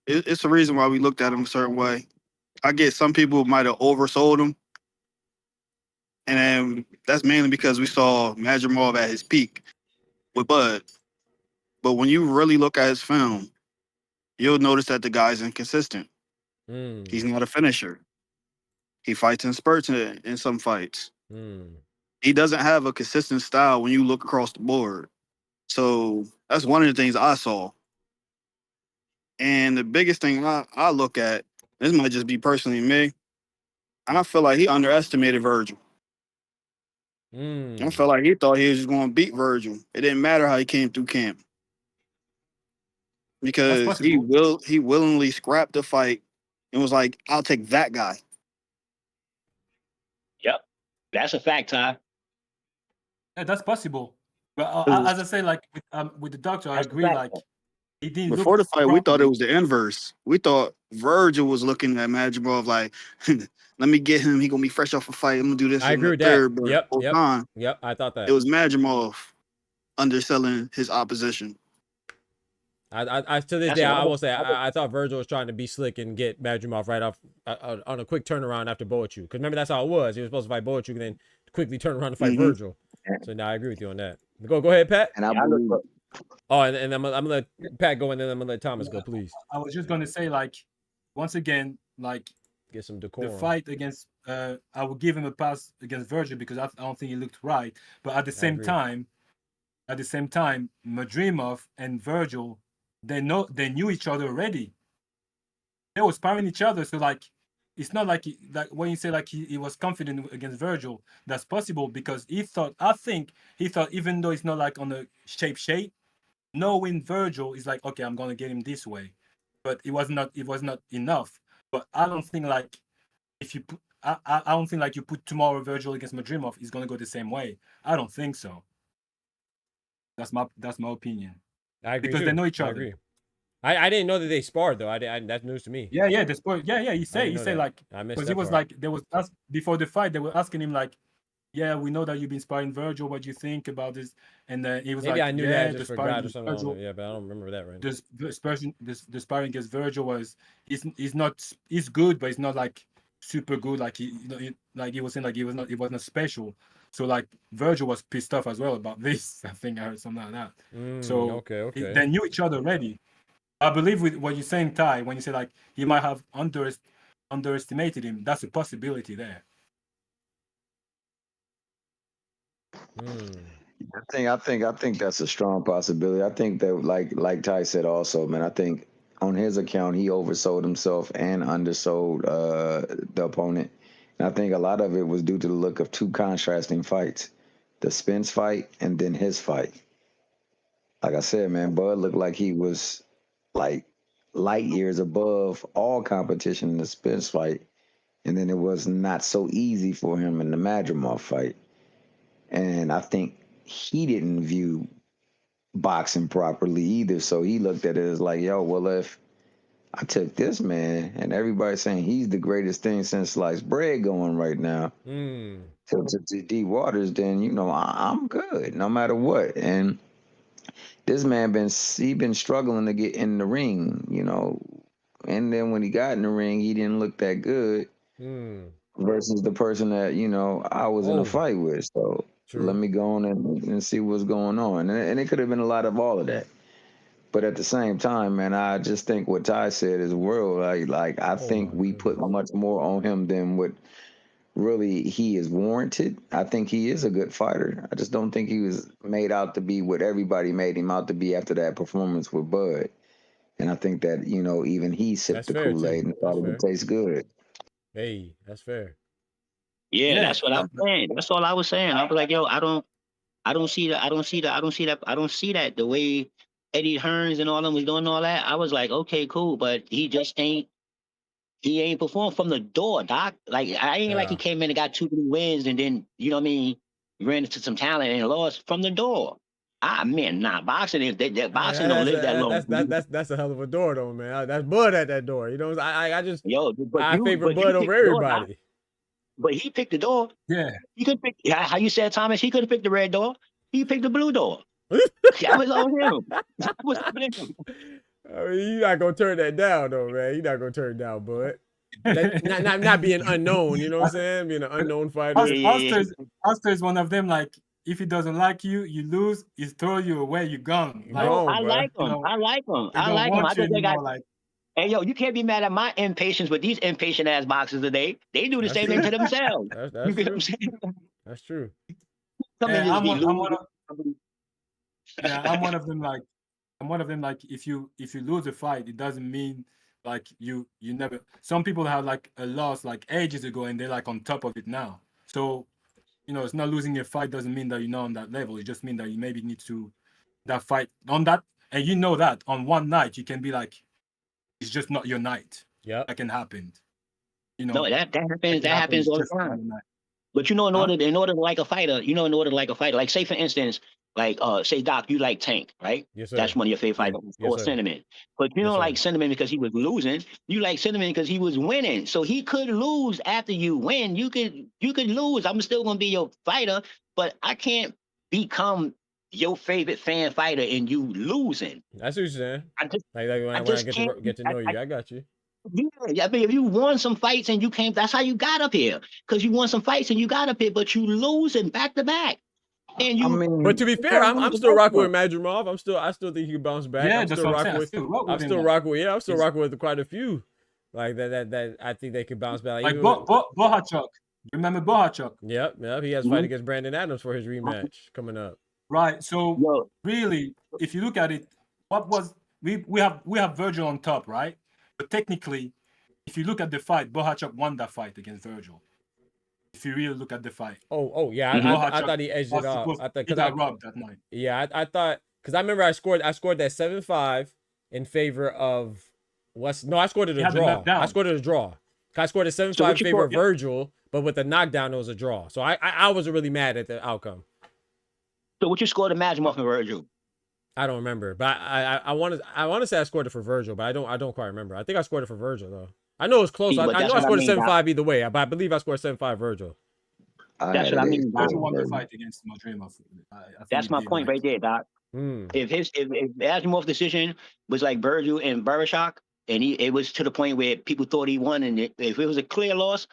it's the reason why we looked at him a certain way. I get some people might have oversold him, and then that's mainly because we saw Majimov at his peak with Bud. But when you really look at his film, you'll notice that the guy's inconsistent. He's not a finisher. He fights in spurts in some fights. He doesn't have a consistent style when you look across the board. So that's one of the things I saw. And the biggest thing I look at, this might just be personally me, I feel like he underestimated Virgil. I felt like he thought he was just going to beat Virgil. It didn't matter how he came through camp. Because he willingly scrapped the fight and was like, I'll take that guy. Yep. That's a fact, Ty. Yeah, that's possible. But as I say, like with the doctor, I agree. Like he didn't. Before the fight, we thought it was the inverse. We thought Virgil was looking at Majimov like, let me get him. He gonna be fresh off a fight. I'm gonna do this. I agree with that. Yep. I thought that it was Majimov underselling his opposition. I to this day I will say I thought Virgil was trying to be slick and get Majimov right off on a quick turnaround after Boachuk, because remember that's how it was. He was supposed to fight Boachuk and then quickly turn around to fight Virgil. So now I agree with you on that. Go ahead, Pat. And I believe. And I'm gonna let Pat go, and then I'm gonna let Thomas go, please. I was just gonna say, like, once again, like, get some decorum. The fight against I would give him a pass against Virgil because I don't think he looked right, but at the same time, at the same time, Madrimov and Virgil, they knew each other already. They were sparring each other, so like it's not like when you say like he was confident against Virgil, that's possible because I think he thought even though it's not like on a shape, knowing Virgil is like, okay, I'm gonna get him this way, but it was not enough. But I don't think like if you put I don't think like you put tomorrow Virgil against Madrimov, it's gonna go the same way. I don't think so. That's my opinion. I agree because too. they know each I other. agree. I didn't know that they sparred though. That's news to me. Yeah, the sport. Yeah. He said know that. like I missed because that he was part. like they was before the fight they were asking him like, yeah, we know that you've been sparring Virgil. What do you think about this? And he was Maybe like, I knew yeah, that, I just forgot or with something. I don't know. Virgil, Yeah, but I don't remember that right now. the sparring against Virgil was he's good, but it's not like super good. Like like he was saying like it was not special. So like Virgil was pissed off as well about this. I think I heard something like that. So okay. they knew each other already. I believe with what you're saying, Ty, when you say like he might have underestimated him, that's a possibility there. I think that's a strong possibility. I think that like Ty said also, man, I think on his account he oversold himself and undersold the opponent. And I think a lot of it was due to the look of two contrasting fights. The Spence fight and then his fight. Like I said, man, Bud looked like he was like light years above all competition in the Spence fight. And then it was not so easy for him in the Madrimov fight. And I think he didn't view boxing properly either. So he looked at it as like, yo, well, if I took this man and everybody's saying he's the greatest thing since sliced bread going right now to D Waters, then, you know, I'm good no matter what. And this man been struggling to get in the ring, you know. And then when he got in the ring, he didn't look that good versus the person that, you know, I was in a fight with. So let me go on and see what's going on. And it could have been a lot of all of that. But at the same time, man, I just think what Ty said is world. I think we put much more on him than what really he is warranted. I think he is a good fighter. I just don't think he was made out to be what everybody made him out to be after that performance with Bud. And I think that, you know, even he sipped the Kool-Aid and thought it would taste good. Hey, that's fair. Yeah, that's what I'm saying. That's all I was saying. I was like, yo, I don't see that the way Eddie Hearns and all them was doing all that. I was like, okay, cool, but he ain't performed from the door, Doc. Like I ain't like he came in and got 2 wins and then, you know what I mean, ran into some talent and lost from the door. Boxing is boxing don't live that long. That's a hell of a door though, man. That's Bud at that door. You know, I favor Bud over everybody. But he picked the door. Yeah. He could pick how you said, Thomas, he could have picked the red door. He picked the blue door. That was on him. That was on him. I mean, you're not gonna turn that down though, man. You're not gonna turn it down, Bud. Not being unknown, you know what I'm saying? Being an unknown fighter. Oster is one of them, like, if he doesn't like you, you lose, he's throw you away, you're gone. Like, I like him. I like him. I think they got like, hey, yo, you can't be mad at my impatience with these impatient ass boxers today. They do the same thing to themselves. That's true. That's true. I'm one of them. Like, if you lose a fight, it doesn't mean like you never. Some people have like a loss like ages ago, and they're like on top of it now. So, you know, it's not losing a fight doesn't mean that you're not on that level. It just means that you maybe need to that fight on that, and you know that on one night you can be like, it's just not your night. Yeah, that can happen. You know, no, that happens. That happens all the time. But you know, in order to like a fighter, like say for instance, like say Doc, you like Tank, right? Yes, sir. That's one of your favorite fighters, or Cinnamon. But you don't like Cinnamon because he was losing. You like Cinnamon because he was winning. So he could lose after you win. You could lose. I'm still gonna be your fighter, but I can't become your favorite fan fighter and you losing. That's what you're saying. When I get to know you, I got you. Yeah, I mean, if you won some fights and you came, that's how you got up here. Because you won some fights and you got up here, but you losing back to back. And you, but to be fair, I'm still rocking with Madrimov. I still think he can bounce back. Yeah, I'm still rocking with quite a few. Like that I think they could bounce back. Like Bohachuk. Remember Bohachuk? Yep. He has a fight against Brandon Adams for his rematch coming up. Right. So Yo, really, if you look at it, what was we have Virgil on top, right? But technically, if you look at the fight, Bohachuk won that fight against Virgil. If you really look at the fight. Oh yeah, I thought he edged it up. I thought he because got robbed that night. Yeah, I thought because I remember I scored that 7-5 in favor of I scored it a draw. I scored it a draw. I scored a 7-5 in favor of Virgil, but with the knockdown it was a draw. So I wasn't really mad at the outcome. So what you scored the Majimov and Virgil? I don't remember, but I want to say I scored it for Virgil, but I don't quite remember. I think I scored it for Virgil though. I know it was close. I know I scored a 7-5 either way, but I believe I scored 7-5 Virgil. That's what I mean. Virgil won the fight against Madrimov. That's my point right there, Doc. If Asimov's decision was like Virgil and Barashak, and it was to the point where people thought he won, and if it was a clear loss,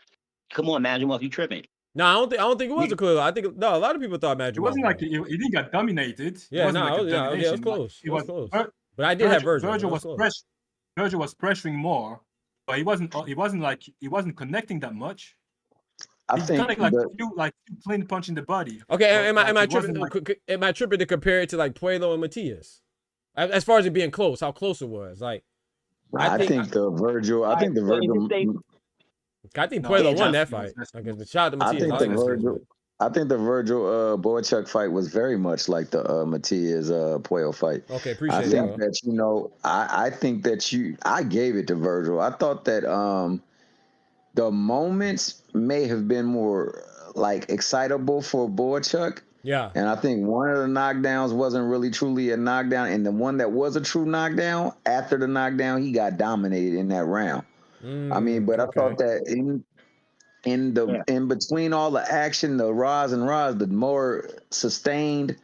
come on, Majimov, you tripping? No, I don't think it was a clear loss. I think a lot of people thought Majimov. It wasn't like he didn't get dominated. Yeah, no, it was close. It was close. But I did have Virgil. Virgil was pressuring more, but he wasn't connecting that much. I think kind of like clean punch in the body. Okay, am I tripping to compare it to like Puello and Matias? As far as it being close, how close it was. Like I think the Virgil. I think Puello won that fight. Shout out to Matias. I think the Virgil Boychuk fight was very much like the Matias Puello fight. Okay, appreciate I think that I think that I gave it to Virgil. I thought that the moments may have been more like excitable for Boychuk. Yeah. And I think one of the knockdowns wasn't really truly a knockdown. And the one that was a true knockdown, after the knockdown, he got dominated in that round. I mean, but I thought that in between all the action, the rahs and rahs, the more sustained,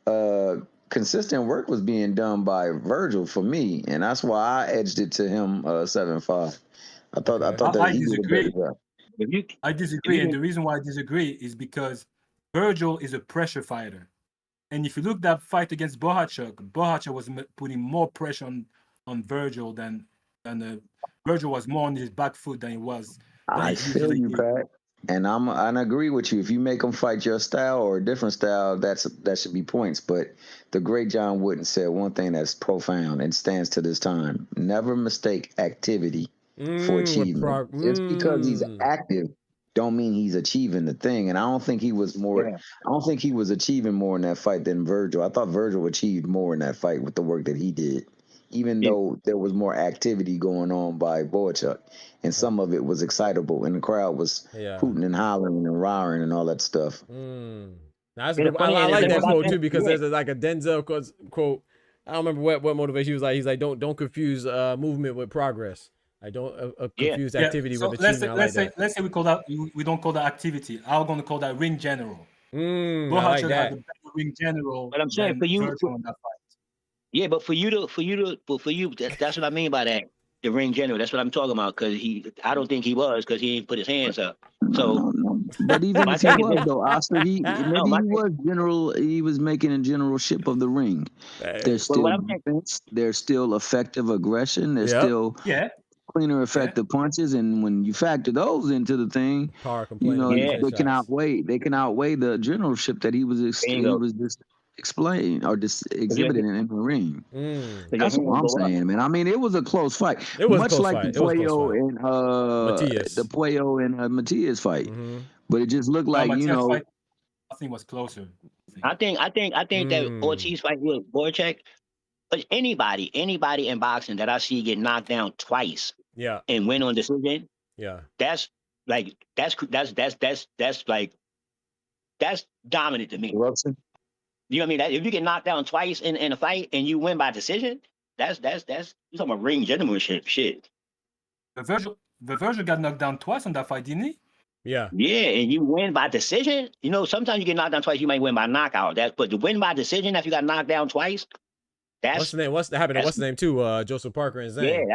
consistent work was being done by Virgil for me. And that's why I edged it to him 7-5. I thought that I he disagree. did a better job. I disagree, and the reason why I disagree is because Virgil is a pressure fighter, and if you look that fight against Bohachuk was putting more pressure on Virgil than Virgil was more on his back foot than he was. I feel you, Pat, and I agree with you. If you make them fight your style or a different style, that should be points. But the great John Wooden said one thing that's profound and stands to this time: never mistake activity for achievement. Just because he's active don't mean he's achieving the thing. And I don't think he was more. I don't think he was achieving more in that fight than Virgil. I thought Virgil achieved more in that fight with the work that he did, even though there was more activity going on by Boychuk, and some of it was excitable, and the crowd was hooting and hollering and roaring and all that stuff. That's good. I like that quote too, because there's like a Denzel quote. I don't remember what motivation he was like. He's like, don't confuse movement with progress. I don't confuse activity with achievement. Let's say we don't call that activity. I'm going to call that ring general. I like that. Had a better ring general. But I'm saying for you, that's what I mean by that. The ring general. That's what I'm talking about. Because I don't think he was, because he didn't put his hands up. So, but even if he was though, Oscar, he was general. He was making a generalship of the ring. There's still defense. There's still effective aggression. There's still cleaner, effective punches, and when you factor those into the thing, they can outweigh the generalship that he was just explaining or just exhibiting in the ring. That's what I'm saying, man. I mean, it was a close fight. It was much like the Puello and Matias fight, but it just looked like I think was closer. I think that Ortiz fight with Boychuk. But anybody in boxing that I see get knocked down twice, and win on decision, that's dominant to me. You know what I mean? If you get knocked down twice in a fight and you win by decision, that's you talking about ring gentlemanship shit. The Virgil got knocked down twice on that fight, didn't he? Yeah, and you win by decision. You know, sometimes you get knocked down twice, you might win by knockout. But to win by decision after you got knocked down twice. What's the name? What's the name too? Joseph Parker and Zhang.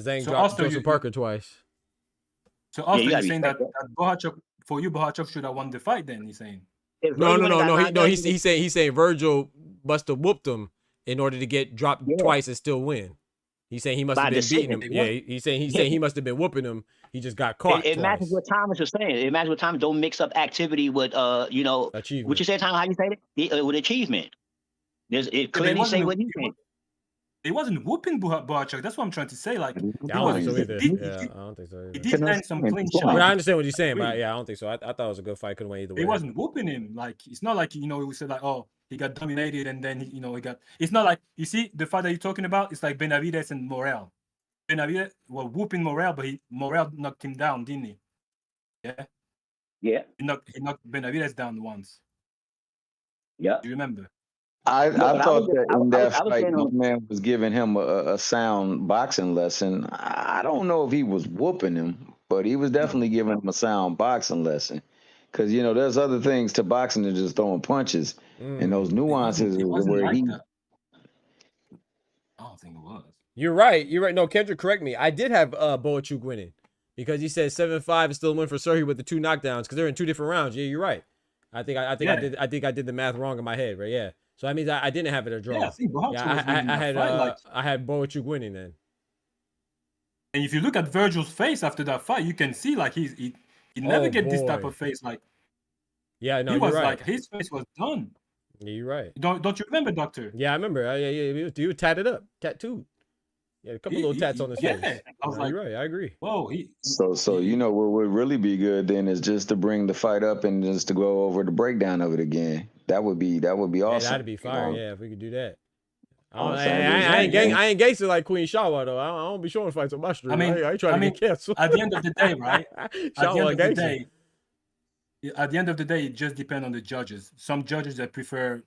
Zhang dropped Joseph Parker twice. So after you're saying that Bohachuk should have won the fight. Then he's saying. No. He's saying Virgil must have whooped him in order to get dropped twice and still win. He's saying he must by have been beating decision. him. Yeah, he's saying he must have been whooping him. He just got caught It matches twice. what Thomas is saying. It matches what Thomas. Don't mix up activity with you know, what Achievement. you say, Thomas? How you say it? With achievement. It clearly say what he said. It wasn't whooping Boachuk. That's what I'm trying to say. Like, I don't think so either. Yeah, I don't think so either. He did land some clean shots. But I understand what you're saying, but yeah, I don't think so. I thought it was a good fight. Couldn't win either way. He wasn't whooping him. Like, it's not like, you know, we said like, oh, he got dominated and then, you know, he got. It's not like, you see, the fight that you're talking about, it's like Benavidez and Morel. Benavidez was whooping Morel, but Morel knocked him down, didn't he? Yeah. Yeah. He knocked Benavidez down once. Yeah. Do you remember? I thought that in that fight, my man was giving him a sound boxing lesson. I don't know if he was whooping him, but he was definitely giving him a sound boxing lesson. Because, you know, there's other things to boxing than just throwing punches. And those nuances is where like he... that. I don't think it was. You're right. You're right. No, Kendrick, correct me. I did have Boachuk winning because he said 7-5 is still a win for Serhi with the 2 knockdowns because they're in 2 different rounds. Yeah, you're right. I think I did the math wrong in my head, right? Yeah. So that means I didn't have it a draw. Yeah, I had Boachuk winning then. And if you look at Virgil's face after that fight, you can see like he never get this type of face. Like, yeah, no, he was right. like his face was done. Yeah, you're right. Don't you remember, Doctor? Yeah, I remember. Yeah, you tatted up, tattooed. Yeah, a couple little tats on his face. I was like, you're right. I agree. Whoa. So you know what would really be good then is just to bring the fight up and just to go over the breakdown of it again. That would be awesome. Yeah, that'd be fire. You know? Yeah, if we could do that. I ain't gangster like Queen Shawa though. I don't be showing fights on my stream. I ain't trying to get canceled. At the end of the day, right? At the end of the day, it just depends on the judges. Some judges that prefer,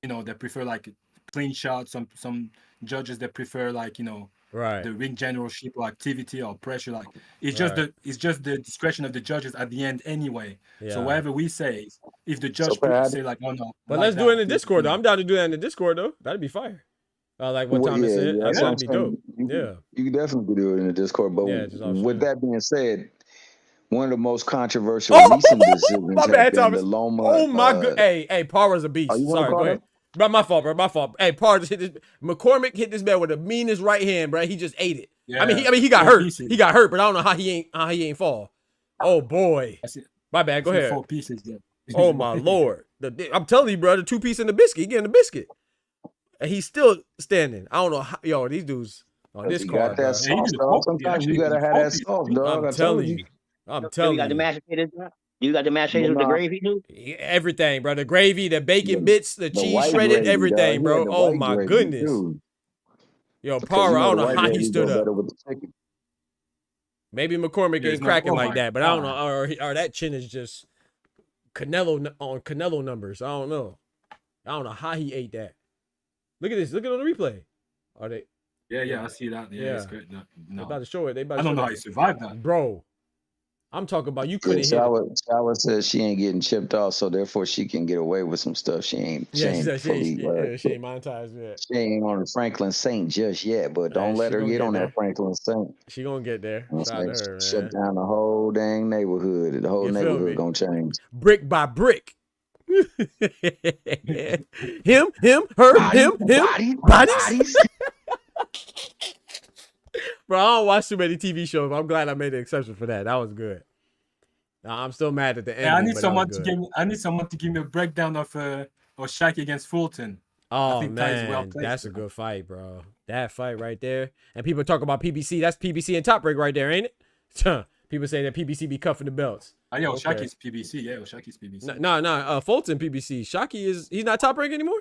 you know, like clean shots. Some judges that prefer like, you know, right, the ring generalship or activity or pressure. Like it's just the discretion of the judges at the end anyway. Yeah. So whatever we say, if the judge say like, oh no, but let's do it in the Discord though. I'm down to do that in the Discord though. That'd be fire. Like what Thomas said, that'd be dope. You can definitely do it in the Discord. But with that being said, one of the most controversial recent decisions my bad, Thomas. The Loma. Oh my god! Hey, Par was a beast. Sorry, go ahead. Bro, my fault, bro. My fault. Hey, Par just hit this. McCormick hit this man with the meanest right hand, bro. He just ate it. Yeah. I mean, he got hurt. Pieces. He got hurt, but I don't know how he ain't fall. Oh boy. My bad. Go ahead. 4 pieces. Yeah. Oh my lord. I'm telling you, bro. The 2 piece in the biscuit. He getting the biscuit, and he's still standing. I don't know how. Yo, these dudes on this card. That sauce, dog. Sometimes you gotta have that sauce, dog. I'm telling you. I'm telling you. You got the mashed potatoes. You got the mashed potatoes with the gravy too? Everything, bro. The gravy, the bacon bits, the cheese shredded, gravy, everything, bro. Oh my goodness. Too. Yo, Para, I don't know how he stood up. Maybe McCormick ain't cracking like that, but I don't know. Or that chin is just Canelo numbers. I don't know. I don't know how he ate that. Look at this. Look at it on the replay. Are they? Yeah, I see that. Yeah, it's good. No. They're about to show it. I don't know how he survived that, bro. I'm talking about you couldn't hit. Shawa says she ain't getting chipped off, so therefore she can get away with some stuff. She ain't. She ain't monetized yet. She ain't on the Franklin Saint just yet, but don't let her get on that Franklin Saint. She gonna get there. Shut down the whole dang neighborhood. The whole neighborhood gonna change. Brick by brick. him, her, him. Bodies. Bro, I don't watch too many TV shows. But I'm glad I made an exception for that. That was good. Now, I'm still mad at the end. I need someone to give me a breakdown of Shaq against Fulton. Oh man, that's a good fight, bro. That fight right there. And people talk about PBC. That's PBC and Top Rank right there, ain't it? People say that PBC be cuffing the belts. Yo, Shaki's PBC. Yeah, Shaki's PBC. No. Fulton PBC. Shaki he's not Top Rank anymore.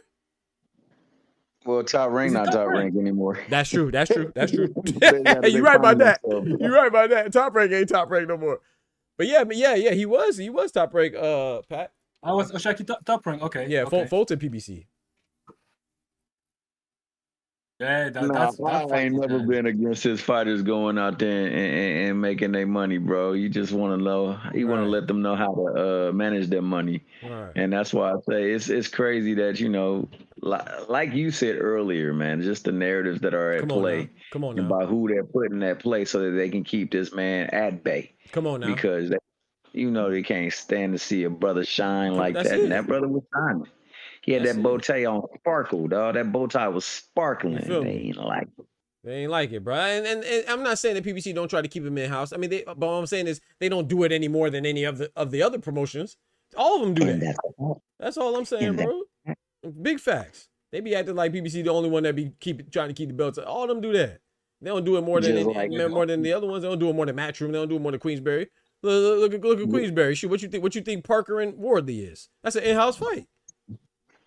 Well, Top Rank not Top Rank anymore. That's true. You right about that. You right about that. Top Rank ain't Top Rank no more. But yeah, he was Top Rank. Pat. I was Shaki Top Rank. Okay. Yeah, okay. Fulton PBC. Yeah, I ain't never been against his fighters going out there and making their money, bro. You just want to know. You want to let them know how to manage their money, and that's why I say it's crazy that like you said earlier, man. Just the narratives that are at play. Come on now. About who they're putting in that place so that they can keep this man at bay. Come on now. Because they can't stand to see a brother shine like that, and that brother was shining. He had that bow tie on sparkle, dog. That bow tie was sparkling. They ain't like it. They ain't like it, bro. And I'm not saying that PBC don't try to keep him in house. I mean, but what I'm saying is they don't do it any more than any of the other promotions. All of them do that. That's all I'm saying, bro. Big facts. They be acting like PBC the only one that be trying to keep the belts. All of them do that. They don't do it more than more than the other ones. They don't do it more than Matchroom. They don't do it more than Queensberry. Look at Queensberry. Shoot, what you think? What you think Parker and Wardley is? That's an in-house fight.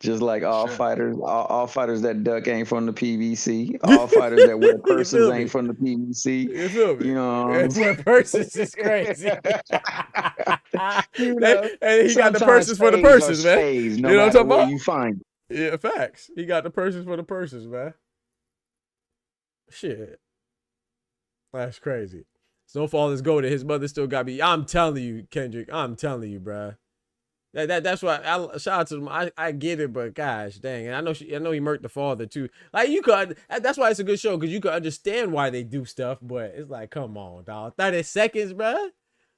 Just like all fighters that duck ain't from the PBC. All fighters that wear purses ain't from the PBC. You feel me? You know, wear purses is crazy. You know, and he got the purses for the purses, man. Stays, no you know what I'm talking about? You find. Yeah, facts. He got the purses for the purses, man. Shit. That's crazy. Snowfall is goated. His mother still got me. I'm telling you, Kendrick. I'm telling you, bruh. That's why I shout out to him. I get it, but gosh dang, and I know he murked the father too. Like you could, that's why it's a good show, because you could understand why they do stuff, but it's like, come on, dog. 30 seconds, bruh.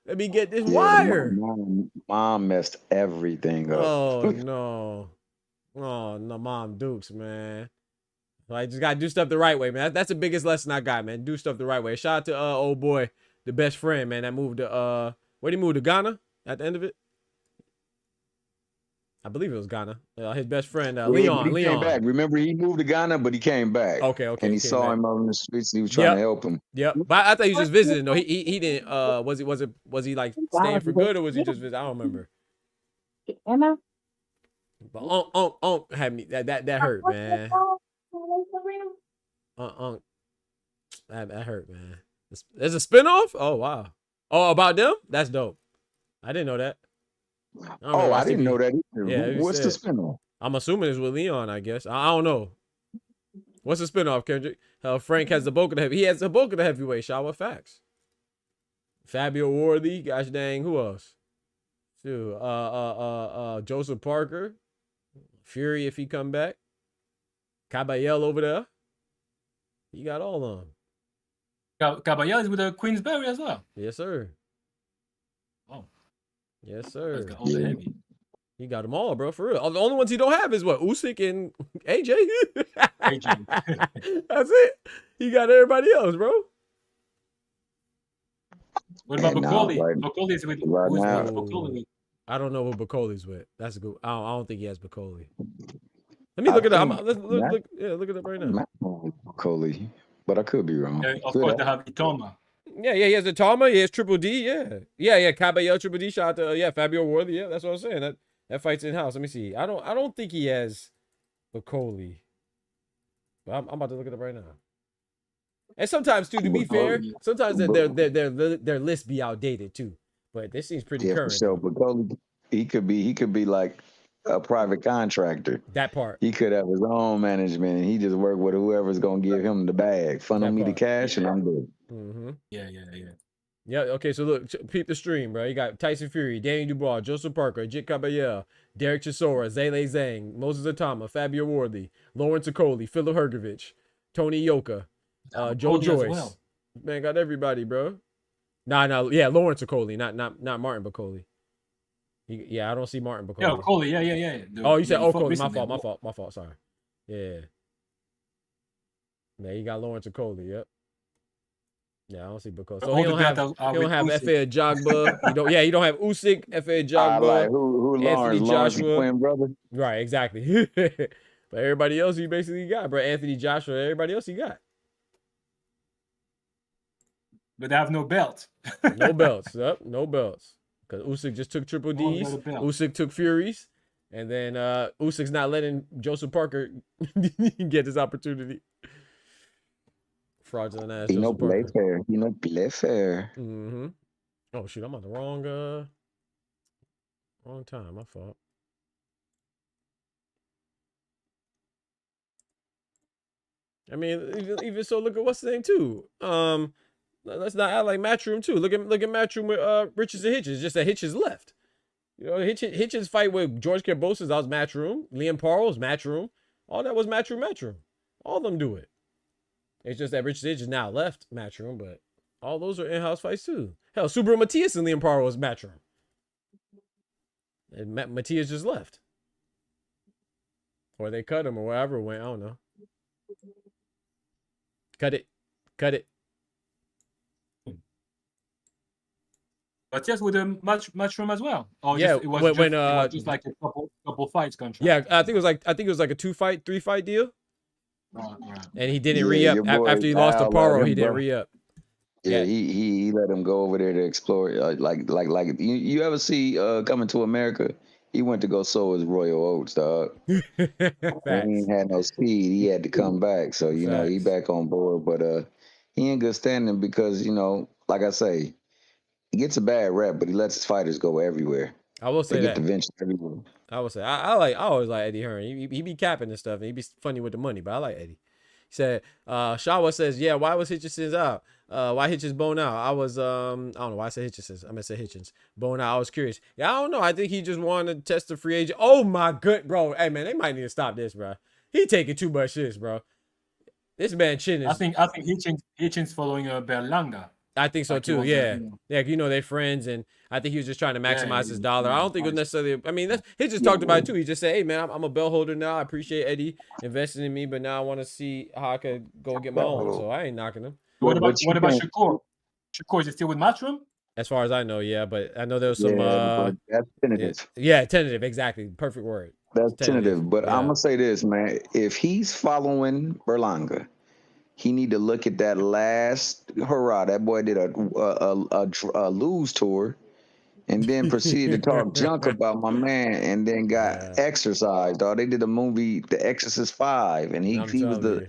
Let me get this wire. Mom messed everything up. Oh no. Oh no, Mom Dukes, man. Like, just gotta do stuff the right way, man. That's the biggest lesson I got, man. Do stuff the right way. Shout out to old boy, the best friend, man. That moved to where'd he move to Ghana at the end of it? I believe it was Ghana. His best friend, Leon. He came back. Remember, he moved to Ghana, but he came back. Okay. And he saw him on the streets. He was trying to help him. Yep. But I thought he was just visiting. No, he didn't. Was he like staying for good, or was he just visiting? I don't remember. But had me that hurt, man. That hurt, man. There's a spinoff? Oh wow. Oh, about them? That's dope. I didn't know that. I didn't know that either. Yeah, what's the spinoff? I'm assuming it's with Leon, I guess. I don't know. What's the spinoff, Kendrick? Frank has the bulk of the heavy. He has the bulk of the heavyweight. Shout out facts. Fabio Wardley, gosh dang, who else? Dude, Joseph Parker, Fury if he come back. Caballel over there. He got all of them. Caballel is with the Queensberry as well. Yes, sir. Oh. Yes, sir. Got all the heavy. He got them all, bro, for real. The only ones he don't have is what? Usyk and AJ. That's it. He got everybody else, bro. What about Bacoli? Bacoli is with Bacoli. I don't know who Bacoli's with. That's a good. I don't think he has Bacoli. Let me look it up. Look it up right now. Bacoli, but I could be wrong. Of course, they have Itoma. Yeah, he has Itoma. He has Triple D. Yeah. Caballel, Triple D. Shout out to Fabio Worthy. Yeah, that's what I'm saying. That fight's in house. Let me see. I don't think he has Bacoli. But I'm about to look it up right now. And sometimes too, to be fair, sometimes their lists be outdated too. But this seems pretty current. So Bacoli, he could be like a private contractor. That part. He could have his own management, and he just work with whoever's gonna give him the bag. Funnel me the cash, and I'm good. Mm-hmm. Yeah. Okay, so look, peep the stream, bro. You got Tyson Fury, Danny Dubois, Joseph Parker, Jit Caballel, Derek Chisora, Zele Zhang, Moses Atama, Fabio Wardley, Lawrence Okoli, Philip Hergovich, Tony Yoka, Joe Joyce. Well. Man, got everybody, bro. Yeah, Lawrence Okoli, not Martin Bacoli. I don't see Martin Bacoli. Yeah, Okoli, yeah. You said Okoli. My fault. Sorry. Yeah. Yeah, you got Lawrence Okoli. Yep. Yeah, I don't see Bacoli. So he don't have F.A. Ajagba. You don't have Usyk, F.A. Ajagba, who Anthony Lawrence, Joshua. twin brother? Right, exactly. But everybody else you basically got, bro. Anthony Joshua, everybody else you got. But they have no belts. No belts. Yep, no belts. Because Usyk just took Triple D's. Usyk took Furies. And then Usyk's not letting Joseph Parker get his opportunity. Fraudulent ass. He no play fair. Mm-hmm. Oh shoot, I'm on the wrong time. My fault. I mean, even so, look at what's the name too. Let's not act like Matchroom too. Look at Matchroom with Riches and Hitches. Just that Hitches left. You know, Hitches fight with George Kambosos, that was Matchroom. Liam Parle was Matchroom. All that was Matchroom. All of them do it. It's just that Riches and Hitches now left Matchroom, but all those are in-house fights too. Hell, Subaru Matias and Liam Parle was Matchroom. And Matias just left. Or they cut him or whatever it went. I don't know. Cut it. Cut it. But yes, with a Matchroom as well. Or Yeah, just, it was just like a couple fights contract. Yeah, I think it was like a 3 fight deal. Right. And he didn't Yeah, re-up your boy after he lost to Al let Paro. him He didn't go. re-up. Yeah, he let him go over there to explore. Like you ever see Coming to America? He went to go sow his royal oats, dog. He ain't had no speed. He had to come back. So you know he back on board, but he in good standing because like I say, he gets a bad rep, but he lets his fighters go everywhere. I will say they get that. the venture everywhere. I will say I always like Eddie Hearn. He be capping and stuff, and he be funny with the money, but I like Eddie. He said, Shawa says, yeah, why was Hitchenson's out? Why Hitchens bone out? I was I don't know why I said Hitchens. I meant to say Hitchens. Bone out. I was curious. Yeah, I don't know. I think he just wanted to test the free agent. Oh my good bro. Hey man, they might need to stop this, bro. He taking too much shit, bro. This man chin is I think Hitchens following Berlanga. I think so too. Yeah. Yeah, they're friends, and I think he was just trying to maximize his dollar. I don't think it was necessarily. I mean, he just talked about it too. He just said, "Hey man, I'm a belt holder now. I appreciate Eddie investing in me, but now I want to see how I could go get my own." So I ain't knocking him. What about Shakur? Shakur is still with Matchroom? As far as I know, yeah, but I know there was some. That's tentative. Yeah, tentative. Exactly, perfect word. That's tentative. But I'm gonna say this, man. If he's following Berlanga, he need to look at that last hurrah. That boy did a lose tour, and then proceeded to talk junk about my man, and then got exercised. Dog, they did a movie, The Exorcist 5, and he was the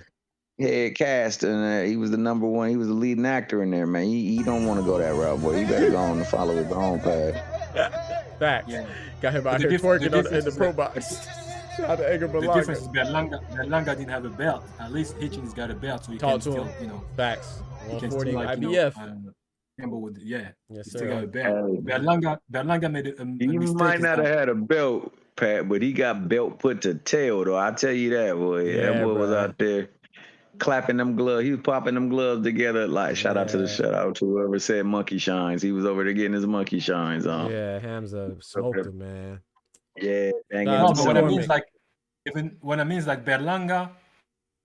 head cast, and he was the number one. He was the leading actor in there, man. He don't want to go that route, boy. He better go on and follow his own path. Facts. Yeah. Got him out here twerking in the pro box. Shout out to Edgar The difference is Berlanga didn't have a belt. At least Hitchens got a belt, so he can still, Facts. 140 like, IBF. Yes, sir. Got a belt. Berlanga made a mistake. Might not have had a belt, Pat, but he got belt put to tail, though. I tell you that, boy. Yeah, that boy was out there clapping them gloves. He was popping them gloves together. Like, shout out to whoever said monkey shines. He was over there getting his monkey shines on. Yeah, Hamza smoked him, man. Yeah, dang no, but what I mean is like Berlanga,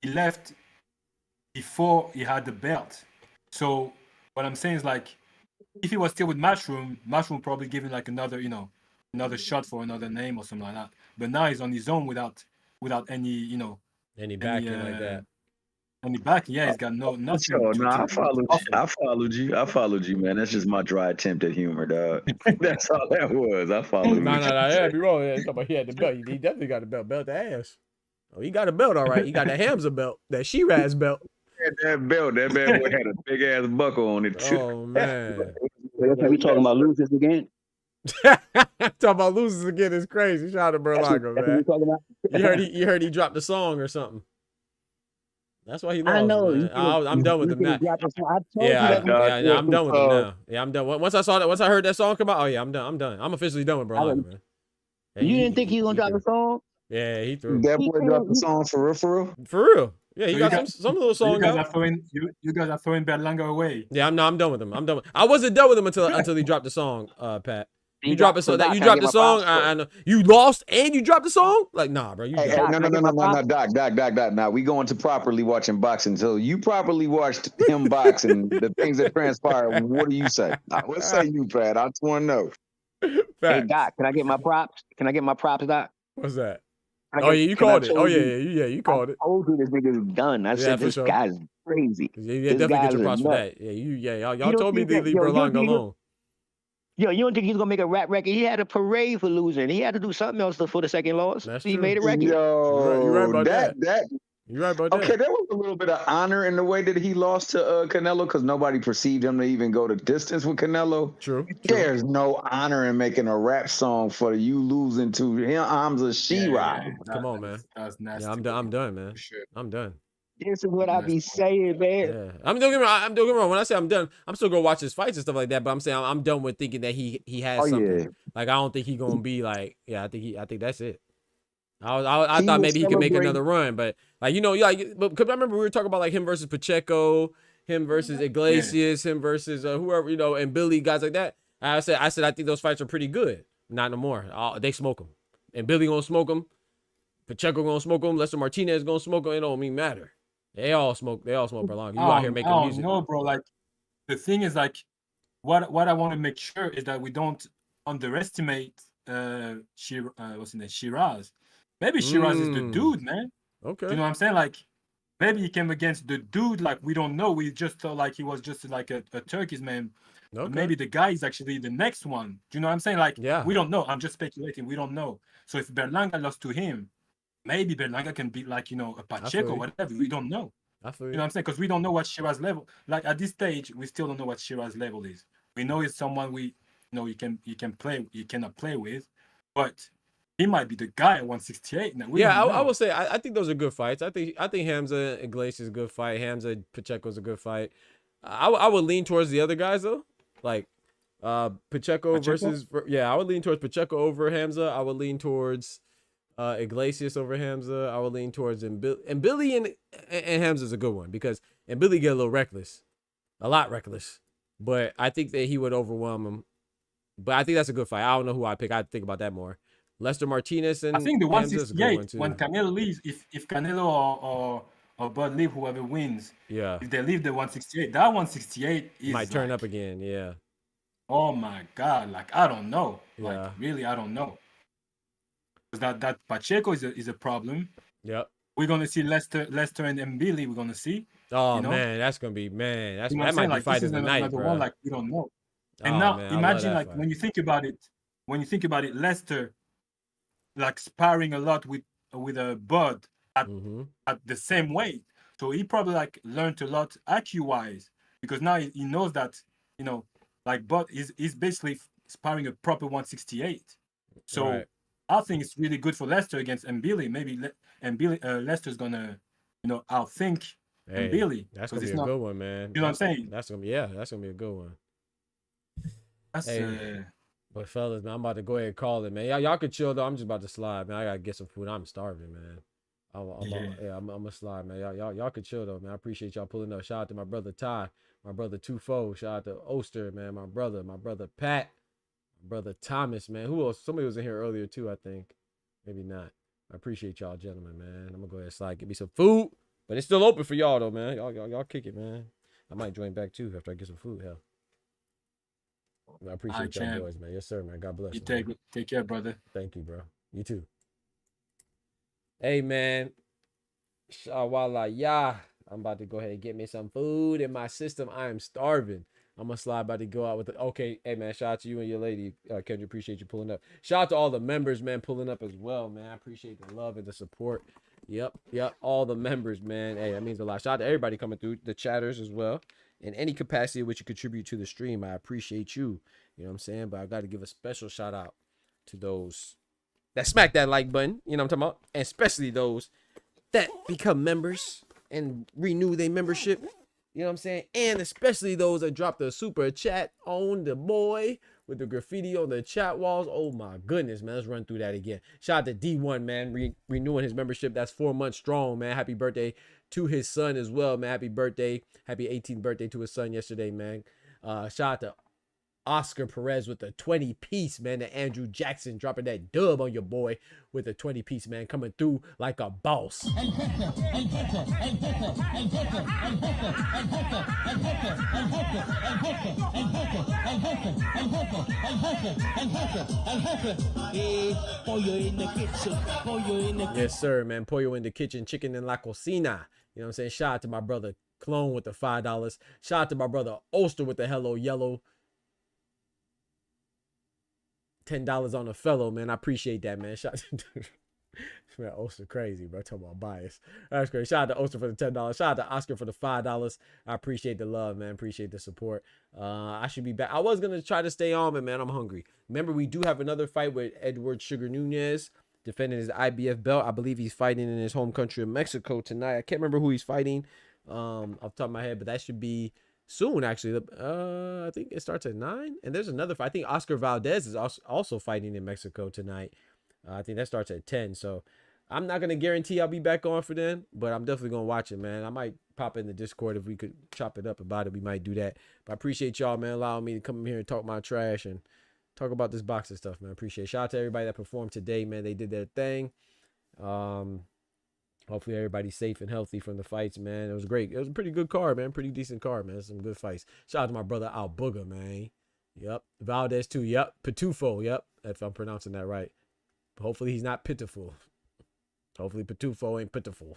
he left before he had the belt. So what I'm saying is like, if he was still with Matchroom probably give him like another shot for another name or something like that. But now he's on his own without any any backing like that. Any backing, yeah, he's got nothing. I followed you, man. That's just my dry attempt at humor, dog. That's all that was. I followed you. No, yeah, be wrong. Yeah, about he had the belt. He definitely got the belt the ass. Oh, he got a belt, all right. He got the Hamza belt, that Shiraz belt. That belt, that bad boy had a big ass buckle on it. Oh man. We talking about losers again? Talking about losers again is crazy. Shout out to Berlanga, man. You heard he dropped a song or something. That's why he lost. I know. Man. I'm done with him now. I'm done with him now. Yeah, I'm done. Once I heard that song come out, oh yeah, I'm done. I'm officially done with Berlanga, man. Yeah, you didn't think he was gonna drop the song? Yeah, he threw. That boy dropped the song for real, for real. For real. Yeah, he got some little songs. You guys are throwing Berlanga away. Yeah, I'm done with him. I wasn't done with him until he dropped the song, Pat. You dropped the song. I know you lost and you dropped the song. Like, nah, bro. No, Doc. Now we going to properly watching boxing. So you properly watched him boxing. The things that transpired. What do you say? What say you, Pat? I just want to know. Hey, Doc, can I get my props? Doc? What's that? Oh yeah, you called it. Oh yeah, you called it. I told you this nigga is done. I said this guy's crazy. Yeah, definitely get your props for that. Yeah, y'all told me to leave Berlanga alone. Yo, you don't think he's gonna make a rap record? He had a parade for losing. He had to do something else for the second loss. He made a record. Yo, you're right about that. You're right about that. Okay, there was a little bit of honor in the way that he lost to Canelo because nobody perceived him to even go the distance with Canelo. True. There's no honor in making a rap song for you losing to him. Hamza Shiraz. Come on, man. That's nasty. Yeah, I'm done, man. I'm done. This is what I be saying, man. Yeah. I'm don't get me wrong. When I say I'm done, I'm still gonna watch his fights and stuff like that. But I'm saying I'm done with thinking that he has something. Yeah. Like I don't think he's gonna be like. Yeah, I think that's it. I thought maybe he could make another run, but like but cause I remember we were talking about like him versus Pacheco, him versus Iglesias, him versus whoever and Billy, guys like that. I said I think those fights are pretty good. Not no more. They smoke them, and Billy gonna smoke them. Pacheco gonna smoke them. Lester Martinez gonna smoke them. It don't even matter. They all smoke Berlanga. You out here I making don't music. know, bro. Like the thing is, like, what I want to make sure is that we don't underestimate what's his name, Shiraz. Maybe Shiraz is the dude, man. Okay. You know what I'm saying? Like, maybe he came against the dude. Like, we don't know. We just thought like he was just like a Turkish man. Okay. But maybe the guy is actually the next one. Do you know what I'm saying? Like, Yeah. we don't know. I'm just speculating. We don't know. So if Berlanga lost to him, maybe Berlanga can beat like, a Pacheco or whatever. We don't know. I feel You know what I'm saying? Because we don't know what Shiraz level. Like at this stage, we still don't know what Shiraz level is. We know it's someone you cannot play with, but he might be the guy at 168. Now, I will say I think those are good fights. I think Hamza and Iglesias is a good fight. Hamza Pacheco is a good fight. I would lean towards the other guys though, like Pacheco versus I would lean towards Pacheco over Hamza. I would lean towards Iglesias over Hamza. I would lean towards Billy and Hamza is a good one because Billy get a little reckless, a lot reckless. But I think that he would overwhelm him. But I think that's a good fight. I don't know who I pick. I think about that more. Lester Martinez and I think the Hamza is a good one 168 too. when Canelo leaves, if Canelo or Bud leave, whoever wins, if they leave the 168, that 168 is might turn up again. Yeah. Oh my God! Like I don't know. Like really, I don't know. Because that Pacheco is a problem. Yep. We're gonna see Lester and Mbili. We're gonna see. Oh man, that's gonna be that might be fight of the night, bro. One like we don't know. And now imagine like when you think about it, Lester like sparring a lot with a Bud at the same weight, so he probably like learned a lot IQ wise because now he knows that like Bud is basically sparring a proper 168. So I think it's really good for Lester against Mbili. Maybe Lester's gonna outthink Mbili. That's gonna be a good one, man. You know what I'm saying? That's gonna be a good one. That's But fellas, man, I'm about to go ahead and call it, man. Y'all could chill though. I'm just about to slide, man. I gotta get some food. I'm starving, man. I'm gonna slide, man. Y'all could chill though, man. I appreciate y'all pulling up. Shout out to my brother Ty, my brother Tufo. Shout out to Oster, man. My brother Pat, my brother Thomas, man. Who else? Somebody was in here earlier too, I think. Maybe not. I appreciate y'all, gentlemen, man. I'm gonna go ahead and slide, get me some food, but it's still open for y'all though, man. Y'all kick it, man. I might join back too after I get some food. Hell. I appreciate y'all boys, man. Yes, sir, man. God bless. You take care, brother. Thank you, bro. You too. Hey, man. Shawala, I'm about to go ahead and get me some food in my system. I am starving. I'm gonna slide about to go out with it. Okay, hey man, shout out to you and your lady, Kendra. Appreciate you pulling up. Shout out to all the members, man, pulling up as well, man. I appreciate the love and the support. Yep, all the members, man. Hey, that means a lot. Shout out to everybody coming through, the chatters as well. In any capacity in which you contribute to the stream, I appreciate you. You know what I'm saying? But I got to give a special shout out to those that smack that like button. You know what I'm talking about? And especially those that become members and renew their membership. You know what I'm saying? And especially those that drop the super chat on the boy with the graffiti on the chat walls. Oh my goodness, man. Let's run through that again. Shout out to D1, man, renewing his membership. That's 4 months strong, man. Happy birthday to his son as well, man. Happy birthday. Happy 18th birthday to his son yesterday, man. Shout out to Oscar Perez with the 20-piece, man. To Andrew Jackson dropping that dub on your boy with the 20-piece, man. Coming through like a boss. Yes, sir, man. Pollo in the kitchen, chicken in la cocina. You know what I'm saying? Shout out to my brother Clone with the $5. Shout out to my brother Oster with the Hello Yellow. $10 on a fellow, man. I appreciate that, man. Shout out to man, Oster crazy, bro. Talking about bias. That's great. Shout out to Oster for the $10. Shout out to Oscar for the $5. I appreciate the love, man. Appreciate the support. I should be back. I was gonna try to stay on, but man, I'm hungry. Remember, we do have another fight with Edward Sugar Nunez defending his IBF belt. I believe he's fighting in his home country of Mexico tonight. I can't remember who he's fighting off the top of my head, but that should be soon, actually. I think it starts at 9. And there's another fight. I think Oscar Valdez is also fighting in Mexico tonight. I think that starts at 10. So I'm not going to guarantee I'll be back on for then, but I'm definitely going to watch it, man. I might pop in the Discord if we could chop it up about it. We might do that. But I appreciate y'all, man, allowing me to come in here and talk my trash and talk about this boxing stuff, man. I appreciate it. Shout out to everybody that performed today, man. They did their thing. Hopefully everybody's safe and healthy from the fights, man. It was great. It was a pretty good card, man. Pretty decent card, man. Some good fights. Shout out to my brother Al Booger, man. Yep. Valdez too. Yep. Pitufo. Yep. If I'm pronouncing that right. Hopefully he's not pitiful. Hopefully Pitufo ain't pitiful.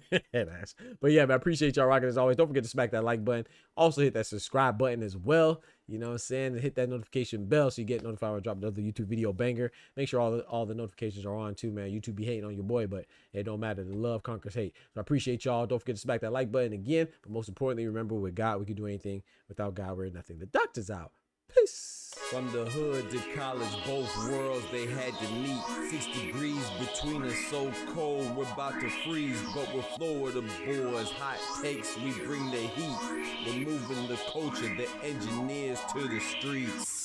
But yeah, man, I appreciate y'all rocking as always. Don't forget to smack that like button. Also hit that subscribe button as well. You know what I'm saying? And hit that notification bell so you get notified when I drop another YouTube video banger. Make sure all the notifications are on too, man. YouTube be hating on your boy, but it don't matter. The love conquers hate. So I appreciate y'all. Don't forget to smack that like button again. But most importantly, remember, with God, we can do anything. Without God, we're nothing. The doctor's out. Peace. From the hood to college, both worlds they had to meet. 6 degrees between us, so cold, we're about to freeze. But we're Florida boys, hot takes, we bring the heat. We're moving the culture, the engineers to the streets.